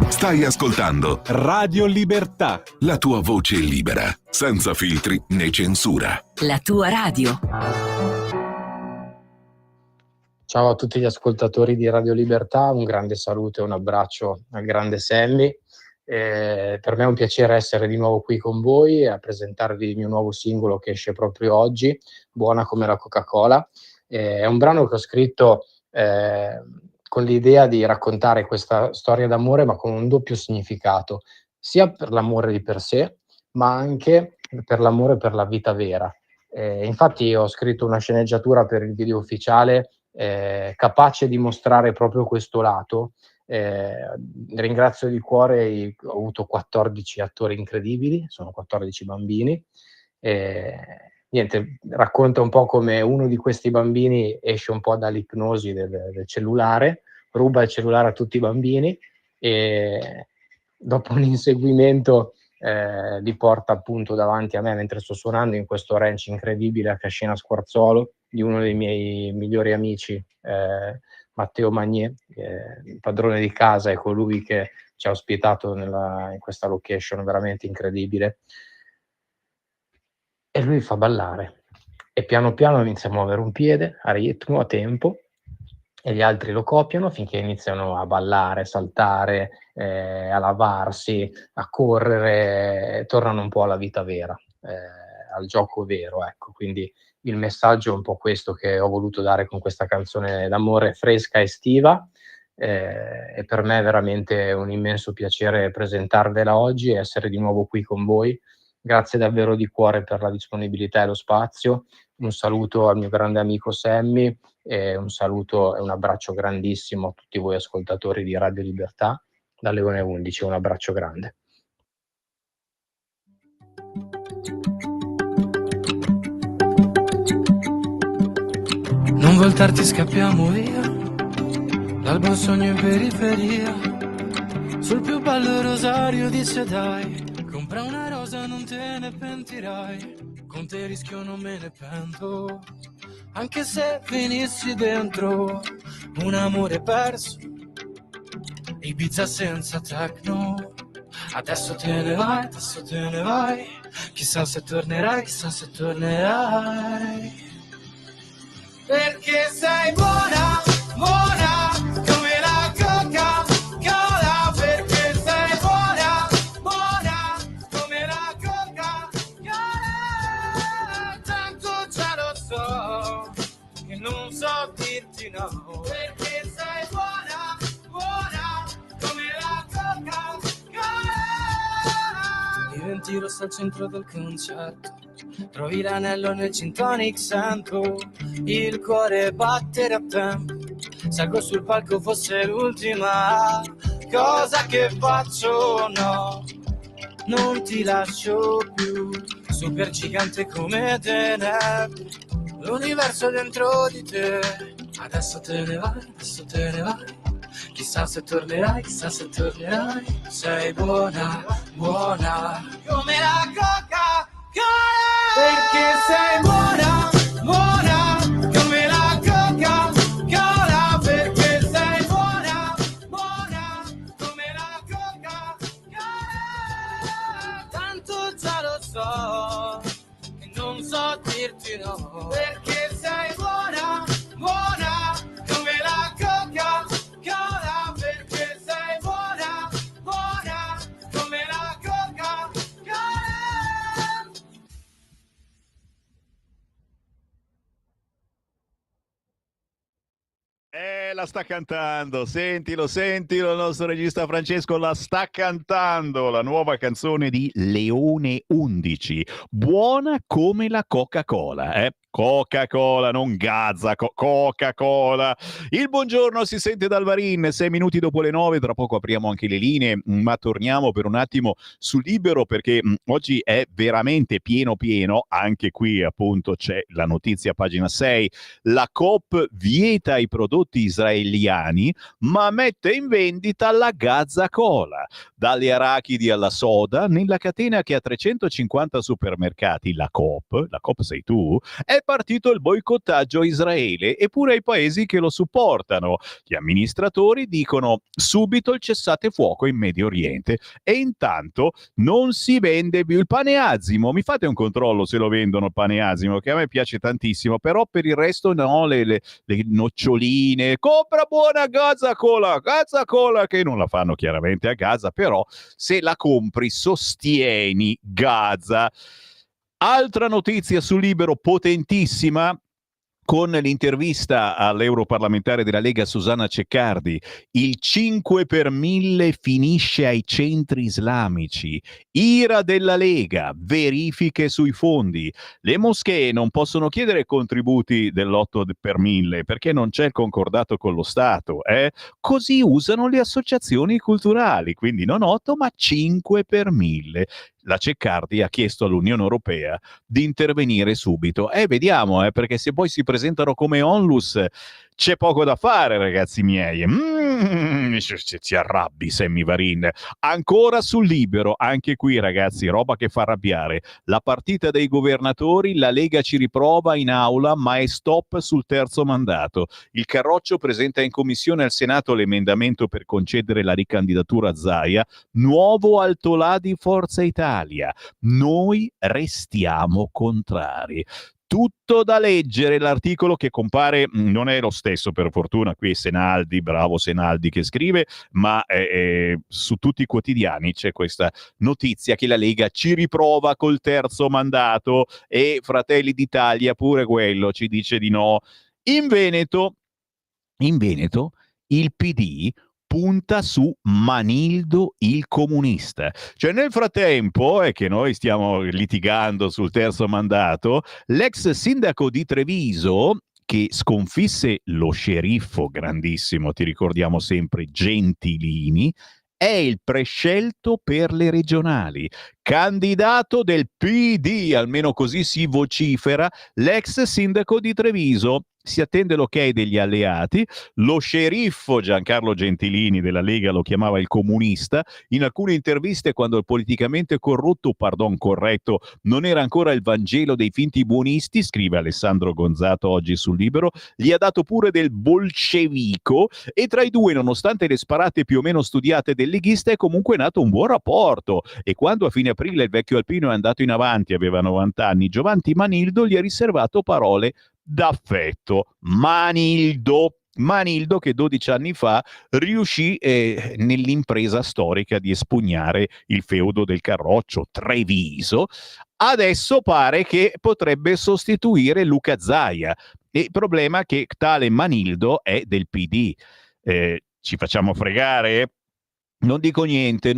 Stai ascoltando Radio Libertà, la tua voce libera, senza filtri né censura. La tua radio. Ciao a tutti gli ascoltatori di Radio Libertà, un grande saluto e un abbraccio al grande Sammy. Per me è un piacere essere di nuovo qui con voi a presentarvi il mio nuovo singolo che esce proprio oggi, Buona come la Coca-Cola. È un brano che ho scritto con l'idea di raccontare questa storia d'amore, ma con un doppio significato, sia per l'amore di per sé, ma anche per l'amore per la vita vera. Infatti ho scritto una sceneggiatura per il video ufficiale capace di mostrare proprio questo lato. Ringrazio di cuore, ho avuto 14 attori incredibili, sono 14 bambini. Niente, racconta un po' come uno di questi bambini esce un po' dall'ipnosi del cellulare, ruba il cellulare a tutti i bambini e dopo un inseguimento li porta appunto davanti a me mentre sto suonando in questo ranch incredibile a Cascina Squarzuolo di uno dei miei migliori amici, Matteo Magnier, il padrone di casa, è colui che ci ha ospitato in questa location veramente incredibile. E lui fa ballare e piano piano inizia a muovere un piede a ritmo, a tempo, e gli altri lo copiano finché iniziano a ballare, saltare, a lavarsi, a correre, tornano un po' alla vita vera, al gioco vero, ecco. Quindi il messaggio è un po' questo che ho voluto dare con questa canzone d'amore fresca, estiva, e per me è veramente un immenso piacere presentarvela oggi e essere di nuovo qui con voi. Grazie davvero di cuore per la disponibilità e lo spazio. Un saluto al mio grande amico Sammy e un saluto e un abbraccio grandissimo a tutti voi ascoltatori di Radio Libertà da Leone 11. Un abbraccio grande. Non voltarti, scappiamo via dal buon sogno in periferia. Sul più bello rosario dice dai, compra una rosa non te ne pentirai. Con te rischio non me ne pento, anche se finissi dentro un amore perso, Ibiza senza techno. Adesso te ne vai, adesso te ne vai, chissà se tornerai, chissà se tornerai. Perché sei buona, buona, come la Coca-Cola. Perché sei buona, buona, come la Coca-Cola. Tanto già lo so, che non so dirti no. Perché sei buona, buona, come la Coca-Cola. Diventi rossa al centro del concerto, trovi l'anello nel gin tonic, sento il cuore battere a tempo. Salgo sul palco, fosse l'ultima cosa che faccio, no, non ti lascio più. Super gigante come te ne, l'universo dentro di te. Adesso te ne vai, adesso te ne vai, chissà se tornerai, chissà se tornerai. Sei buona, buona, come la Coca-Cola. Perché sei buona, buona, come la Coca-Cola. Perché sei buona, buona, come la Coca-Cola. Tanto già lo so, e non so dirti no. Perché sei buona, buona, come la Coca-Cola. Perché sei buona, buona, come la Coca-Cola. La sta cantando, sentilo, sentilo, il nostro regista Francesco la sta cantando, la nuova canzone di Leone 11, buona come la Coca-Cola, Coca-Cola, non Gazza, Coca-Cola. Il buongiorno si sente dal Varin, 6 minuti dopo le 9, tra poco apriamo anche le linee, ma torniamo per un attimo su Libero perché oggi è veramente pieno, anche qui appunto c'è la notizia pagina 6, la COP vieta i prodotti israeliani israeliani, ma mette in vendita la Gaza Cola. Dalle arachidi alla soda, nella catena che ha 350 supermercati, la Coop sei tu, è partito il boicottaggio a Israele e pure ai paesi che lo supportano. Gli amministratori dicono subito il cessate fuoco in Medio Oriente e intanto non si vende più il pane Asimo. Mi fate un controllo se lo vendono il pane Asimo, che a me piace tantissimo, però per il resto no, le noccioline, compra buona Gaza Cola, che non la fanno chiaramente a Gaza, però se la compri sostieni Gaza. Altra notizia su Libero potentissima, con l'intervista all'europarlamentare della Lega Susanna Ceccardi. Il 5 per 1000 finisce ai centri islamici. Ira della Lega, verifiche sui fondi. Le moschee non possono chiedere contributi dell'8 per 1000 perché non c'è il concordato con lo Stato. Così usano le associazioni culturali, quindi non 8 ma 5 per 1000. La Ceccardi ha chiesto all'Unione Europea di intervenire subito. Vediamo, perché se poi si presentano come onlus c'è poco da fare, ragazzi miei. Si arrabbi Sammy Varin. Ancora sul Libero, anche qui ragazzi, roba che fa arrabbiare. La partita dei governatori, la Lega ci riprova in aula, ma è stop sul terzo mandato. Il Carroccio presenta in commissione al Senato l'emendamento per concedere la ricandidatura a Zaia, nuovo altolà di Forza Italia. Noi restiamo contrari. Tutto da leggere, l'articolo che compare non è lo stesso per fortuna, qui è Senaldi, bravo Senaldi che scrive, ma su tutti i quotidiani c'è questa notizia che la Lega ci riprova col terzo mandato e Fratelli d'Italia pure quello ci dice di no. In Veneto il PD punta su Manildo il comunista. Cioè nel frattempo, che noi stiamo litigando sul terzo mandato, l'ex sindaco di Treviso, che sconfisse lo sceriffo grandissimo, ti ricordiamo sempre, Gentilini, è il prescelto per le regionali. Candidato del PD, almeno così si vocifera, l'ex sindaco di Treviso. Si attende l'ok degli alleati. Lo sceriffo Giancarlo Gentilini della Lega lo chiamava il comunista. In alcune interviste, quando il politicamente corretto non era ancora il Vangelo dei finti buonisti, scrive Alessandro Gonzato oggi sul Libero, gli ha dato pure del bolscevico, e tra i due, nonostante le sparate più o meno studiate del leghista, è comunque nato un buon rapporto. E quando a fine aprile il vecchio Alpino è andato in avanti, aveva 90 anni, Giovanni Manildo gli ha riservato parole d'affetto. Manildo che 12 anni fa riuscì nell'impresa storica di espugnare il feudo del Carroccio, Treviso. Adesso pare che potrebbe sostituire Luca Zaia. Il problema è che tale Manildo è del PD. Ci facciamo fregare? Non dico niente.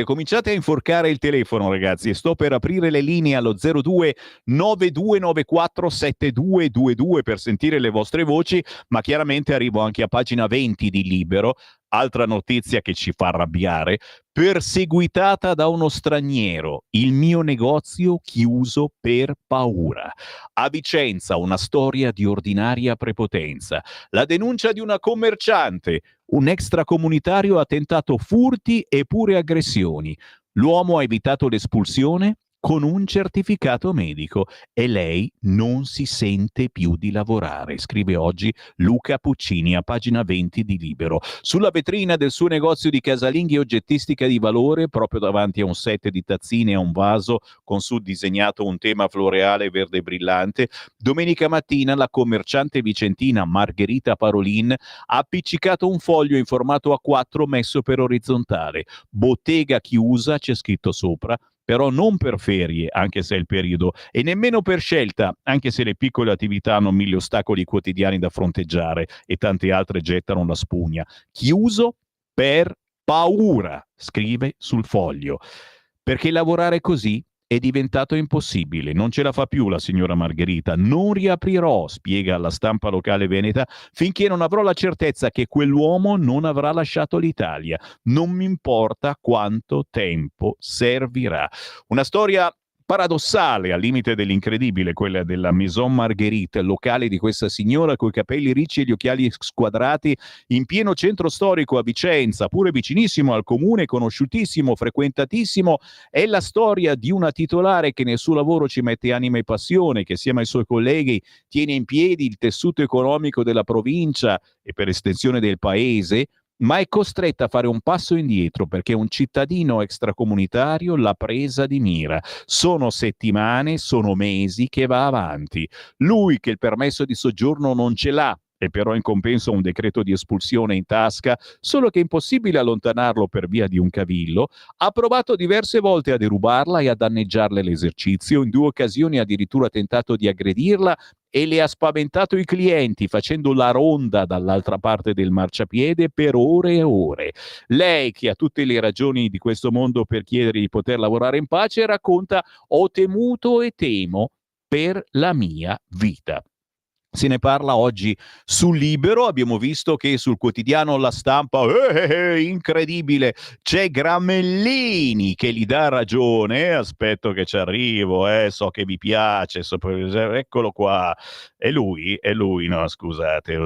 Cominciate a inforcare il telefono, ragazzi, e sto per aprire le linee allo 02 9294 7222 per sentire le vostre voci, ma chiaramente arrivo anche a pagina 20 di Libero. Altra notizia che ci fa arrabbiare: perseguitata da uno straniero, il mio negozio chiuso per paura. A Vicenza una storia di ordinaria prepotenza. La denuncia di una commerciante, un extracomunitario ha tentato furti e pure aggressioni. L'uomo ha evitato l'espulsione con un certificato medico e lei non si sente più di lavorare, scrive oggi Luca Puccini a pagina 20 di Libero. Sulla vetrina del suo negozio di casalinghi e oggettistica di valore, proprio davanti a un set di tazzine e a un vaso con su disegnato un tema floreale verde brillante, domenica mattina la commerciante vicentina Margherita Parolin ha appiccicato un foglio in formato A4 messo per orizzontale. Bottega chiusa, c'è scritto sopra, però non per ferie, anche se è il periodo, e nemmeno per scelta, anche se le piccole attività hanno 1000 ostacoli quotidiani da fronteggiare e tante altre gettano la spugna. Chiuso per paura, scrive sul foglio, perché lavorare così è diventato impossibile. Non ce la fa più la signora Margherita. Non riaprirò, spiega alla stampa locale veneta, finché non avrò la certezza che quell'uomo non avrà lasciato l'Italia. Non mi importa quanto tempo servirà. Una storia paradossale, al limite dell'incredibile, quella della Maison Marguerite, locale di questa signora coi capelli ricci e gli occhiali squadrati, in pieno centro storico a Vicenza, pure vicinissimo al comune, conosciutissimo, frequentatissimo. È la storia di una titolare che nel suo lavoro ci mette anima e passione, che assieme ai suoi colleghi tiene in piedi il tessuto economico della provincia e per estensione del paese, ma è costretta a fare un passo indietro perché un cittadino extracomunitario l'ha presa di mira. Sono settimane, sono mesi che va avanti. Lui che il permesso di soggiorno non ce l'ha, e però in compenso un decreto di espulsione in tasca, solo che è impossibile allontanarlo per via di un cavillo, ha provato diverse volte a derubarla e a danneggiarle l'esercizio, in 2 occasioni addirittura ha tentato di aggredirla e le ha spaventato i clienti facendo la ronda dall'altra parte del marciapiede per ore e ore. Lei, che ha tutte le ragioni di questo mondo per chiedere di poter lavorare in pace, racconta: ho temuto e temo per la mia vita. Se ne parla oggi su Libero, abbiamo visto che sul quotidiano La Stampa, incredibile, c'è Gramellini che gli dà ragione, aspetto che ci arrivo, so che vi piace, eccolo qua, è lui, no scusate,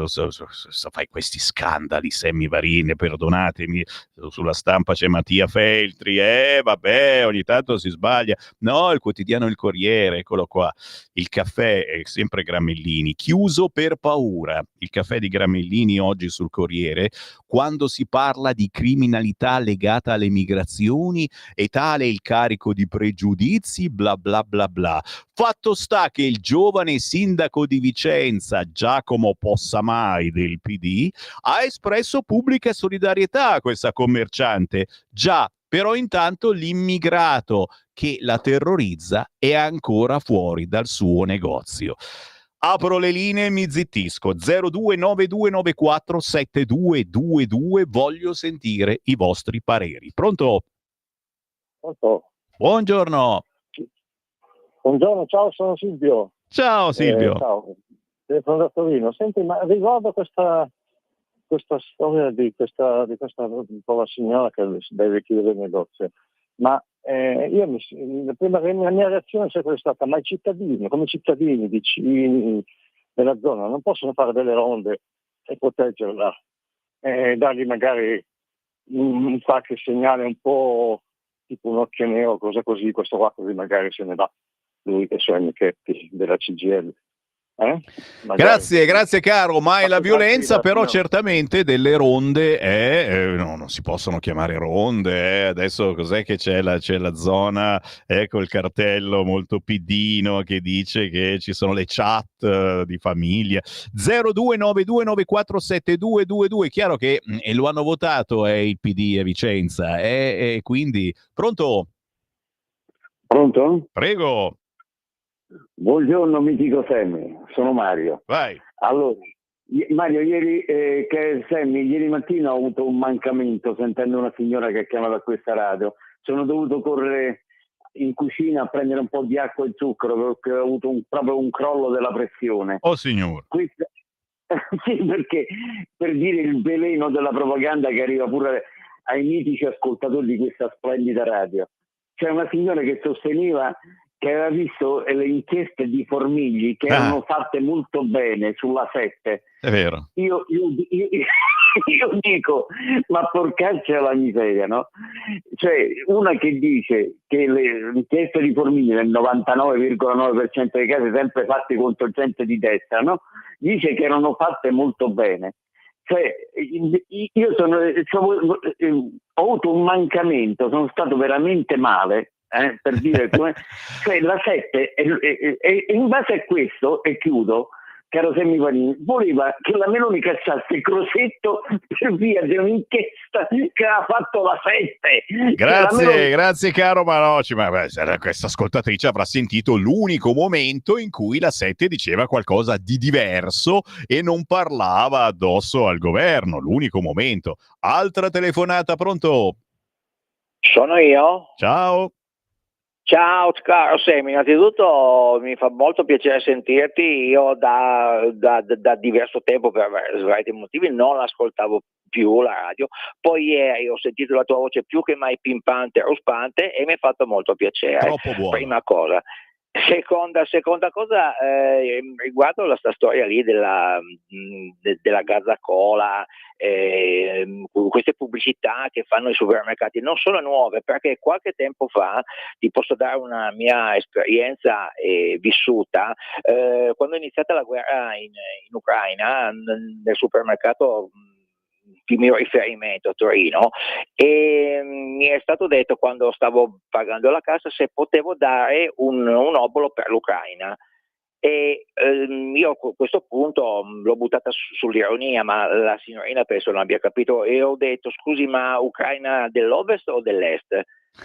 fai questi scandali semivarine, perdonatemi, sulla Stampa c'è Mattia Feltri, vabbè, ogni tanto si sbaglia, no, il quotidiano Il Corriere, eccolo qua, il caffè è sempre Gramellini, chiuso per paura. Il caffè di Gramellini oggi sul Corriere, quando si parla di criminalità legata alle migrazioni e tale il carico di pregiudizi, bla bla bla bla. Fatto sta che il giovane sindaco di Vicenza, Giacomo Possamai del PD, ha espresso pubblica solidarietà a questa commerciante. Già, però intanto l'immigrato che la terrorizza è ancora fuori dal suo negozio. Apro le linee e mi zittisco. 0292947222. Voglio sentire i vostri pareri. Pronto? Pronto? Buongiorno. Buongiorno, ciao, sono Silvio. Ciao Silvio. Ciao, sono da Torino. Senti, ma riguardo questa storia di questa povera signora che deve chiudere il negozio, ma la mia reazione è sempre stata: ma i cittadini, come cittadini vicini della zona, non possono fare delle ronde e proteggerla, dargli magari un qualche segnale un po' tipo un occhio nero, cosa così, questo qua così magari se ne va lui e i suoi amichetti della CGIL. Grazie caro, mai la violenza, però certamente delle ronde no, non si possono chiamare ronde, adesso cos'è che c'è la zona col cartello molto piddino che dice che ci sono le chat di famiglia. 0292947222, chiaro che lo hanno votato il PD a Vicenza e quindi pronto? Prego. Buongiorno mitico Sammy, sono Mario. Vai. Allora, Mario, ieri mattina ho avuto un mancamento sentendo una signora che chiamava a questa radio. Sono dovuto correre in cucina a prendere un po' di acqua e zucchero perché ho avuto proprio un crollo della pressione. Oh signore. Sì, perché per dire il veleno della propaganda che arriva pure ai mitici ascoltatori di questa splendida radio. C'è una signora che sosteneva che aveva visto le inchieste di Formigli che erano fatte molto bene sulla 7. È vero. Io dico, ma porcaccia la miseria, no? Cioè, una che dice che le inchieste di Formigli nel 99,9% dei casi sempre fatte contro gente di destra, no? Dice che erano fatte molto bene. Cioè, io ho avuto un mancamento, sono stato veramente male. Per dire come, cioè la 7 e in base a questo, e chiudo, caro Semivanini, voleva che la Meloni cacciasse il Crosetto per via di un'inchiesta che ha fatto la 7. Grazie caro, ma questa ascoltatrice avrà sentito l'unico momento in cui la 7 diceva qualcosa di diverso e non parlava addosso al governo, l'unico momento. Altra telefonata, pronto? Sono io? Ciao. Ciao caro Semi, innanzitutto mi fa molto piacere sentirti. Io da diverso tempo, per svariati motivi, non ascoltavo più la radio. Poi ieri ho sentito la tua voce più che mai pimpante e ruspante e mi ha fatto molto piacere. Troppo buono. Prima cosa. Seconda cosa, riguardo la sta storia lì della Gazza Cola, queste pubblicità che fanno i supermercati non sono nuove, perché qualche tempo fa ti posso dare una mia esperienza vissuta. Quando è iniziata la guerra in Ucraina, nel supermercato di mio riferimento a Torino, e mi è stato detto, quando stavo pagando la cassa, se potevo dare un obolo per l'Ucraina. E io a questo punto l'ho buttata sull'ironia, ma la signorina penso non abbia capito, e ho detto: scusi, ma Ucraina dell'Ovest o dell'Est?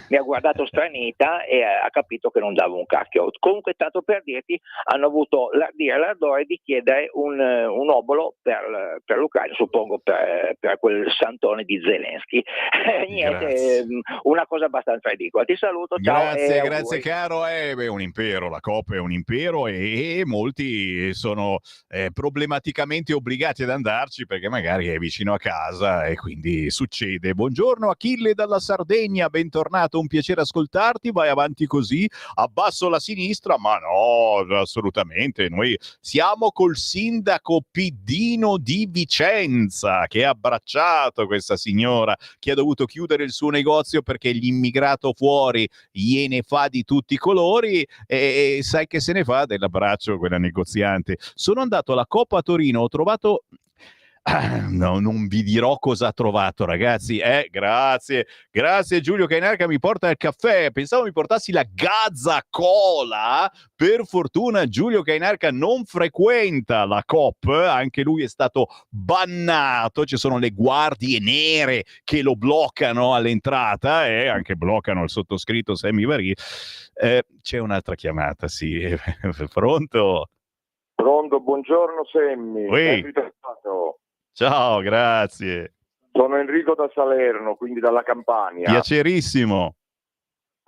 Mi ha guardato stranita e ha capito che non davo un cacchio. Comunque, tanto per dirti, hanno avuto l'ardire di chiedere un obolo per l'Ucraina, suppongo per quel santone di Zelensky. Niente, una cosa abbastanza ridicola. Ti saluto, ciao. Grazie caro. È un impero, la Coop è un impero, e molti sono problematicamente obbligati ad andarci perché magari è vicino a casa e quindi succede. Buongiorno Achille dalla Sardegna, bentornato. Un piacere ascoltarti, vai avanti così, abbasso la sinistra, ma no, assolutamente, noi siamo col sindaco Piddino di Vicenza, che ha abbracciato questa signora che ha dovuto chiudere il suo negozio perché l'immigrato fuori gliene fa di tutti i colori, e sai che se ne fa dell'abbraccio quella negoziante. Sono andato alla Coop a Torino, ho trovato... No, non vi dirò cosa ha trovato, ragazzi. Grazie Giulio Cainarca, mi porta il caffè. Pensavo mi portassi la Gazza Cola. Per fortuna Giulio Cainarca non frequenta la Coop, anche lui è stato bannato. Ci sono le guardie nere che lo bloccano all'entrata e anche bloccano il sottoscritto Sammy Varie. C'è un'altra chiamata, sì. Pronto? Pronto, buongiorno Sammy. Oui. Ciao, grazie. Sono Enrico da Salerno, quindi dalla Campania. Piacerissimo.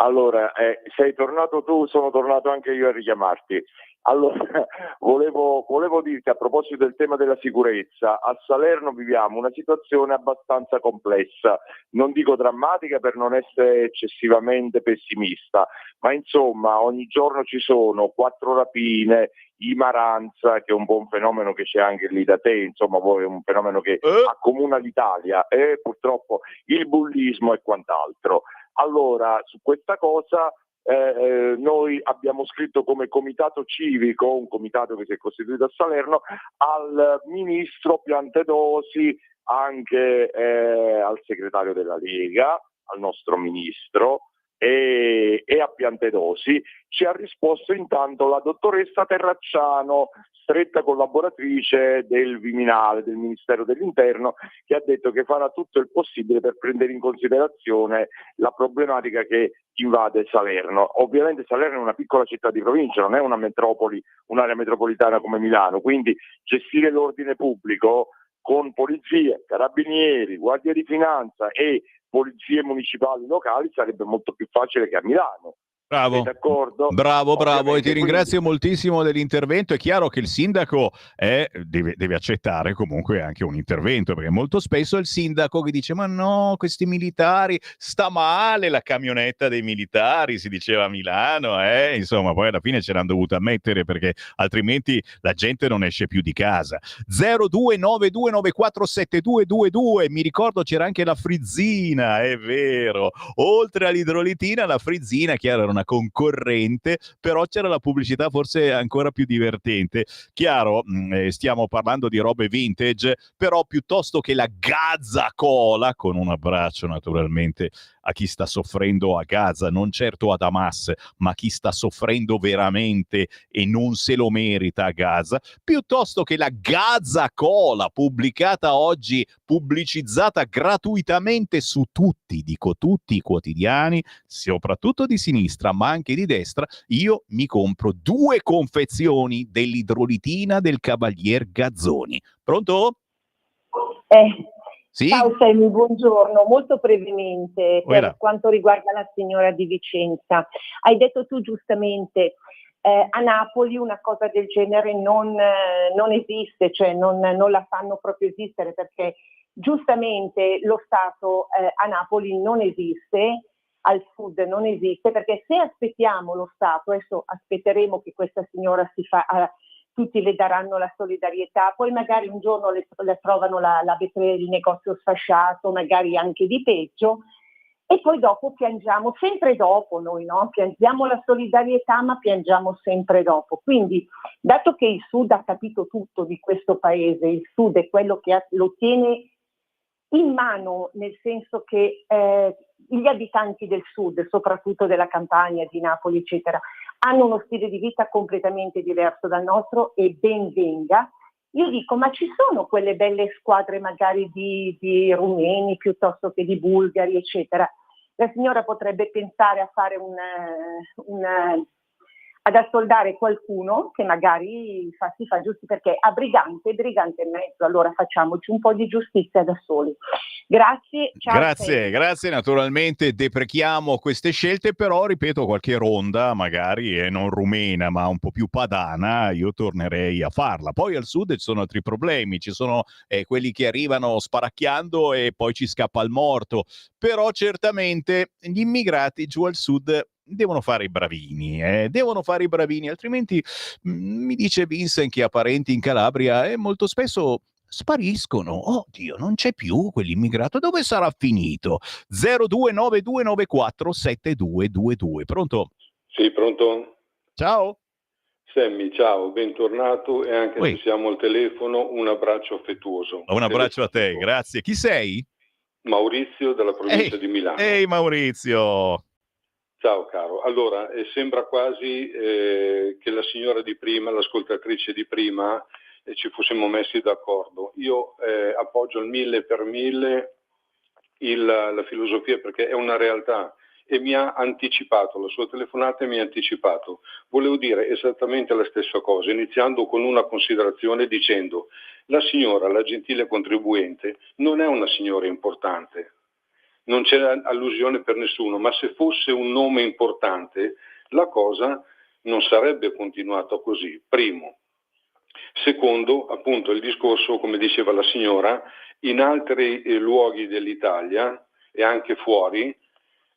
Allora, sei tornato tu, sono tornato anche io a richiamarti. Allora, volevo dirti, a proposito del tema della sicurezza, a Salerno viviamo una situazione abbastanza complessa, non dico drammatica per non essere eccessivamente pessimista, ma insomma ogni giorno ci sono 4 rapine, i Maranza, che è un buon fenomeno che c'è anche lì da te, insomma poi è un fenomeno che accomuna l'Italia, e purtroppo il bullismo e quant'altro. Allora, su questa cosa noi abbiamo scritto come comitato civico, un comitato che si è costituito a Salerno, al ministro Piantedosi, anche al segretario della Lega, al nostro ministro, e a Piantedosi. Ci ha risposto intanto la dottoressa Terracciano, stretta collaboratrice del Viminale, del Ministero dell'Interno, che ha detto che farà tutto il possibile per prendere in considerazione la problematica che invade Salerno. Ovviamente Salerno è una piccola città di provincia, non è una metropoli, un'area metropolitana come Milano, quindi gestire l'ordine pubblico con polizie, carabinieri, guardia di finanza e polizie municipali locali sarebbe molto più facile che a Milano. Bravo, sei d'accordo? bravo, Ovviamente, e ti ringrazio moltissimo dell'intervento. È chiaro che il sindaco deve accettare comunque anche un intervento, perché molto spesso è il sindaco che dice: ma no, questi militari, sta male la camionetta dei militari, si diceva a Milano, insomma, poi alla fine ce l'hanno dovuta mettere perché altrimenti la gente non esce più di casa. 0292947222, mi ricordo c'era anche la frizzina, è vero, oltre all'idrolitina la frizzina, chiaro, era una concorrente, però c'era la pubblicità forse ancora più divertente. Chiaro, stiamo parlando di robe vintage, però piuttosto che la Gazza Cola, con un abbraccio naturalmente a chi sta soffrendo a Gaza, non certo ad Hamas, ma chi sta soffrendo veramente e non se lo merita a Gaza, piuttosto che la Gazza Cola, pubblicata oggi, pubblicizzata gratuitamente su tutti, dico tutti i quotidiani, soprattutto di sinistra, ma anche di destra. Io mi compro 2 confezioni dell'idrolitina del Cavalier Gazzoni. Pronto? Sì? Ciao Sammy, buongiorno. Molto brevemente per Buona. quanto riguarda la signora di Vicenza. Hai detto tu giustamente, a Napoli una cosa del genere non esiste, cioè non la fanno proprio esistere, perché giustamente lo Stato a Napoli non esiste, al sud non esiste, perché se aspettiamo lo Stato, adesso aspetteremo che questa signora tutti le daranno la solidarietà, poi magari un giorno le trovano il negozio sfasciato, magari anche di peggio, e poi dopo piangiamo, sempre dopo noi, no? Piangiamo la solidarietà, ma piangiamo sempre dopo. Quindi, dato che il Sud ha capito tutto di questo paese, il Sud è quello che lo tiene in mano, nel senso che gli abitanti del Sud, soprattutto della Campania, di Napoli, eccetera, hanno uno stile di vita completamente diverso dal nostro, e ben venga. Io dico, ma ci sono quelle belle squadre magari di rumeni piuttosto che di bulgari, eccetera. La signora potrebbe pensare a fare ad assoldare qualcuno che magari si fa giusto, perché a brigante e mezzo, allora facciamoci un po' di giustizia da soli. Grazie, ciao. Grazie, naturalmente deprechiamo queste scelte, però ripeto, qualche ronda magari non rumena ma un po' più padana, io tornerei a farla. Poi al sud ci sono altri problemi, ci sono quelli che arrivano sparacchiando e poi ci scappa il morto, però certamente gli immigrati giù al sud devono fare i bravini, altrimenti mi dice Vincent che ha parenti in Calabria e molto spesso spariscono. Oddio, non c'è più quell'immigrato, dove sarà finito? 0292947222. Pronto? Sì, pronto? Ciao. Sammy, ciao, bentornato, e anche se siamo al telefono, un abbraccio affettuoso. Un abbraccio a te, grazie. Chi sei? Maurizio, dalla provincia di Milano. Ehi Maurizio. Ciao caro. Allora, sembra quasi che la signora di prima, l'ascoltatrice di prima, ci fossimo messi d'accordo. Io appoggio al 1000 per 1000 la filosofia, perché è una realtà, e mi ha anticipato, la sua telefonata mi ha anticipato. Volevo dire esattamente la stessa cosa, iniziando con una considerazione dicendo: la signora, la gentile contribuente, non è una signora importante, non c'è allusione per nessuno, ma se fosse un nome importante la cosa non sarebbe continuata così, primo. Secondo, appunto, il discorso, come diceva la signora, in altri luoghi dell'Italia e anche fuori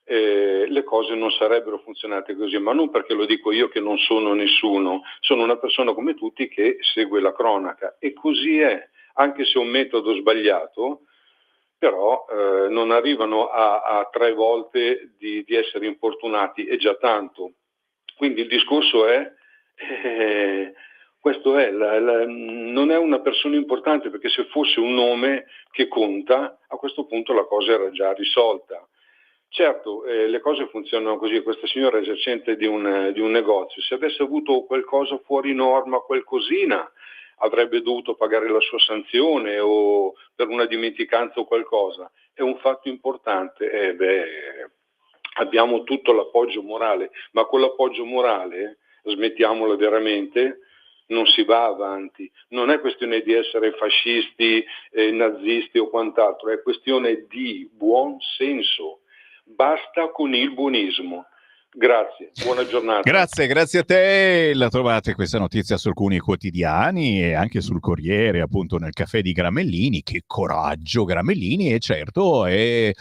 le cose non sarebbero funzionate così, ma non perché lo dico io che non sono nessuno, sono una persona come tutti che segue la cronaca, e così è, anche se è un metodo sbagliato, però non arrivano a 3 volte di essere importunati, è già tanto. Quindi il discorso è... questo è, non è una persona importante, perché se fosse un nome che conta, a questo punto la cosa era già risolta. Certo, le cose funzionano così. Questa signora è esercente di un negozio, se avesse avuto qualcosa fuori norma, qualcosina, avrebbe dovuto pagare la sua sanzione o per una dimenticanza o qualcosa. È un fatto importante, abbiamo tutto l'appoggio morale, ma con l'appoggio morale, smettiamola veramente, non si va avanti. Non è questione di essere fascisti, nazisti o quant'altro, è questione di buon senso. Basta con il buonismo. Grazie, buona giornata. Grazie a te. La trovate questa notizia su alcuni quotidiani e anche sul Corriere, appunto nel caffè di Gramellini. Che coraggio Gramellini, e certo è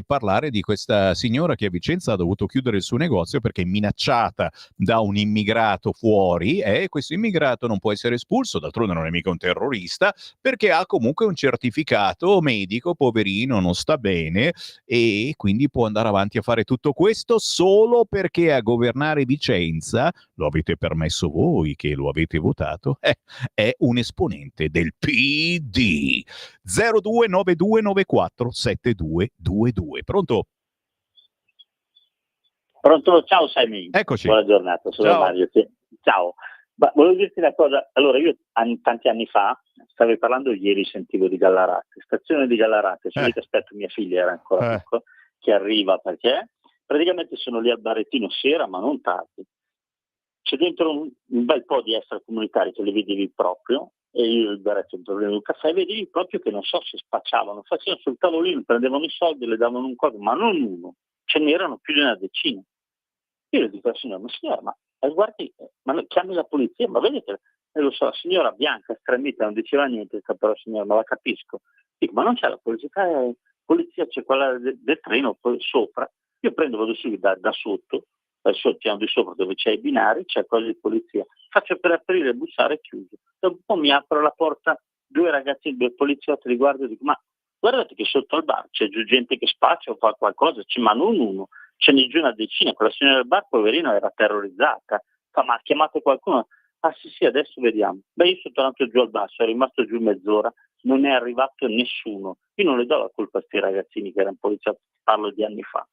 parlare di questa signora che a Vicenza ha dovuto chiudere il suo negozio perché è minacciata da un immigrato fuori, e questo immigrato non può essere espulso, d'altronde non è mica un terrorista, perché ha comunque un certificato medico, poverino, non sta bene, e quindi può andare avanti a fare tutto questo solo perché a governare Vicenza, lo avete permesso voi che lo avete votato, è un esponente del PD. 0292947222. Pronto? Pronto? Ciao Sammy. Eccoci. Buona giornata, sono Ciao. Mario. Sì. Ciao. Ma volevo dirti una cosa. Allora, io tanti anni fa, stavi parlando ieri, sentivo di Gallarate, stazione di Gallarate, sono lì che aspetto mia figlia, era ancora piccola, che arriva, perché praticamente sono lì al barettino sera, ma non tardi. C'è dentro un bel po' di extracomunitari che li vedevi proprio, e io il berretto prendevo il caffè, vedevi proprio che non so se spacciavano, facevano sul tavolino, prendevano i soldi, le davano un coso, ma non uno, ce n'erano più di una decina. Io le dico al signore, ma signora, ma guardi, ma chiami la polizia, ma vedete, e lo so, la signora bianca, stremita, non diceva niente, però signora, ma la capisco. Dico, ma non c'è la polizia, polizia c'è quella del treno poi sopra, io vado su da sotto, dal piano di sopra dove c'è i binari, c'è quella di polizia, faccio per aprire e bussare, è chiuso. Dopo un po' mi apro la porta, 2 ragazzi, 2 poliziotti, li guardo e dico, ma guardate che sotto al bar c'è giù gente che spaccia o fa qualcosa, ma non uno, ce n'è giù una decina. Quella signora del bar, poverina, era terrorizzata, ma chiamate qualcuno? Ah sì, adesso vediamo. Beh, io sono tornato giù al bar, sono rimasto giù mezz'ora, non è arrivato nessuno. Io non le do la colpa a questi ragazzini che erano poliziotti, parlo di anni fa.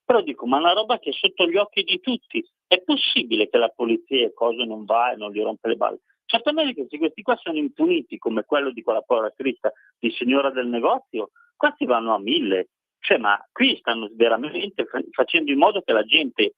Però dico, ma una roba che è sotto gli occhi di tutti, è possibile che la polizia e cosa non va e non gli rompe le balle? Certamente che se questi qua sono impuniti, come quello di quella povera scritta di signora del negozio, questi vanno a 1000. Cioè, ma qui stanno veramente facendo in modo che la gente,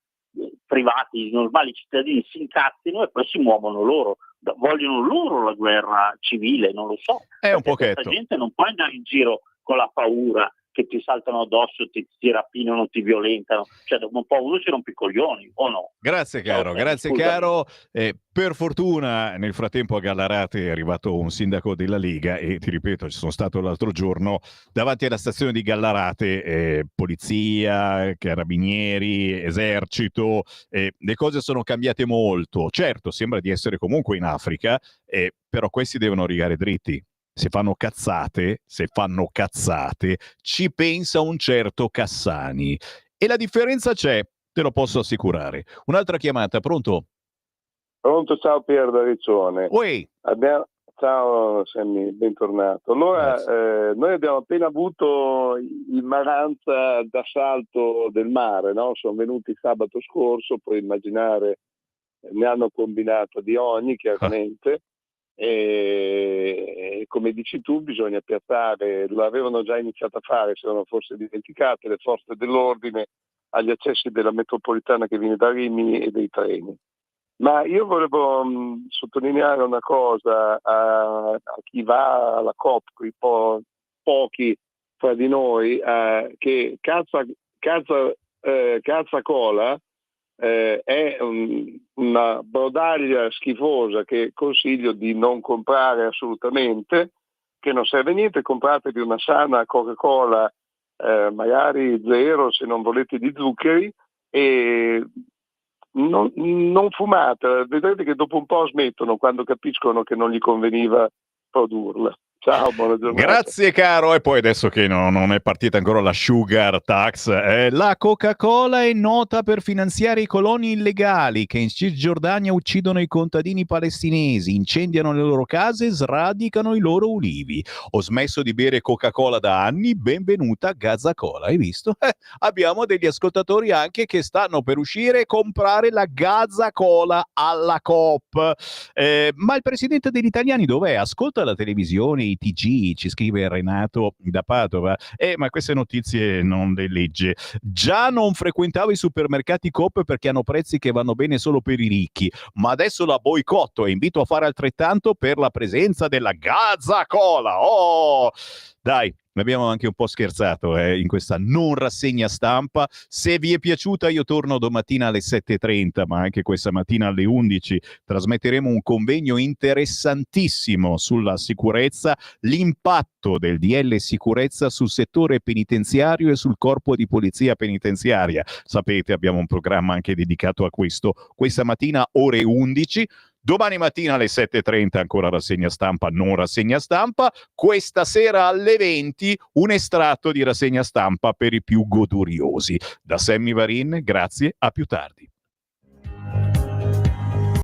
privati, i normali cittadini, si incazzino e poi si muovono loro. Vogliono loro la guerra civile, non lo so. È un pochetto. Questa gente non può andare in giro con la paura che ti saltano addosso, ti rapinano, ti violentano. Cioè, dopo un po' uno si rompe i coglioni, o no? Grazie caro, grazie scusami. caro. Per fortuna nel frattempo a Gallarate è arrivato un sindaco della Lega e ti ripeto, ci sono stato l'altro giorno davanti alla stazione di Gallarate, polizia, carabinieri, esercito, le cose sono cambiate molto. Certo, sembra di essere comunque in Africa, però questi devono rigare dritti. Se fanno cazzate, ci pensa un certo Cassani. E la differenza c'è, te lo posso assicurare. Un'altra chiamata, pronto? Pronto, ciao Pier da Riccione. Ciao Sammy, bentornato. Allora, noi abbiamo appena avuto il Maranza d'assalto del mare, no? Sono venuti sabato scorso, puoi immaginare, ne hanno combinato di ogni, chiaramente. E come dici tu bisogna piazzare, lo avevano già iniziato a fare, se non forse dimenticate, le forze dell'ordine agli accessi della metropolitana che viene da Rimini e dei treni. Ma io volevo sottolineare una cosa a chi va alla COP, quei pochi fra di noi, che Cazza Cola è una brodaglia schifosa che consiglio di non comprare assolutamente, che non serve a niente. Compratevi una sana Coca-Cola, magari 0 se non volete di zuccheri, e non fumate, vedrete che dopo un po' smettono quando capiscono che non gli conveniva produrla. Ciao, buona giornata. Grazie caro, e poi adesso che non è partita ancora la sugar tax, la Coca-Cola è nota per finanziare i coloni illegali che in Cisgiordania uccidono i contadini palestinesi, incendiano le loro case e sradicano i loro ulivi. Ho smesso di bere Coca-Cola da anni, benvenuta Gaza Cola, hai visto? Abbiamo degli ascoltatori anche che stanno per uscire e comprare la Gaza Cola alla Coop. Ma il presidente degli italiani dov'è? Ascolta la televisione, i TG, ci scrive Renato da Padova. Ma queste notizie non le legge. Già non frequentavo i supermercati Coop perché hanno prezzi che vanno bene solo per i ricchi, ma adesso la boicotto e invito a fare altrettanto per la presenza della Gaza Cola. Oh! Dai, abbiamo anche un po' scherzato in questa non rassegna stampa. Se vi è piaciuta io torno domattina alle 7:30, ma anche questa mattina alle 11 trasmetteremo un convegno interessantissimo sulla sicurezza, l'impatto del DL sicurezza sul settore penitenziario e sul corpo di polizia penitenziaria. Sapete, abbiamo un programma anche dedicato a questo. Questa mattina ore 11. Domani mattina alle 7:30 ancora rassegna stampa, non rassegna stampa. Questa sera alle 20 un estratto di rassegna stampa per i più goduriosi. Da Sammy Varin, grazie, a più tardi.